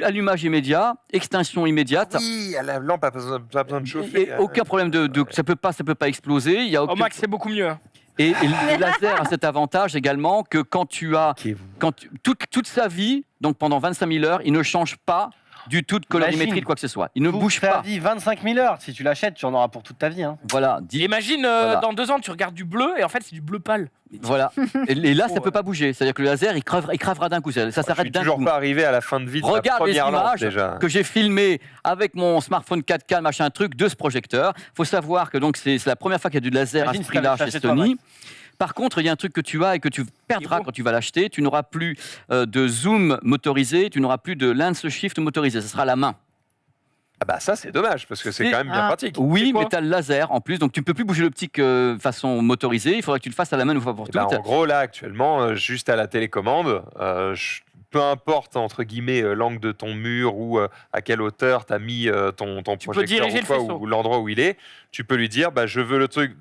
Allumage immédiat, extinction immédiate. Oui, la lampe n'a pas besoin de chauffer. Et aucun problème ça peut pas exploser. Il y a Oh aucun- Max, c'est beaucoup mieux. et le laser a cet avantage également que quand tu as toute sa vie, donc pendant 25 000 heures, il ne change pas du tout de colorimétrie Imagine. de quoi que ce soit. Il ne Toute bouge ta pas. vie, 25 000 heures. Si tu l'achètes, tu en auras pour toute ta vie. Hein. Voilà. Imagine, Voilà. dans 2 ans, tu regardes du bleu et en fait, c'est du bleu pâle. Voilà. Et là, ça Oh, peut pas bouger. C'est-à-dire que le laser, il crèvera d'un coup. Ça Je s'arrête suis d'un toujours coup. pas arrivé à la fin de vie de la Regarde les première lampe images déjà. que j'ai filmées avec mon smartphone 4K, machin truc, de ce projecteur. Faut savoir que donc c'est la première fois qu'il y a du laser à Imagine ce si t'avais prix-là chez acheté toi, Sony. Par contre, il y a un truc que tu as et que tu perdras beau. quand tu vas l'acheter. Tu n'auras plus de zoom motorisé, tu n'auras plus de lens shift motorisé. Ce sera la main. Ah bah ça c'est dommage parce que c'est C'est- quand même bien Ah. pratique. Oui, C'est quoi mais tu as le laser en plus, donc tu ne peux plus bouger l'optique façon motorisée. Il faudrait que tu le fasses à la main une fois pour Eh ben, toutes. en gros là actuellement, juste à la télécommande, peu importe entre guillemets l'angle de ton mur ou à quelle hauteur tu as mis ton peux projecteur diriger ou, le quoi, faisceau. ou l'endroit où il est, tu peux lui dire bah, je veux le truc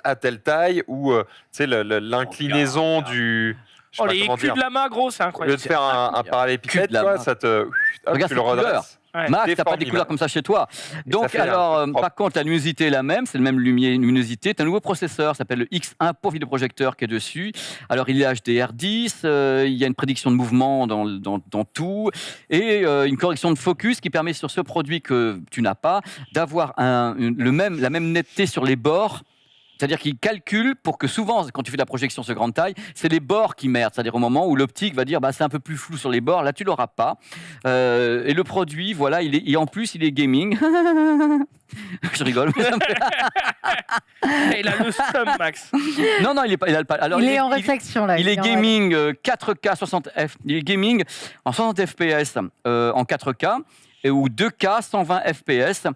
à telle taille ou tu sais l'inclinaison du je sais Oh, pas les comment culs dire. de la main, gros, c'est Au lieu incroyable. de faire un Cul de parallélépipède, la quoi, main. ça te Regarde tu le cette couleur. redresses. Ouais. Max, t'as pas des Déforme couleurs l'image. comme ça chez toi. Et ça Donc, fait un alors, truc propre. par contre, la luminosité est la même, c'est le même luminosité. Tu as un nouveau processeur, ça s'appelle le X1 pour vidéoprojecteur qui est dessus. Alors, il est HDR10, il y a une prédiction de mouvement dans tout, et une correction de focus qui permet sur ce produit que tu n'as pas, d'avoir la même netteté sur les bords. C'est-à-dire qu'il calcule pour que souvent, quand tu fais de la projection sur grande taille, c'est les bords qui merdent. C'est-à-dire au moment où l'optique va dire bah, c'est un peu plus flou sur les bords, là tu l'auras pas. Et le produit, voilà, en plus il est gaming. Je rigole. mais ça me fait- Il a le seum, Max. non, il a pas. Alors, il est en réflexion là. il est en- gaming 4K 60 F. Il est gaming en 60 FPS en 4K. Ou 2K 120 FPS.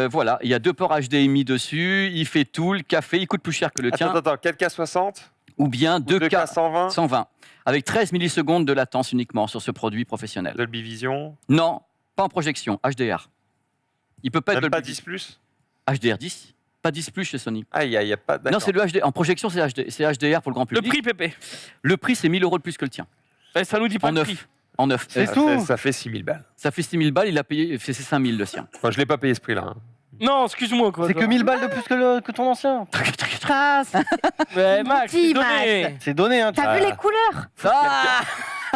Voilà, il y a 2 ports HDMI dessus, il fait tout, le café, il coûte plus cher que le tien. Attends, 4K60 Ou bien ou 2K 2K120 120, avec 13 millisecondes de latence uniquement sur ce produit professionnel. Dolby Vision, Non, pas en projection, HDR. Il peut pas être même pas Dolby 10+. HDR 10, pas 10 plus chez Sony. Ah, il y a pas Non, d'accord. c'est le HD. En projection, c'est HDR pour le grand Le public. prix, Pépé. Le prix, c'est 1000 € de plus que le tien. Ça nous dit pas En le neuf. prix. En neuf. C'est Ça tout. fait- Ça fait 6000 balles. Ça fait 6000 balles, il a payé, c'est 5000 le sien. Moi, je l'ai pas payé ce prix-là. hein. Non, excuse-moi, quoi. C'est que 1000 balles de plus que ton ancien. Ça, Mais Max, Petit c'est donné. Max. C'est donné, hein. T'as vu les couleurs? Ah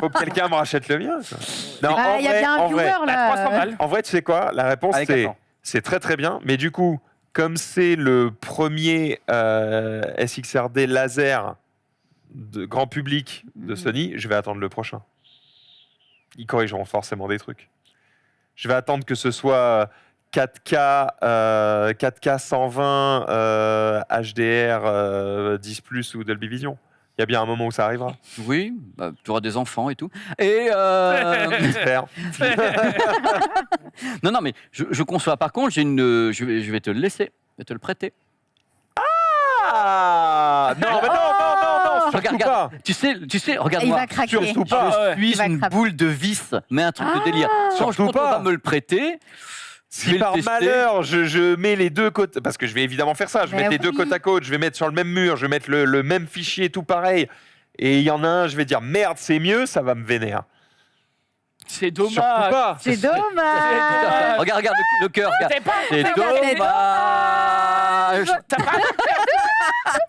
Faut que quelqu'un me rachète le mien. quoi. Non, Ah, en il y a vrai, bien un en vrai, viewer là. 300 balles. en vrai, tu sais quoi? La réponse, Avec c'est attends. c'est très très bien. Mais du coup, comme c'est le premier SXRD laser de grand public de Sony, je vais attendre le prochain. Ils corrigeront forcément des trucs. Je vais attendre que ce soit 4K 120 HDR 10+ ou Dolby Vision. Il y a bien un moment où ça arrivera. Oui, bah, tu auras des enfants et tout. Et J'espère. non, mais je conçois. Par contre, je vais te le laisser, je vais te le prêter. Ah non, mais non, surtout Regarde, pas. Tu sais, Il regarde-moi. va craquer. Surtout pas. Je suis Il va une craquer. boule de vis, mais un truc de délire. Quand Surtout on pas. va me le prêter, je Si vais par le tester. malheur, je mets les deux côtés, parce que je vais évidemment faire ça, je vais Mais mettre les deux oui. côte à côte, je vais mettre sur le même mur, je vais mettre le même fichier, tout pareil, et il y en a un, je vais dire merde, c'est mieux, ça va me vénérer. C'est Surtout dommage. pas. C'est dommage. Regarde le cœur. Regarde. T'as pas C'est raconté- dommage.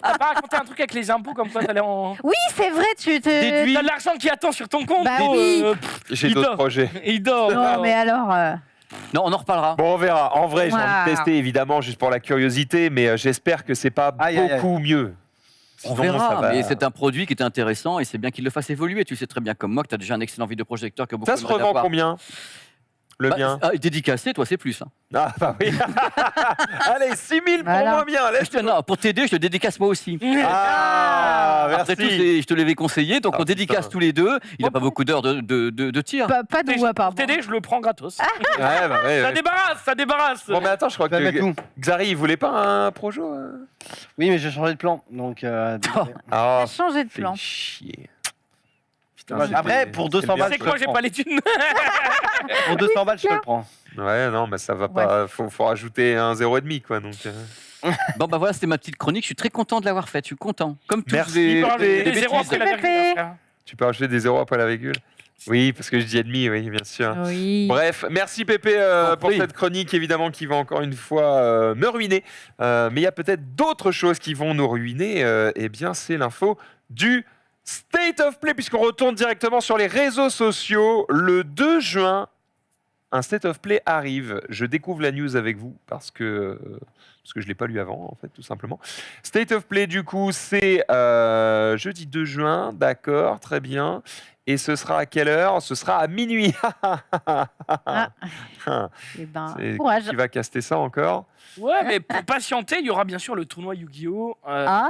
T'as pas raconté un truc avec les impôts comme quoi t'allais en. Oui, c'est vrai, tu te... Déduis. T'as de l'argent qui attend sur ton compte. Bah gros, oui. J'ai Il d'autres dort. projets. Il dort. Non, mais alors... Non, on en reparlera. Bon, on verra. En vrai, j'ai envie de Wow. tester, évidemment, juste pour la curiosité, mais j'espère que c'est pas Aïe, aïe, aïe. beaucoup mieux. On Sinon, ça verra, va- mais c'est un produit qui est intéressant et c'est bien qu'il le fasse évoluer. Tu sais très bien comme moi que tu as déjà un excellent vidéoprojecteur que beaucoup Ça se aimeraient revend avoir. combien Le Bah, mien dédicacé, toi, c'est plus. Hein. Ah, bah oui. Allez, 6000 pour Voilà. moi bien. Laisse Non, pour t'aider, je te dédicace moi aussi. Ah, Après tout, merci. je te l'avais conseillé, donc Ah, on dédicace putain. tous les deux. Il n'a pas beaucoup d'heures de tir. Pas de voix, Pour pardon. t'aider, je le prends gratos. Ouais, bah ouais, Ça ouais. débarrasse, ça débarrasse. Bon, mais attends, je crois Je vais mettre que tout. Xari, il voulait pas un projo Oui, mais j'ai changé de plan. Donc, désolé. Ah, a changé de fait plan. chier. Après, pour 200 balles, C'est je quoi, le j'ai prends. pas les thunes. Pour 200 balles, je te le prends. Ouais, non, mais ça va pas. Faut rajouter un 0,5 quoi. Donc, Bon, bah voilà, c'était ma petite chronique. Je suis très content de l'avoir faite. Je suis content. Comme tous Merci. les, Il peut rajouter les des zéros bêtises. après la virgule. Pépé. frère. tu peux rajouter des zéros après la virgule. Oui, parce que je dis et demi, oui, bien sûr. Oui. Bref, merci Pépé pour Oui. cette chronique, évidemment, qui va encore une fois me ruiner. Mais il y a peut-être d'autres choses qui vont nous ruiner. Eh bien, c'est l'info du State of Play, puisqu'on retourne directement sur les réseaux sociaux. Le 2 juin, un State of Play arrive. Je découvre la news avec vous parce que je ne l'ai pas lu avant, en fait, tout simplement. State of Play, du coup, c'est jeudi 2 juin. D'accord, très bien. Et ce sera à quelle heure? Ce sera à minuit. Eh ben, C'est courage. qui va caster ça encore? Ouais, mais pour patienter, il y aura bien sûr le tournoi Yu-Gi-Oh! Ah,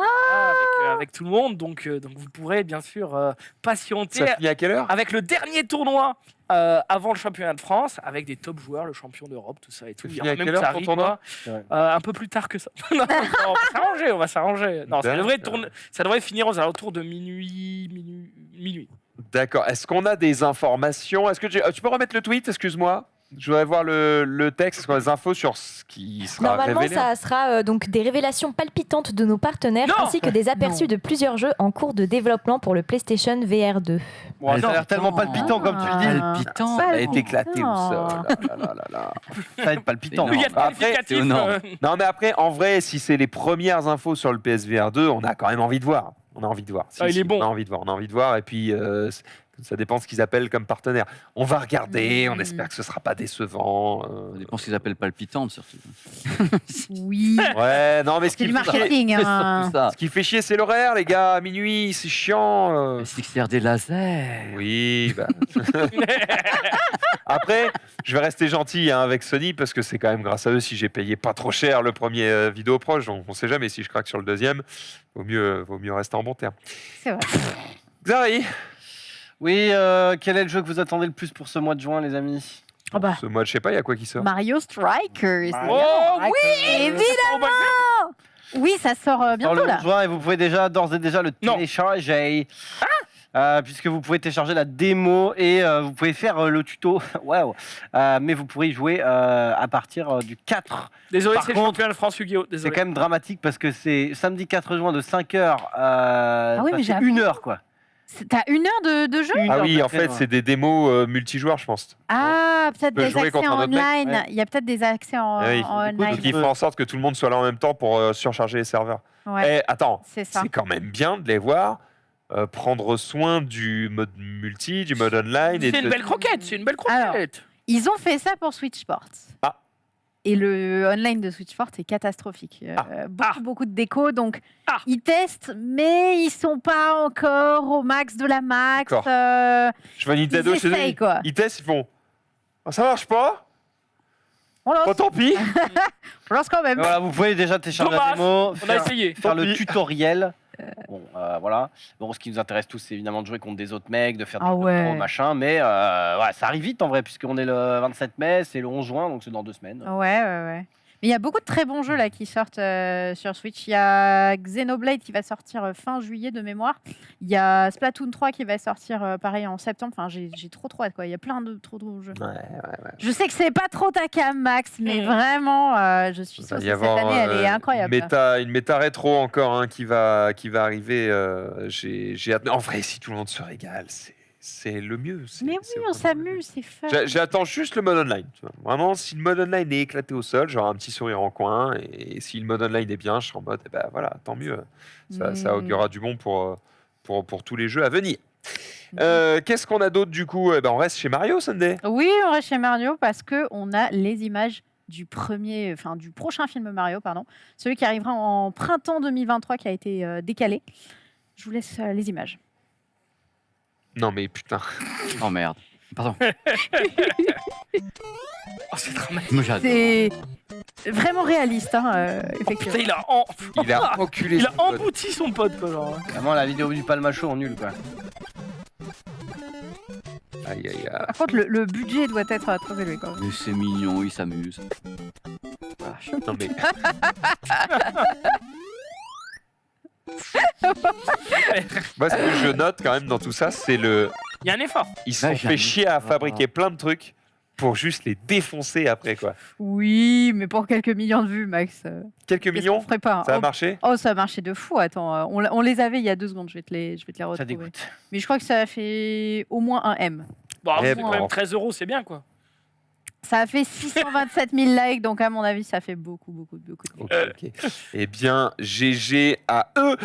Avec tout le monde. Donc vous pourrez bien sûr patienter Ça finit à quelle heure? avec le dernier tournoi avant le championnat de France, avec des top joueurs, le champion d'Europe, tout ça et tout. Ça Il y finit aura à même quelle heure, ton Xari, tournoi? moi, un peu plus tard que ça. Non, on va s'arranger. Non, D'accord. ça devrait finir aux alentours de minuit. D'accord. Est-ce qu'on a des informations? Est-ce que tu peux remettre le tweet? Excuse-moi. Je voudrais voir le texte, est-ce qu'on a des infos sur ce qui sera Normalement, révélé? ça sera donc des révélations palpitantes de nos partenaires Non ainsi que des aperçus de plusieurs jeux en cours de développement pour le PlayStation VR 2. Bon, ça a l'air tellement palpitant comme tu le dis. Palpitant. Ça va Palpitant. être éclaté ou ça? Ça va être palpitant. C'est Il y a de Après, qualificatifs. c'est énorme. Non, mais après, en vrai, si c'est les premières infos sur le PSVR 2, on a quand même envie de voir. On a envie de voir. Si, Ah, il si, est bon. On a envie de voir. On a envie de voir. Et puis, ça dépend de ce qu'ils appellent comme partenaire. On va regarder. On espère que ce sera pas décevant. Ça dépend ce qu'ils appellent palpitante, surtout. oui. Ouais, non, mais ce C'est qui, du marketing. C'est hein. surtout ça. ce qui fait chier, c'est l'horaire, les gars. À minuit, c'est chiant. C'est que c'est des lasers. Oui. Bah. Après, je vais rester gentil avec Sony parce que c'est quand même grâce à eux si j'ai payé pas trop cher le premier vidéo proche. Donc on sait jamais si je craque sur le deuxième. Vaut mieux rester en bon terme. C'est vrai. Xari, Oui, quel est le jeu que vous attendez le plus pour ce mois de juin, les amis? Oh bah, ce mois, je sais pas, il y a quoi qui sort? Mario Strikers. Oh oui, évidemment. Oui, ça sort Dans bientôt le là. 11 juin, et vous pouvez d'ores et déjà le Non. télécharger. Puisque vous pouvez télécharger la démo et vous pouvez faire le tuto. Waouh! Mais vous pourrez y jouer à partir du 4. Désolé, Par c'est le contre, championnat de France Yu-Gi-Oh! C'est Désolé. quand même dramatique parce que c'est samedi 4 juin de 5h. oui, mais c'est j'avoue. 1 heure quoi. T'as 1 heure de jeu? Une Ah heure oui, de en fait, créneau. c'est des démos multijoueurs, je pense. Ah, peut-être peut des jouer accès contre un en autre mec. online. Ouais. Il y a peut-être des accès en, Ah oui. en Du coup, online. Donc, ils font en sorte que tout le monde soit là en même temps pour surcharger les serveurs. Ouais, Eh, attends, c'est ça. c'est quand même bien de les voir prendre soin du mode multi, du mode online. C'est une belle croquette, c'est une belle Alors, croquette. Ils ont fait ça pour Switch Sports. Et le online de Switch Sport est catastrophique. Beaucoup de déco. Donc, ils testent, mais ils sont pas encore au max de la max. D'accord. Je vois Nintendo Ils chez eux. essayent, quoi. Ils testent, ils font. Ah, ça marche pas. On lance, Bon, tant pis. on lance quand même. Voilà, vous pouvez déjà télécharger la Dommage, démo, On a essayé. faire Tant le pis. tutoriel. Bon, voilà. Bon, ce qui nous intéresse tous, c'est évidemment de jouer contre des autres mecs, de faire des Ah clubs ouais. pro, machin. Mais ouais, ça arrive vite en vrai, puisqu'on est le 27 mai, c'est le 11 juin, donc c'est dans 2 semaines. Ouais. Mais il y a beaucoup de très bons jeux là qui sortent sur Switch. Il y a Xenoblade qui va sortir fin juillet de mémoire. Il y a Splatoon 3 qui va sortir pareil en septembre. Enfin, j'ai trop hâte quoi. Il y a plein de trop jeux. Ouais. Je sais que c'est pas trop ta cam, Max, mais vraiment, je suis Il sûre va que y cette avoir année, elle est incroyable. une méta rétro encore hein, qui va arriver. J'ai hâte. En vrai, si tout le monde se régale, c'est le mieux. Mais oui, on s'amuse, c'est fun. J'attends juste le mode online. Tu vois. Vraiment, si le mode online est éclaté au sol, j'aurai un petit sourire en coin. Et si le mode online est bien, je serai en mode, eh ben voilà, tant mieux. Ça augurera du bon pour tous les jeux à venir. Qu'est-ce qu'on a d'autre du coup? Eh ben, on reste chez Mario Sunday. Oui, on reste chez Mario parce que on a les images du prochain film Mario, pardon, celui qui arrivera en printemps 2023 qui a été décalé. Je vous laisse les images. Non mais putain. Oh merde. Pardon. Oh, c'est dramatique. Moi, j'adore. C'est vraiment réaliste, hein, effectivement. Putain, Il a enculé il a son pote. embouti son pote, quoi. Genre. Vraiment, la vidéo du Palmacho en nul, quoi. Aïe, aïe, aïe. Par contre, le budget doit être trop élevé quand même. Mais c'est mignon, il s'amuse. Non mais. Moi, ce que je note quand même dans tout ça, c'est le. Il y a un effort. Ils se sont Ouais, fait j'avoue. chier à fabriquer plein de trucs pour juste les défoncer après quoi. Oui, mais pour quelques millions de vues, Max. Quelques Qu'est-ce qu'on millions, ferait pas, hein. ça a marché. Oh, ça a marché de fou. Attends, on les avait il y a 2 secondes. Je vais te les Ça retrouver. dégoûte. Mais je crois que ça a fait au moins un M. Bon, Eh c'est ben. quand même 13 €, c'est bien, quoi. Ça a fait 627 000 likes, donc à mon avis, ça fait beaucoup de Ok. Eh bien, GG à eux.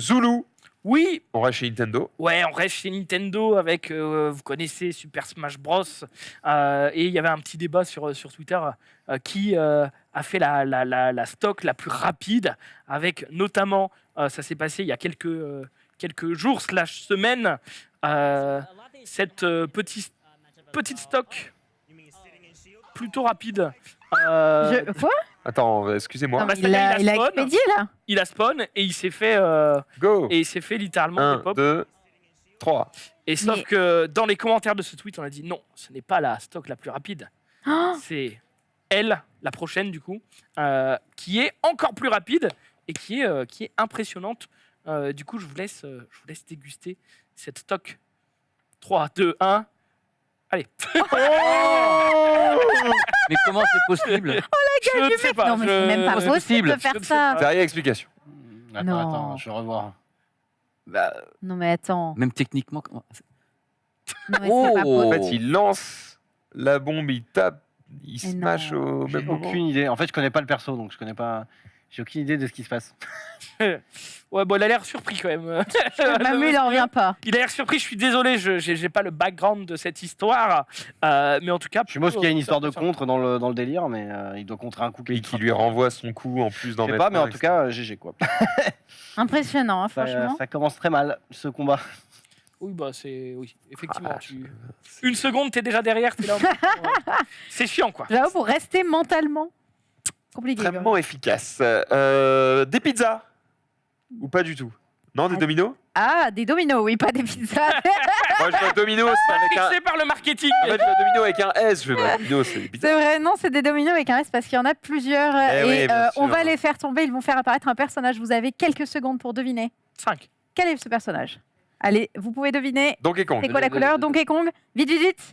Zulu. Oui, On reste chez Nintendo. ouais, on reste chez Nintendo avec, vous connaissez Super Smash Bros. Et il y avait un petit débat sur Twitter qui a fait la stock la plus rapide, avec notamment, ça s'est passé il y a quelques jours / semaines, cette petite stock plutôt rapide. Quoi Attends, excusez-moi. Non, mais bah, c'est-à-dire, il a spawn. expédié là. Il a spawn et il s'est fait, Go. littéralement 1, des pop. 2, 3. Et sauf Mais- que dans les commentaires de ce tweet, on a dit non, ce n'est pas la stock la plus rapide. Oh, C'est elle, la prochaine du coup, qui est encore plus rapide et qui est impressionnante. Du coup, je vous laisse déguster cette stock. 3, 2, 1. Allez. Mais comment c'est possible? Je ne sais pas. non, mais c'est même pas je- possible de je faire ne sais ça. pas. Derrière explication. Attends, Non. attends, je vais revoir. Bah, Non, mais attends. même techniquement, comment... Non, mais c'est Oh. pas En possible. fait, il lance la bombe, il tape, il Mais smash non. au J'ai même moment. aucune idée. En fait, je connais pas le perso, donc je connais pas. J'ai aucune idée de ce qui se passe. Ouais, bon, il a l'air surpris quand même. Même lui, il en revient pas. Il a l'air surpris, je suis désolé, je n'ai pas le background de cette histoire. Mais en tout cas. Je suppose qu'il y a une histoire de impressionnant. contre dans le délire, mais il doit contrer un coup Et qui lui renvoie son coup en plus dans Je sais pas, mais en tout cas, GG quoi. Impressionnant, hein, franchement. Ça commence très mal ce combat. Oui, bah c'est. Oui, effectivement. Ah, Une seconde, t'es déjà derrière, t'es là. C'est chiant, quoi. J'avoue, pour rester mentalement compliqué. Extrêmement efficace. Des pizzas ou pas du tout? Non, des Ah. dominos? Ah, des dominos, oui, pas des pizzas. Moi, je veux domino, c'est avec un. Fixé par le marketing. En fait, je veux domino avec un S. Je veux domino, c'est des pizzas. C'est vrai, non, c'est des dominos avec un S parce qu'il y en a plusieurs. Eh oui, bien on sûr. va les faire tomber, ils vont faire apparaître un personnage. Vous avez quelques secondes pour deviner. 5. Quel est ce personnage? Allez, vous pouvez deviner. Donkey Kong. C'est quoi la couleur? Donkey Kong. Vite, vite, vite.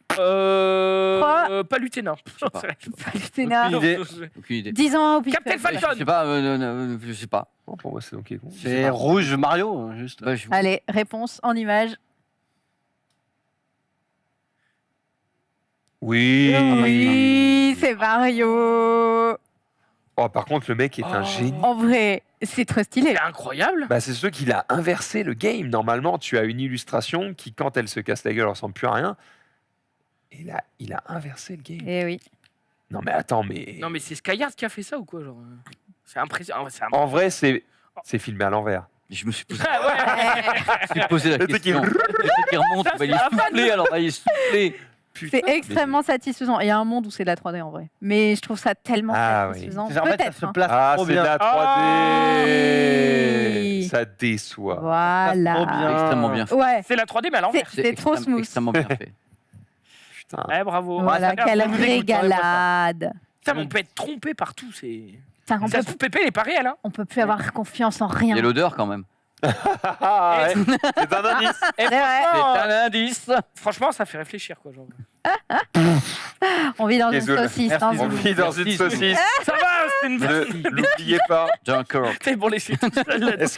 Pas Luténa. pas. Palutena. Aucune idée. Aucune idée. 10 ans au pif. Captain Falcon. Je sais pas, je sais pas. Oh, pour moi, c'est Donkey Kong. C'est rouge Mario, juste. Bah, Allez, réponse en image. Oui. Oui, c'est Mario. Oh, par contre, le mec est un Oh. génie. En vrai, c'est trop stylé. C'est incroyable. Bah, c'est ce qu'il a inversé le game. Normalement, tu as une illustration qui, quand elle se casse la gueule, ressemble plus à rien. Et là, il a inversé le game. Eh oui. Non mais attends, mais Non, mais c'est Skyard qui a fait ça ou quoi, genre C'est impressionnant. en vrai, c'est filmé à l'envers. Je me suis posé, Ah ouais. je me suis posé la Le truc qui- question. Le truc qui remonte, Ça, il va c'est y la souffler, alors il va y souffler. C'est extrêmement satisfaisant. Il y a un monde où c'est de la 3D en vrai. Mais je trouve ça tellement Ah oui. satisfaisant. En fait, ça Peut-être. se hein. place Ah, trop c'est de bien. la 3D. Oui. Ça déçoit. Trop Voilà. bien. C'est extrêmement bien fait. Ouais. C'est la 3D, mais à l'envers. C'est trop smooth. Extrêmement bien fait. Putain. Ouais, bravo. Voilà, Ça a l'air quelle de nous dégoûter, moi, ça. régalade. Putain, mais on peut être trompé partout. C'est. Putain, on Ça peut, se trouve, Pépé, il est pas réel. Hein. on peut plus avoir confiance en Il rien. y a l'odeur quand même. Ah, ouais. C'est un indice. Et C'est vrai. franchement, C'est un indice. franchement, ça fait réfléchir, quoi. Genre. On vit dans une Désolé. saucisse. Merci. hein, On Zoulou. vit dans une Merci, saucisse. Ça va, c'est une Ne l'oubliez pas. Dunkirk. C'est bon, laissez tout seul. Est-ce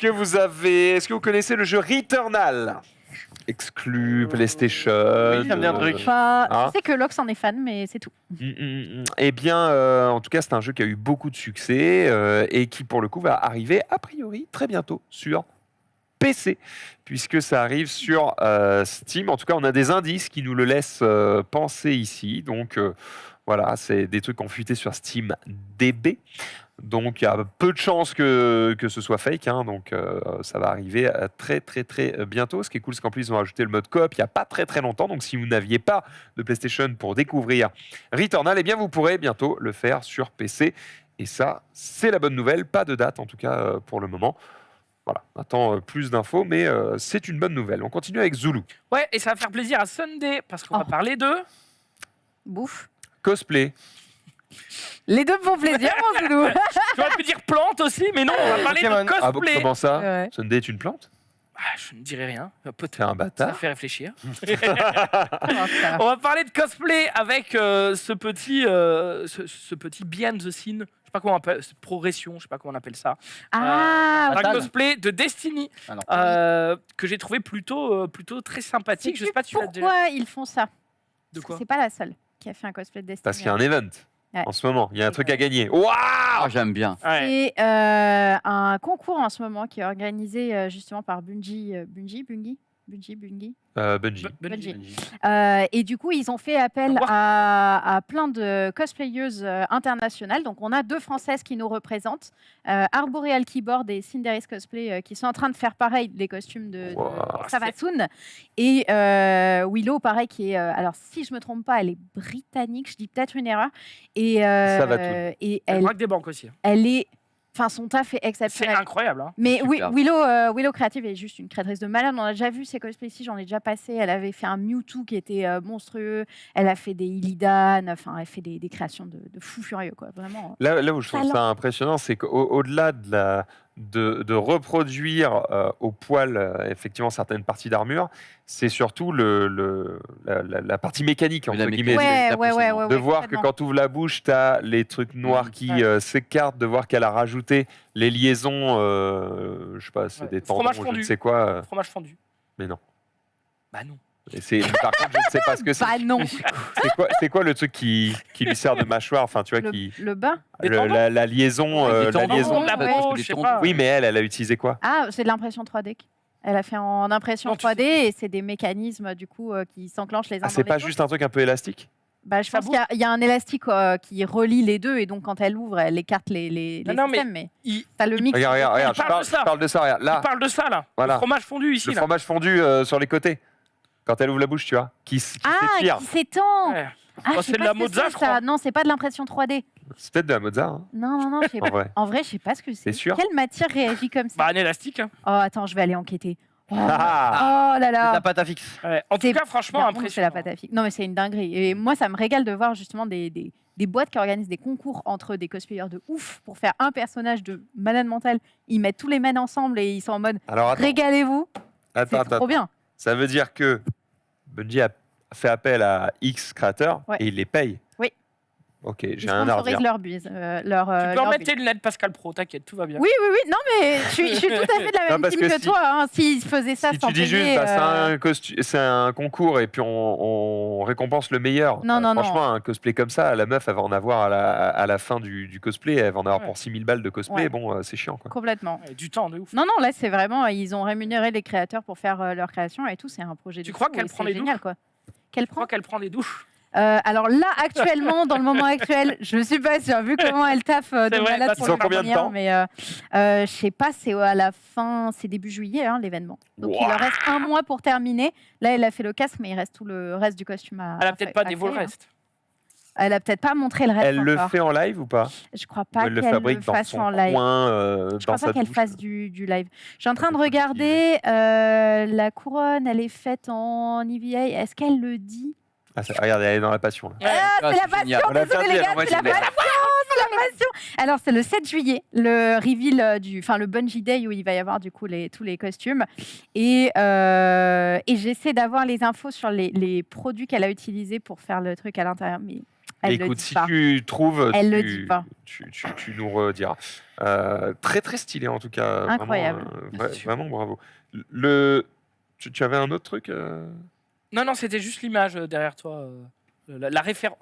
que vous connaissez le jeu Returnal? Exclu PlayStation. Oui, ça me dit un truc. Enfin, Hein je sais que Lox en est fan, mais c'est tout. Eh bien, en tout cas, c'est un jeu qui a eu beaucoup de succès et qui, pour le coup, va arriver a priori très bientôt sur PC, puisque ça arrive sur Steam. En tout cas, on a des indices qui nous le laissent penser ici. Donc, voilà, c'est des trucs qui ont fuité sur Steam DB. Donc, il y a peu de chances que ce soit fake. Hein. Donc, ça va arriver très, très, très bientôt. Ce qui est cool, c'est qu'en plus, ils ont ajouté le mode coop il n'y a pas très, très longtemps. Donc, si vous n'aviez pas de PlayStation pour découvrir Returnal, eh bien, vous pourrez bientôt le faire sur PC. Et ça, c'est la bonne nouvelle. Pas de date, en tout cas, pour le moment. Voilà, on attend plus d'infos, mais c'est une bonne nouvelle. On continue avec Zulu. Ouais, et ça va faire plaisir à Sunday, parce qu'on va Oh. parler de. Bouffe. Cosplay. Les deux me font plaisir, mon Zoulou. J'aurais pu dire plante aussi, mais non, on va parler Pokémon. de Ah bon, cosplay. comment ça Ouais. Sunday est une plante? Ah, je ne dirai rien. Peut-être. T'es un Ça bâtard. fait réfléchir. Oh, ça va. On va parler de cosplay avec ce petit behind the scene. Je sais pas comment on appelle, progression, je sais pas comment on appelle ça. Ah, Un Fatal. cosplay de Destiny Ah non. que j'ai trouvé plutôt très sympathique. Je sais pas si tu l'as déjà. pourquoi ils font ça. De Parce que quoi c'est pas la seule qui a fait un cosplay de Destiny. Parce qu'il y a un event Ouais. en ce moment. Il y a un Et truc ouais. à gagner. Waouh! Ah, j'aime bien. Ouais. C'est un concours en ce moment qui est organisé justement par Bungie. Bungie. Bungie. Bungie. Et du coup, ils ont fait appel Au revoir. à plein de cosplayeuses internationales. Donc, on a 2 Françaises qui nous représentent, Arboreal Keyboard et Cinderis Cosplay, qui sont en train de faire pareil, les costumes de Wow. Savathun. Et Willow, pareil, qui est... alors, si je me trompe pas, elle est britannique, je dis peut-être une erreur. Et, Savathun. et Elle elle, braque des banques aussi. elle est... Enfin, son taf est C'est exceptionnel. incroyable. Hein. Mais Super. Willow Creative est juste une créatrice de malade. On a déjà vu ses cosplays ici, j'en ai déjà passé. Elle avait fait un Mewtwo qui était monstrueux. Elle a fait des Illidan. Enfin, elle fait des créations de fous furieux, quoi. Vraiment. Là où je trouve Talent. ça impressionnant, c'est qu'au-delà de reproduire au poil effectivement certaines parties d'armure, c'est surtout la partie mécanique, Oui, la entre guillemets. mécanique. Ouais, c'est ouais, impressionnant. ouais, De voir que complètement. quand tu ouvres la bouche, tu as les trucs noirs qui Ouais. s'écartent, de voir qu'elle a rajouté les liaisons, je sais pas, c'est Ouais. des tendons, Fromage je ne fondu. sais quoi. Fromage fondu. Mais non. Bah non. Et par contre, je ne sais pas ce que c'est. Bah non. C'est quoi le truc qui lui sert de mâchoire, enfin, tu vois, Le bas. Des tendons la liaison, Des la tendons, liaison. de la ouais. peau, Parce que je les sais tendons- pas. Oui, mais elle a utilisé quoi? Ah, c'est de l'impression 3D. Elle a fait en impression Non, tu 3D et c'est des mécanismes du coup qui s'enclenchent les uns Ah, dans c'est les pas autres. juste un truc un peu élastique? Bah, je Ça pense qu'il y a un élastique qui relie les deux et donc quand elle ouvre, elle écarte les Non, mais systèmes. Mais Il, t'as le mix. Regarde, je parle de ça. parle de ça, regarde. il Là, parle de ça là. Voilà. Le fromage fondu ici le là. fromage fondu sur les côtés. Quand elle ouvre la bouche, tu vois, qui Ah, s'étire. qui s'étend. Ouais. Ah, Oh, je sais c'est de pas la ce que mozza, c'est, je crois. ça. Non, c'est pas de l'impression 3D. C'est peut-être de la mozza, hein, Non, je sais en pas. vrai. En vrai, je sais pas ce que c'est. T'es sûr? Quelle matière réagit comme ça? Bah un élastique. Hein. Oh, attends, je vais aller enquêter. Oh, Ah, oh là C'est de là. la pâte à fixe. Ouais. En tout C'est- cas, franchement, Par contre, c'est la impressionnant. pâte à fixe. Non, mais c'est une dinguerie. Et moi, ça me régale de voir justement des boîtes qui organisent des concours entre des cosplayers de ouf pour faire un personnage de malade mental. Ils mettent tous les men ensemble et ils sont en mode Alors attends, régalez-vous. attends, C'est trop bien. Ça veut dire que Bungie a fait appel à X créateurs Ouais. et il les paye. Oui. Ok, Ils j'ai un sponsorisent ardia. leur bise. leur, Tu peux leur remettre bise. tes lunettes Pascal Pro, t'inquiète, tout va bien. Oui. Non, mais je suis tout à fait de la Non, même parce team que que si- toi. Hein. S'ils faisaient ça Si sans tu dis payer, juste, bah, c'est un concours et puis on récompense le meilleur. Non, non, franchement, un cosplay comme ça, la meuf, elle va en avoir à la fin du cosplay, elle va en avoir Ouais. pour 6000 balles de cosplay. Ouais. Bon, c'est chiant, quoi. complètement. Ouais, du temps de ouf. Non, là, c'est vraiment, ils ont rémunéré les créateurs pour faire leur création et tout. C'est un projet Tu de crois fou qu'elle et prend c'est les génial, quoi. Qu'elle Je crois prend qu'elle prend des douches. Alors là, actuellement, dans le moment actuel, je ne suis pas sûre, vu comment elle taffe de vrai, malade parce pour qu'ils ont le combien de première, temps mais je sais pas, c'est à la fin, c'est début juillet l'événement. Donc il leur reste un mois pour terminer. Là, elle a fait le casque, mais il reste tout le reste du costume à Elle a peut-être pas à dévoilé le créer, reste. Elle a peut-être pas montré le reste Elle le encore. fait en live ou pas? Je crois Ou pas elle le qu'elle fabrique le dans fasse son en live. coin, Je dans crois sa pas qu'elle douche. fasse du live. Je suis en train de On peut regarder. La couronne, elle est faite en EVA. Est-ce qu'elle le dit? Ah, regarde, elle est dans la passion. Là. Ouais. C'est la c'est génial. passion, On l'a désolé perdu, les elle gars, envoie c'est la ses lettres. passion, c'est la passion. Alors c'est le 7 juillet, le reveal le Bungie Day où il va y avoir du coup tous les costumes. Et j'essaie d'avoir les infos sur les produits qu'elle a utilisés pour faire le truc à l'intérieur. Mais elle le Écoute, dit si pas. tu trouves, Elle le tu, dit pas. tu nous rediras. Très très stylé en tout cas. Incroyable. Vraiment bravo. Tu avais un autre truc Non, c'était juste l'image derrière toi. La référence.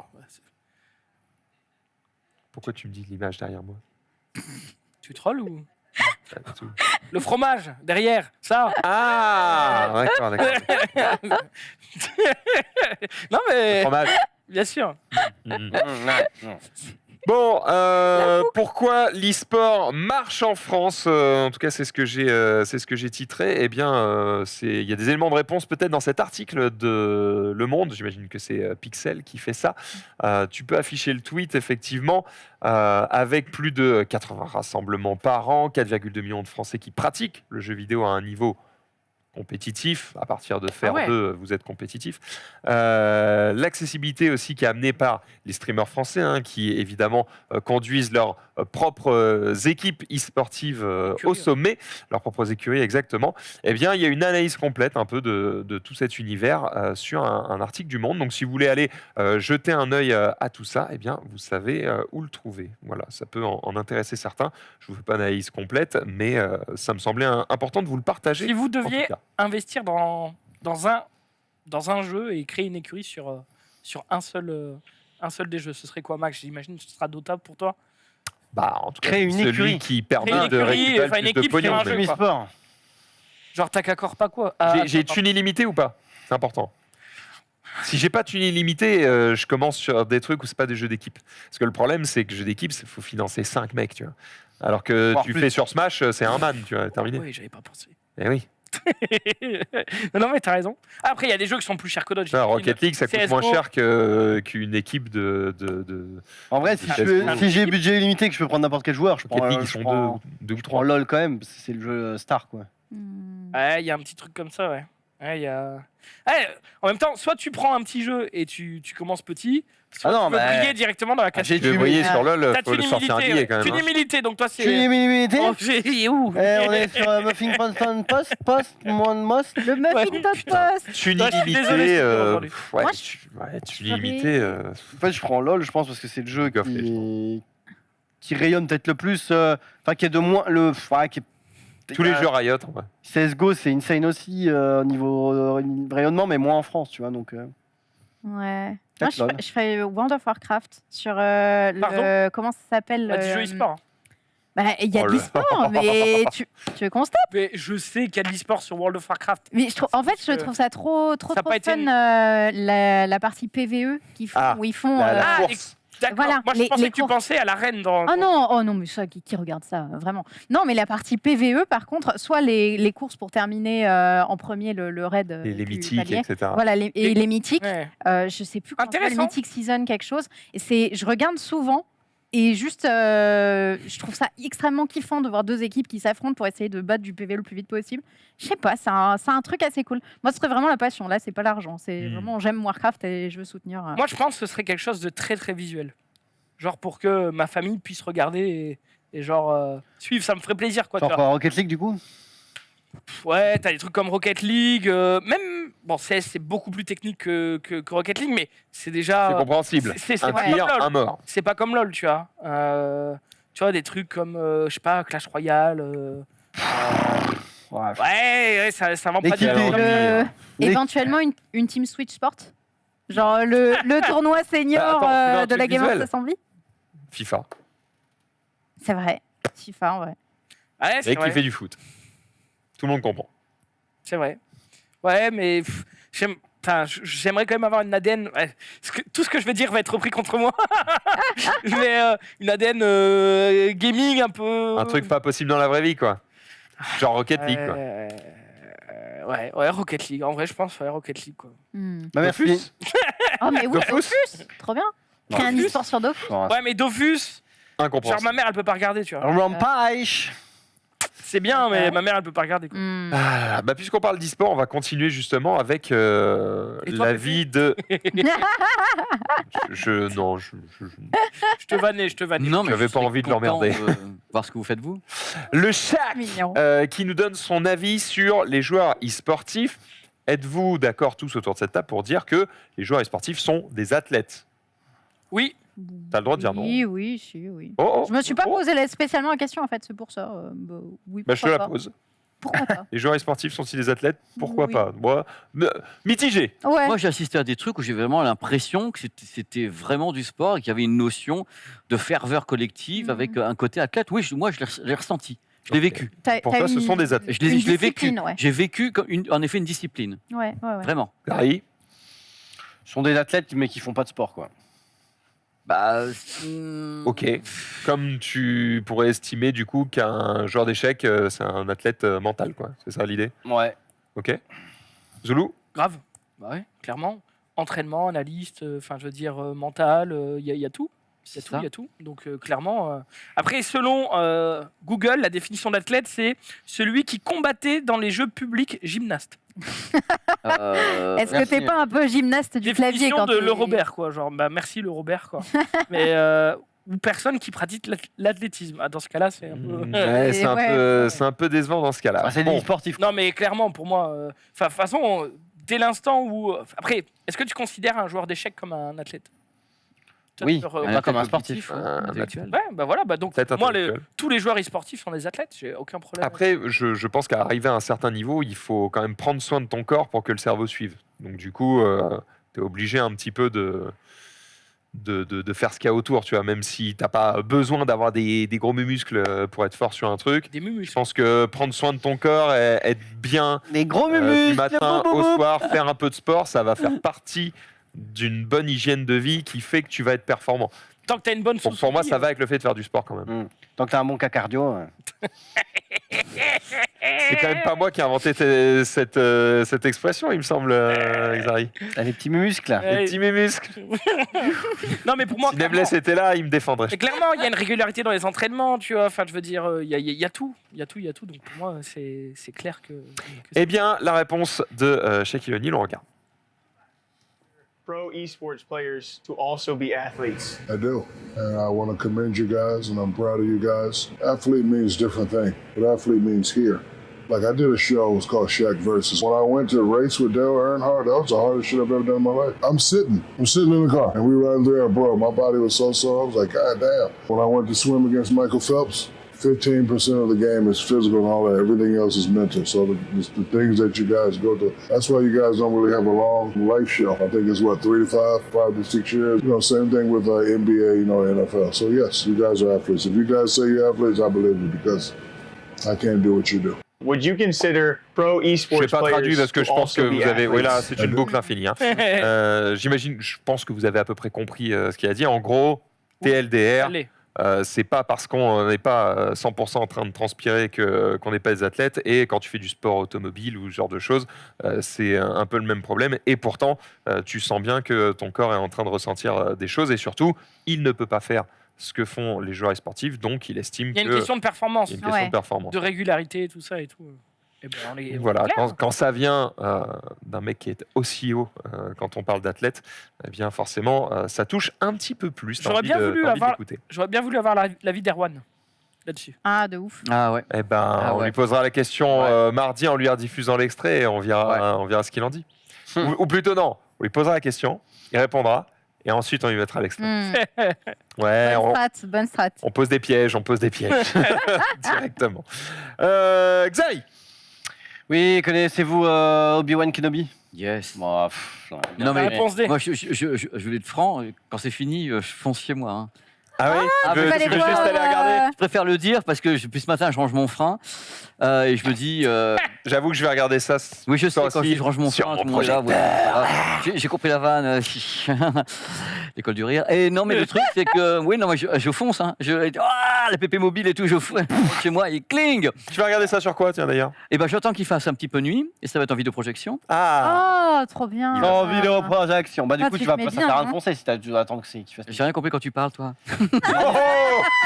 Pourquoi tu me dis l'image derrière moi? Tu trolls ou Pas du tout. le fromage derrière, ça. Ah, d'accord. Non mais Fromage. bien sûr. Mhm. Bon, pourquoi l'e-sport marche en France? En tout cas, c'est ce que j'ai titré. Eh bien, il y a des éléments de réponse peut-être dans cet article de Le Monde. J'imagine que c'est Pixel qui fait ça. Tu peux afficher le tweet, effectivement, avec plus de 80 rassemblements par an, 4,2 millions de Français qui pratiquent le jeu vidéo à un niveau compétitif. À partir de faire Ah ouais. 2, vous êtes compétitif. L'accessibilité aussi qui est amenée par les streamers français, qui évidemment conduisent leurs propres équipes e-sportives au sommet, leurs propres écuries exactement. Eh bien, il y a une analyse complète un peu de tout cet univers sur un article du Monde. Donc, si vous voulez aller jeter un œil à tout ça, eh bien, vous savez où le trouver. Voilà, ça peut en intéresser certains. Je vous fais pas une analyse complète, mais ça me semblait important de vous le partager. Si vous en tout deviez cas. investir dans un jeu et créer une écurie sur un seul des jeux, ce serait quoi, Max? J'imagine que ce sera Dota pour toi. Bah, en tout cas, Créer une celui écurie. qui permet Créer une de écurie, récupérer enfin, le une plus de équipe sur pognon. un mais- jeu. Jeu quoi. e-sport. Genre Takakor pas quoi. J'ai thune illimitée ou pas? C'est important. Si j'ai pas thune illimitée, je commence sur des trucs où c'est pas des jeux d'équipe. Parce que le problème, c'est que jeux d'équipe, il faut financer 5 mecs, tu vois. Alors que Voire tu plus. fais sur Smash, c'est un man, tu vois, terminé. Oui, j'avais pas pensé. Eh oui. non, mais t'as raison. Après, il y a des jeux qui sont plus chers que d'autres. Ça, j'imagine. Rocket League, ça coûte CS:GO. moins cher qu'une équipe de. En vrai, si, Ah, si j'ai budget illimité que je peux prendre n'importe quel joueur, je Rocket prends, League, ils je sont prends- deux ou je prends trois. LoL quand même, parce que c'est le jeu star quoi. Ouais, il y a un petit truc comme ça, ouais. Ouais, il y a... Ouais, en même temps, soit tu prends un petit jeu et tu commences petit, soit Ah non, tu peux bah, briller directement dans la j'ai catégorie. Tu veux tué- briller Ah. sur LoL, T'as faut le sortir un billet humilité, quand même. une hein. humilité, donc toi Je suis c'est... illimité. Oh, j'ai où On est sur Muffin Post, Most. Le muffin top post. Thune Toi, je suis désolé, illimitée. je suis aujourd'hui. Moi, Thune illimitée. En fait, je prends LoL, je pense, parce que c'est le jeu League of Legends. qui rayonne peut-être le plus, enfin qui est de moins Tous les jeux Riot, en vrai. CSGO, c'est insane aussi au niveau rayonnement, mais moins en France, tu vois. Donc, Ouais. Peut-être Moi, LOL. je fais World of Warcraft sur Pardon comment ça s'appelle On a dit jeu e-sport. Bah, il y a Oh de là. l'e-sport, mais tu veux qu'on se tape? Mais je sais qu'il y a de l'e-sport sur World of Warcraft. Mais en fait, je que trouve ça trop ça a pas été fun, la partie PVE qu'ils font, Ah, où ils font. la Ah, course. D'accord. Voilà, Moi, je les pensais que tu courses. pensais à la reine dans... Ah non, oh non, mais ça, qui regarde ça, vraiment. Non, mais la partie PVE, par contre, soit les courses pour terminer en premier le raid. Les du mythiques, palier. etc. Voilà, et les mythiques. Ouais. Je sais plus comment ça s'appelle, Intéressant. Mythic Season quelque chose. Et je regarde souvent et juste, je trouve ça extrêmement kiffant de voir deux équipes qui s'affrontent pour essayer de battre du PV le plus vite possible. Je sais pas, c'est un truc assez cool. Moi, ce serait vraiment la passion. Là, c'est pas l'argent. C'est vraiment, j'aime Warcraft et je veux soutenir. Moi, je pense que ce serait quelque chose de très très visuel. Genre pour que ma famille puisse regarder et genre suivre, ça me ferait plaisir quoi. genre tu vois. Rocket League, du coup. Ouais, t'as des trucs comme Rocket League, même bon CS c'est beaucoup plus technique que Rocket League, mais c'est déjà C'est compréhensible. c'est Un pas tir, comme LoL. un mort. C'est pas comme LoL, tu vois. Tu vois des trucs comme je sais pas Clash Royale. Ouais. Ouais, ça vend pas L'équipe du des- tout. Éventuellement, une team Switch Sport. Genre le tournoi senior Bah, attends, tu veux un de truc la Gamers visuel Assembly. FIFA. C'est vrai. FIFA, en vrai. Ouais, c'est Et qui vrai. fait du foot. Tout le monde comprend. C'est vrai. Ouais, mais Enfin, j'aimerais quand même avoir une ADN. Ouais, tout ce que je vais dire va être repris contre moi. Mais une ADN gaming un peu. Un truc pas possible dans la vraie vie, quoi. Genre Rocket League, quoi. Ouais, Rocket League. En vrai, je pense Rocket League, quoi. Bah, merci. Oh, mais oui, Dofus. Dofus. Trop bien. Créer un Dofus. e-sport sur Dofus. Ouais, mais Dofus, genre Incompréhensible. ma mère, elle peut pas regarder, tu vois. Rampage. C'est bien, mais Ouais. ma mère, elle peut pas regarder, quoi. Ah, bah, puisqu'on parle d'e-sport, on va continuer justement avec Et toi, l'avis de. Non, Je te vannais, je te vannais. Non, mais J'avais je pas serais envie de content l'emmerder. Voir ce que vous faites, vous. Le Shaq Mignon. qui nous donne son avis sur les joueurs e-sportifs. Êtes-vous d'accord tous autour de cette table pour dire que les joueurs e-sportifs sont des athlètes? Oui, T'as le droit de dire non. Oui, oui, si, oui. Oh, oh, Je me suis pas oh. posé spécialement la question en fait, c'est pour ça. Oui, Bah, je te pourquoi la pas. pose. Pourquoi pas? Les joueurs e-sportifs sont-ils des athlètes? Pourquoi Oui. pas? Moi, mitigé. Ouais. Moi, j'ai assisté à des trucs où j'ai vraiment l'impression que c'était vraiment du sport et qu'il y avait une notion de ferveur collective avec un côté athlète. Oui, moi, je l'ai ressenti. Je l'ai Ok. vécu. Pour toi, ce sont des athlètes. Je l'ai Une vécu. discipline, ouais. J'ai vécu, comme en effet, une discipline. Ouais. Vraiment. Gary, Ce sont des athlètes, mais qui font pas de sport, quoi. Bah, ok. Comme tu pourrais estimer du coup qu'un joueur d'échecs, c'est un athlète mental, quoi. C'est ça l'idée? Ouais. Ok. Zulu? grave. Bah ouais, clairement. Entraînement, analyste, enfin, je veux dire, mental, il y a tout. Il C'est ça. y a tout. Donc, clairement. Après, selon Google, la définition d'athlète, c'est celui qui combattait dans les jeux publics gymnaste. Est-ce que merci. t'es pas un peu gymnaste du clavier Définition quand de t'es- le Robert, quoi. Genre, bah, merci le Robert, quoi. Mais. Ou personne qui pratique l'athlétisme. Ah, dans ce cas-là, c'est un peu. Ouais, c'est un, ouais. c'est un peu décevant dans ce cas-là. Ah, c'est Bon. des sportifs. Non, mais clairement, pour moi, de toute façon, dès l'instant où. Après, est-ce que tu considères un joueur d'échecs comme un athlète? Oui, Sur, pas athlète comme un cognitif, sportif. Un intellectuel. Ouais, bah voilà, bah donc Peut-être moi, intellectuel. tous les joueurs e-sportifs sont des athlètes, j'ai aucun problème. Après, je pense qu'à arriver à un certain niveau, il faut quand même prendre soin de ton corps pour que le cerveau suive. Donc du coup, tu es obligé un petit peu de faire ce qu'il y a autour, tu vois, même si t'as pas besoin d'avoir des gros muscles pour être fort sur un truc. Des mumus. Je pense que prendre soin de ton corps, et être bien Des gros du mumus. matin au soir, faire un peu de sport, ça va faire partie d'une bonne hygiène de vie qui fait que tu vas être performant. Tant que tu as une bonne Donc pour moi, ça va avec le fait de faire du sport quand même. Tant que t'as un bon cas cardio. C'est quand même pas moi qui ai inventé cette expression, il me semble, Xari. T'as les petits muscles. Là. Les petits muscles. Non, mais pour moi, Si Nameless était là, il me défendrait. mais clairement, il y a une régularité dans les entraînements, tu vois. Enfin, je veux dire, il y a tout. Il y a tout. Donc pour moi, c'est clair que Eh bien, la réponse de Shaquille O'Neal, on regarde. pro esports players to also be athletes? I do. And I want to commend you guys, and I'm proud of you guys. Athlete means different thing, but athlete means here. Like I did a show, it was called Shaq Versus. When I went to race with Dale Earnhardt, that was the hardest shit I've ever done in my life. I'm sitting in the car, and we riding through there, bro. My body was so sore, I was like, God damn. When I went to swim against Michael Phelps, 15% of the game is physical and all that. Everything else is mental. So the things that you guys go through. That's why you guys don't really have a long life show. I think it's what, 3 to 5 to 6 years. You know, same thing with NBA, NFL. So yes, you guys are athletes. If you guys say you're athletes, I believe you because I can't do what you do. Would you consider pro Je esports n'ai pas traduit players parce que to je pense que also be vous avez. Oui, là, athletes? c'est une boucle infinie. Hein. J'imagine, je pense que vous avez à peu près compris ce qu'il a dit. En gros, TLDR. Allez. C'est pas parce qu'on n'est pas 100% en train de transpirer qu'on n'est pas des athlètes. Et quand tu fais du sport automobile ou ce genre de choses, c'est un peu le même problème. Et pourtant, tu sens bien que ton corps est en train de ressentir des choses. Et surtout, il ne peut pas faire ce que font les joueurs sportifs. Donc, il estime Il y a une que question de performance, il y a une question Ouais. de performance. de régularité, tout ça et tout. Et ben, on est Voilà, clair. quand ça vient d'un mec qui est aussi haut, quand on parle d'athlète, eh bien forcément, ça touche un petit peu plus. T'as J'aurais envie bien de- voulu t'as envie avoir- d'écouter. J'aurais bien voulu avoir l'avis d'Erwan là-dessus. Ah, de ouf. Ah ouais. Eh ben, Ah on ouais. lui posera la question Ouais. mardi en lui rediffusant l'extrait et on verra ce qu'il en dit. Ou plutôt non, on lui posera la question, il répondra et ensuite on lui mettra l'extrait. Ouais, Bonne strat. on pose des pièges, directement. Xaï, Oui, connaissez-vous Obi-Wan Kenobi? Yes. Bon, Non, La mais réponse D. moi, je vais être franc. Quand c'est fini, fonciez moi. Hein. ah oui, Ah, tu veux Fallait juste voir, aller regarder Je préfère le dire parce que depuis ce matin, je range mon frein. Et je me dis, J'avoue que je vais regarder ça. oui, je sais, Toi quand aussi, je range mon sur pain, mon tout le monde est là. Voilà. J'ai compris la vanne. L'école du rire. Et non, mais le truc, c'est que, oui, non, mais je fonce. Hein. La PP mobile et tout, je fonce chez moi et cling. Tu vas regarder ça sur quoi, tiens, d'ailleurs? Et ben, j'attends qu'il fasse un petit peu nuit, et ça va être en vidéoprojection. Ah. Oh, trop bien. En vidéoprojection. Bah, du Ah, coup, tu tu vas te mets pas, ça sert à rien de bien, foncer si tu dois attendre qu'il fasse. J'ai rien compris quand tu parles, toi.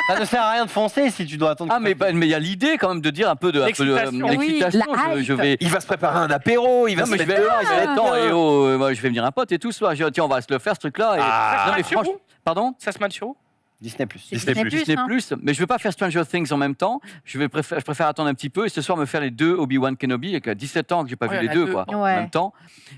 Ça ne sert à rien de foncer si tu dois attendre. Ah, mais il y a l'idée quand même de dire un peu de L'excitation. l'excitation. Oui, Je la vais. Il va se préparer un apéro, il va Non, se mais je mettre vais, dehors, il va être attends, bien. et oh, moi, je vais venir un pote et tout ce soir. Je dis, tiens, on va se le faire ce truc-là. Et... Ah. non, mais sur franchement, où pardon. Ça se mate sur où? Disney+. Disney+. Disney+, hein. mais je vais pas faire Stranger Things en même temps. Je préfère attendre un petit peu et ce soir me faire les deux Obi-Wan Kenobi, avec 17 ans que j'ai pas Ouais, vu il y les en a deux deux. quoi, en Ouais. même temps.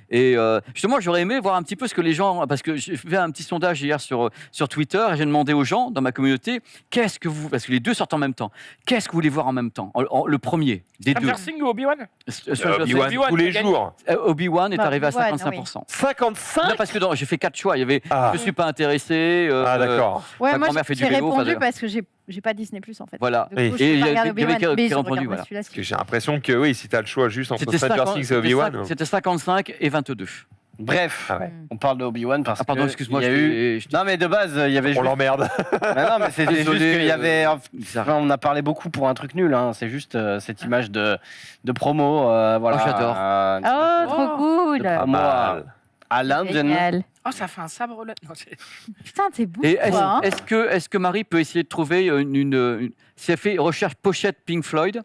Et justement, j'aurais aimé voir un petit peu ce que les gens, parce que j'ai fait un petit sondage hier sur Twitter et j'ai demandé aux gens dans ma communauté, parce que les deux sortent en même temps, qu'est-ce que vous voulez voir en même temps, le premier des deux. Stranger Things ou Obi-Wan? Stranger Obi-Wan Obi-Wan tous les qui a jours. Things. Obi-Wan est Bah, arrivé à Obi-Wan, 55%. 55. Non, parce que j'ai fait 4 choix. Il y avait Ah. je suis pas intéressé. Ah, d'accord. Ouais, Ma moi, grand-mère fait du j'ai vélo, répondu enfin, parce que j'ai pas Disney Plus en fait. Voilà. Du coup, Oui. je Et peux il y pas a regarder quelqu'un qui Obi-Wan, a mais je répondu, regarderai voilà. celui-là. Parce que j'ai l'impression que oui, si t'as le choix juste entre C'était Stranger 50 Things et Obi-Wan. C'était 55 et 22. Bref, Ah ouais. on parle de Obi-Wan parce Ah pardon, que excuse-moi. il y a eu. Non, mais de base, il y avait On juste. l'emmerde. Ah non, mais c'était juste Désolé, qu'il y avait. bizarre. Enfin, on a parlé beaucoup pour un truc nul. Hein. C'est juste cette image de promo. Voilà. Oh, j'adore. Oh, trop cool. de promo à London. Génial. Oh, ça fait un sabre là. Non, Putain, t'es beau, Et toi. hein. est-ce que Marie peut essayer de trouver si elle fait recherche pochette Pink Floyd,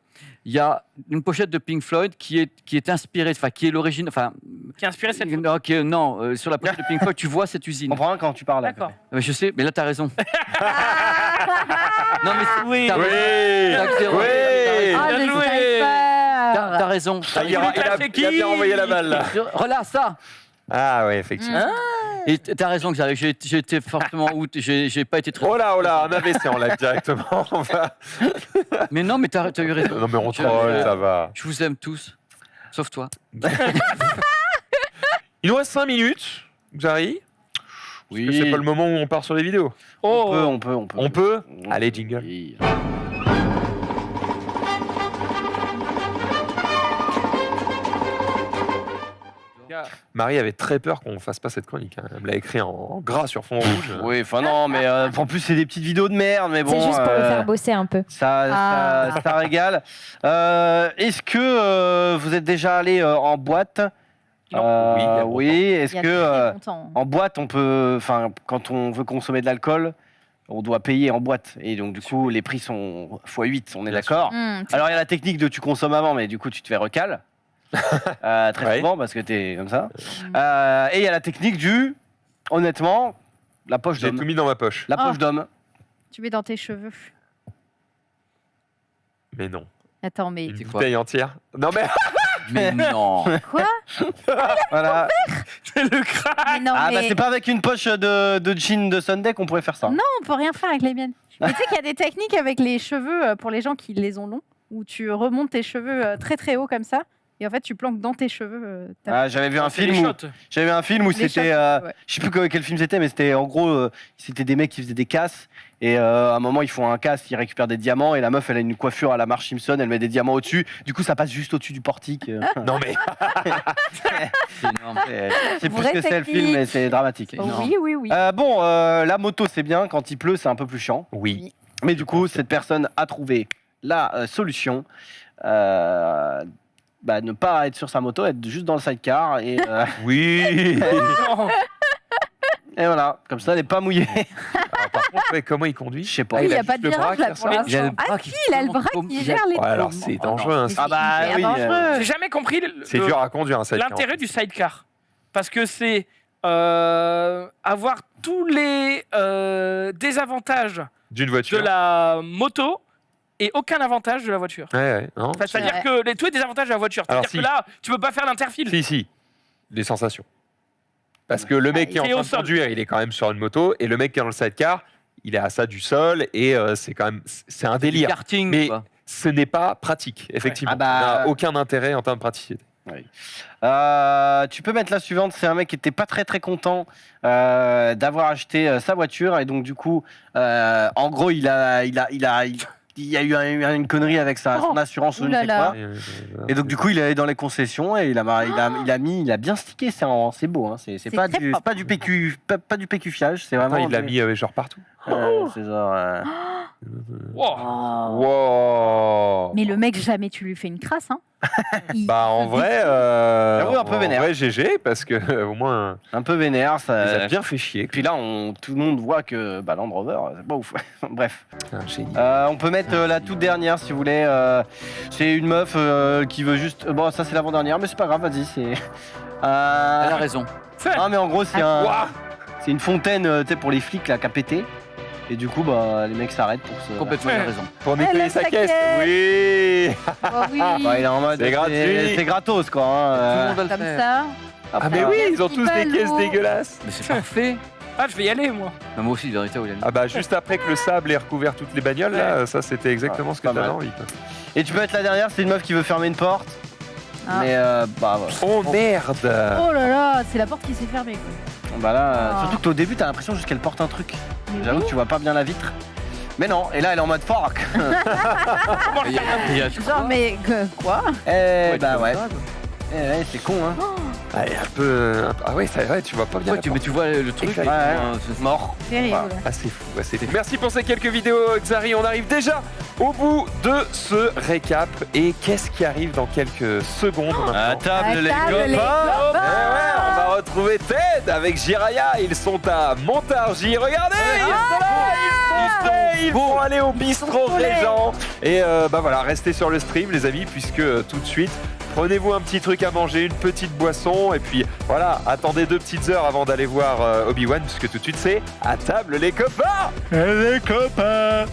il y a une pochette de Pink Floyd qui est inspirée, enfin qui est l'origine, enfin qui a inspiré cette photo. sur la pochette de Pink Floyd tu vois cette Je usine. comprends rien quand tu parles. D'accord. Je sais, mais là t'as raison. Non mais Oui. t'as Oui. raison. Oui. Ah, Bien le joué. sniper. T'as raison. Il a bien envoyé la balle là. Relâche ça. Ah ouais, effectivement. Et t'as raison, Xavier. J'ai été fortement out. J'ai pas été très. Oh là, un AVC en live directement. On va- Mais non, mais t'as eu raison. Non mais on troll, ça va. Je vous aime tous, sauf toi. Il nous reste 5 minutes, Xari. Oui. Est-ce que c'est pas le moment où on part sur les vidéos? Oh, On peut. On peut? Allez, jingle. Oui. Marie avait très peur qu'on fasse pas cette chronique. Hein. Elle me l'a écrit en gras sur fond rouge. Oui, enfin non, mais en plus c'est des petites vidéos de merde, mais bon. C'est juste pour le faire bosser un peu. Ça régale. Est-ce que vous êtes déjà allé en boîte? Non. Oui, il y a longtemps. oui. Est-ce Il y a que très longtemps. en boîte on peut, enfin, quand on veut consommer de l'alcool, on doit payer en boîte, et donc du coup les prix sont x8. On est Bien d'accord? Mmh, Alors il y a la technique de tu consommes avant, mais du coup tu te fais recal. Très Ouais. souvent parce que t'es comme ça. Et il y a la technique du, honnêtement, la poche J'ai d'homme. tout mis dans ma poche. La Ah. poche d'homme. Tu mets dans tes cheveux. Mais non. Attends, mais Une C'est quoi bouteille entière. Non mais Mais non. quoi? Voilà. le crack. Mais non, Ah bah mais c'est pas avec une poche de jean de Sunday qu'on pourrait faire ça. Non. on peut rien faire avec les miennes. Mais tu sais qu'il y a des techniques avec les cheveux pour les gens qui les ont longs, où tu remontes tes cheveux très très haut comme ça, et en fait tu planques dans tes cheveux. Ah, j'avais vu un C'est les film où, shots. Les c'était, shots, ouais. je sais plus quel film c'était, mais c'était en gros, c'était des mecs qui faisaient des casses, et à un moment ils font un casse, ils récupèrent des diamants, et la meuf elle a une coiffure à la Marge Simpson, elle met des diamants au-dessus, du coup ça passe juste au-dessus du portique. non mais C'est énorme. C'est plus Vraie que c'est le film, technique. mais c'est dramatique. Oh, énorme. oui. Bon, la moto c'est bien, quand il pleut c'est un peu plus chiant. oui. Mais du coup, cette personne a trouvé la solution. Ne pas être sur sa moto, être juste dans le sidecar. Et, Oui. Non. et voilà, comme ça, elle n'est pas mouillée. Alors, par contre, ouais, comment il conduit? Je sais pas. Ah oui, il n'y a juste pas de le bras virage là qui pour ressort. Il a le l'instant. bras Ah qui si, il a le bras tourne qui comme- gère les Ouais, alors c'est dangereux. Hein. Ah bah C'est oui. dangereux. J'ai jamais compris C'est dur à conduire un sidecar. l'intérêt du sidecar. Parce que c'est avoir tous les désavantages D'une de voiture. la moto et aucun avantage de la voiture. Ouais, non. Enfin, c'est-à-dire Ouais. que tous les désavantages de la voiture. Alors, C'est-à-dire que là, tu peux pas faire l'interfile. Si. Les sensations. Parce que le mec qui est en il est train au de sol. conduire, il est quand même sur une moto, et le mec qui est dans le sidecar, il est à ça du sol, et c'est quand même, c'est un Du délire. karting. Mais quoi. ce n'est pas pratique, effectivement. Ah bah- Ça n'a aucun intérêt en termes de praticité. Tu peux mettre la suivante. C'est un mec qui était pas très très content d'avoir acheté sa voiture, et donc du coup, en gros, il a il y a eu une connerie avec son assurance ou je ne sais oulala. quoi. Et donc du coup, il est allé dans les concessions et il a bien stické. C'est beau, hein. C'est pas très du propre. pas du PQ, pas du PQ-fiage. C'est vraiment. Attends, il l'a mis genre partout. C'est genre. Wow. Wow. Mais le mec, jamais tu lui fais une crasse. Hein. Bah en vrai, J'avoue, un peu vénère. En vrai, GG parce que au moins, un peu vénère. il les a Ça. bien fait chier. Et puis là, tout le monde voit que Land Rover, c'est pas ouf. Bref. Un génie. On peut mettre la toute dernière si vous voulez. C'est une meuf qui veut juste. Bon, ça c'est l'avant-dernière, mais c'est pas grave, vas-y. C'est. Elle a raison. Ah, mais en gros, c'est Ouah. c'est une fontaine tu sais, pour les flics là, qui a pété. Et du coup, bah, les mecs s'arrêtent pour se. Complètement, elle a raison. Pour Elle nettoyer aime sa sa caisse. caisse. Oui. Oh oui, Bah, il est en mode. C'est gratuit. C'est gratos quoi. Hein, Tout le monde va le comme faire. ça. Ah mais oui, ils ont tous des Petit caisses ballon. dégueulasses. Mais c'est parfait. Ah, je vais y aller, moi. Mais moi aussi, vérité, William. Ah bah juste après que le sable ait recouvert toutes les bagnoles là, ça c'était exactement ce que pas t'avais mal. envie. Quoi. Et tu peux être la dernière, c'est une meuf qui veut fermer une porte. Ah. Mais bah voilà. Oh merde. Oh là là, c'est la porte qui s'est fermée. Quoi. Bah là, Ah. surtout que au début, t'as l'impression juste qu'elle porte un truc. Mais J'avoue oui. que tu vois pas bien la vitre. Mais non, et là, elle est en mode fork. Il y a- Genre, mais quoi Eh bah ouais. C'est con hein. Ah, et un peu. Ah ouais, tu vois pas bien. Ouais, la mais porte. tu vois le truc. Ouais, c'est Mort. Terrible. Ah c'est fou, ouais, c'est fou. Merci pour ces quelques vidéos Xari, on arrive déjà au bout de ce récap et qu'est-ce qui arrive dans quelques secondes maintenant À table, À les table, copains. les copains. Eh ouais, on va retrouver Ted avec Jiraya, ils sont à Montargis, regardez, ils sont là, ils sont prêts, ils vont aller au bistrot Régent et bah voilà, restez sur le stream les amis puisque tout de suite prenez-vous un petit truc à manger, une petite boisson et puis voilà, attendez 2 petites heures avant d'aller voir Obi-Wan puisque tout de suite c'est à table les copains. Les copains.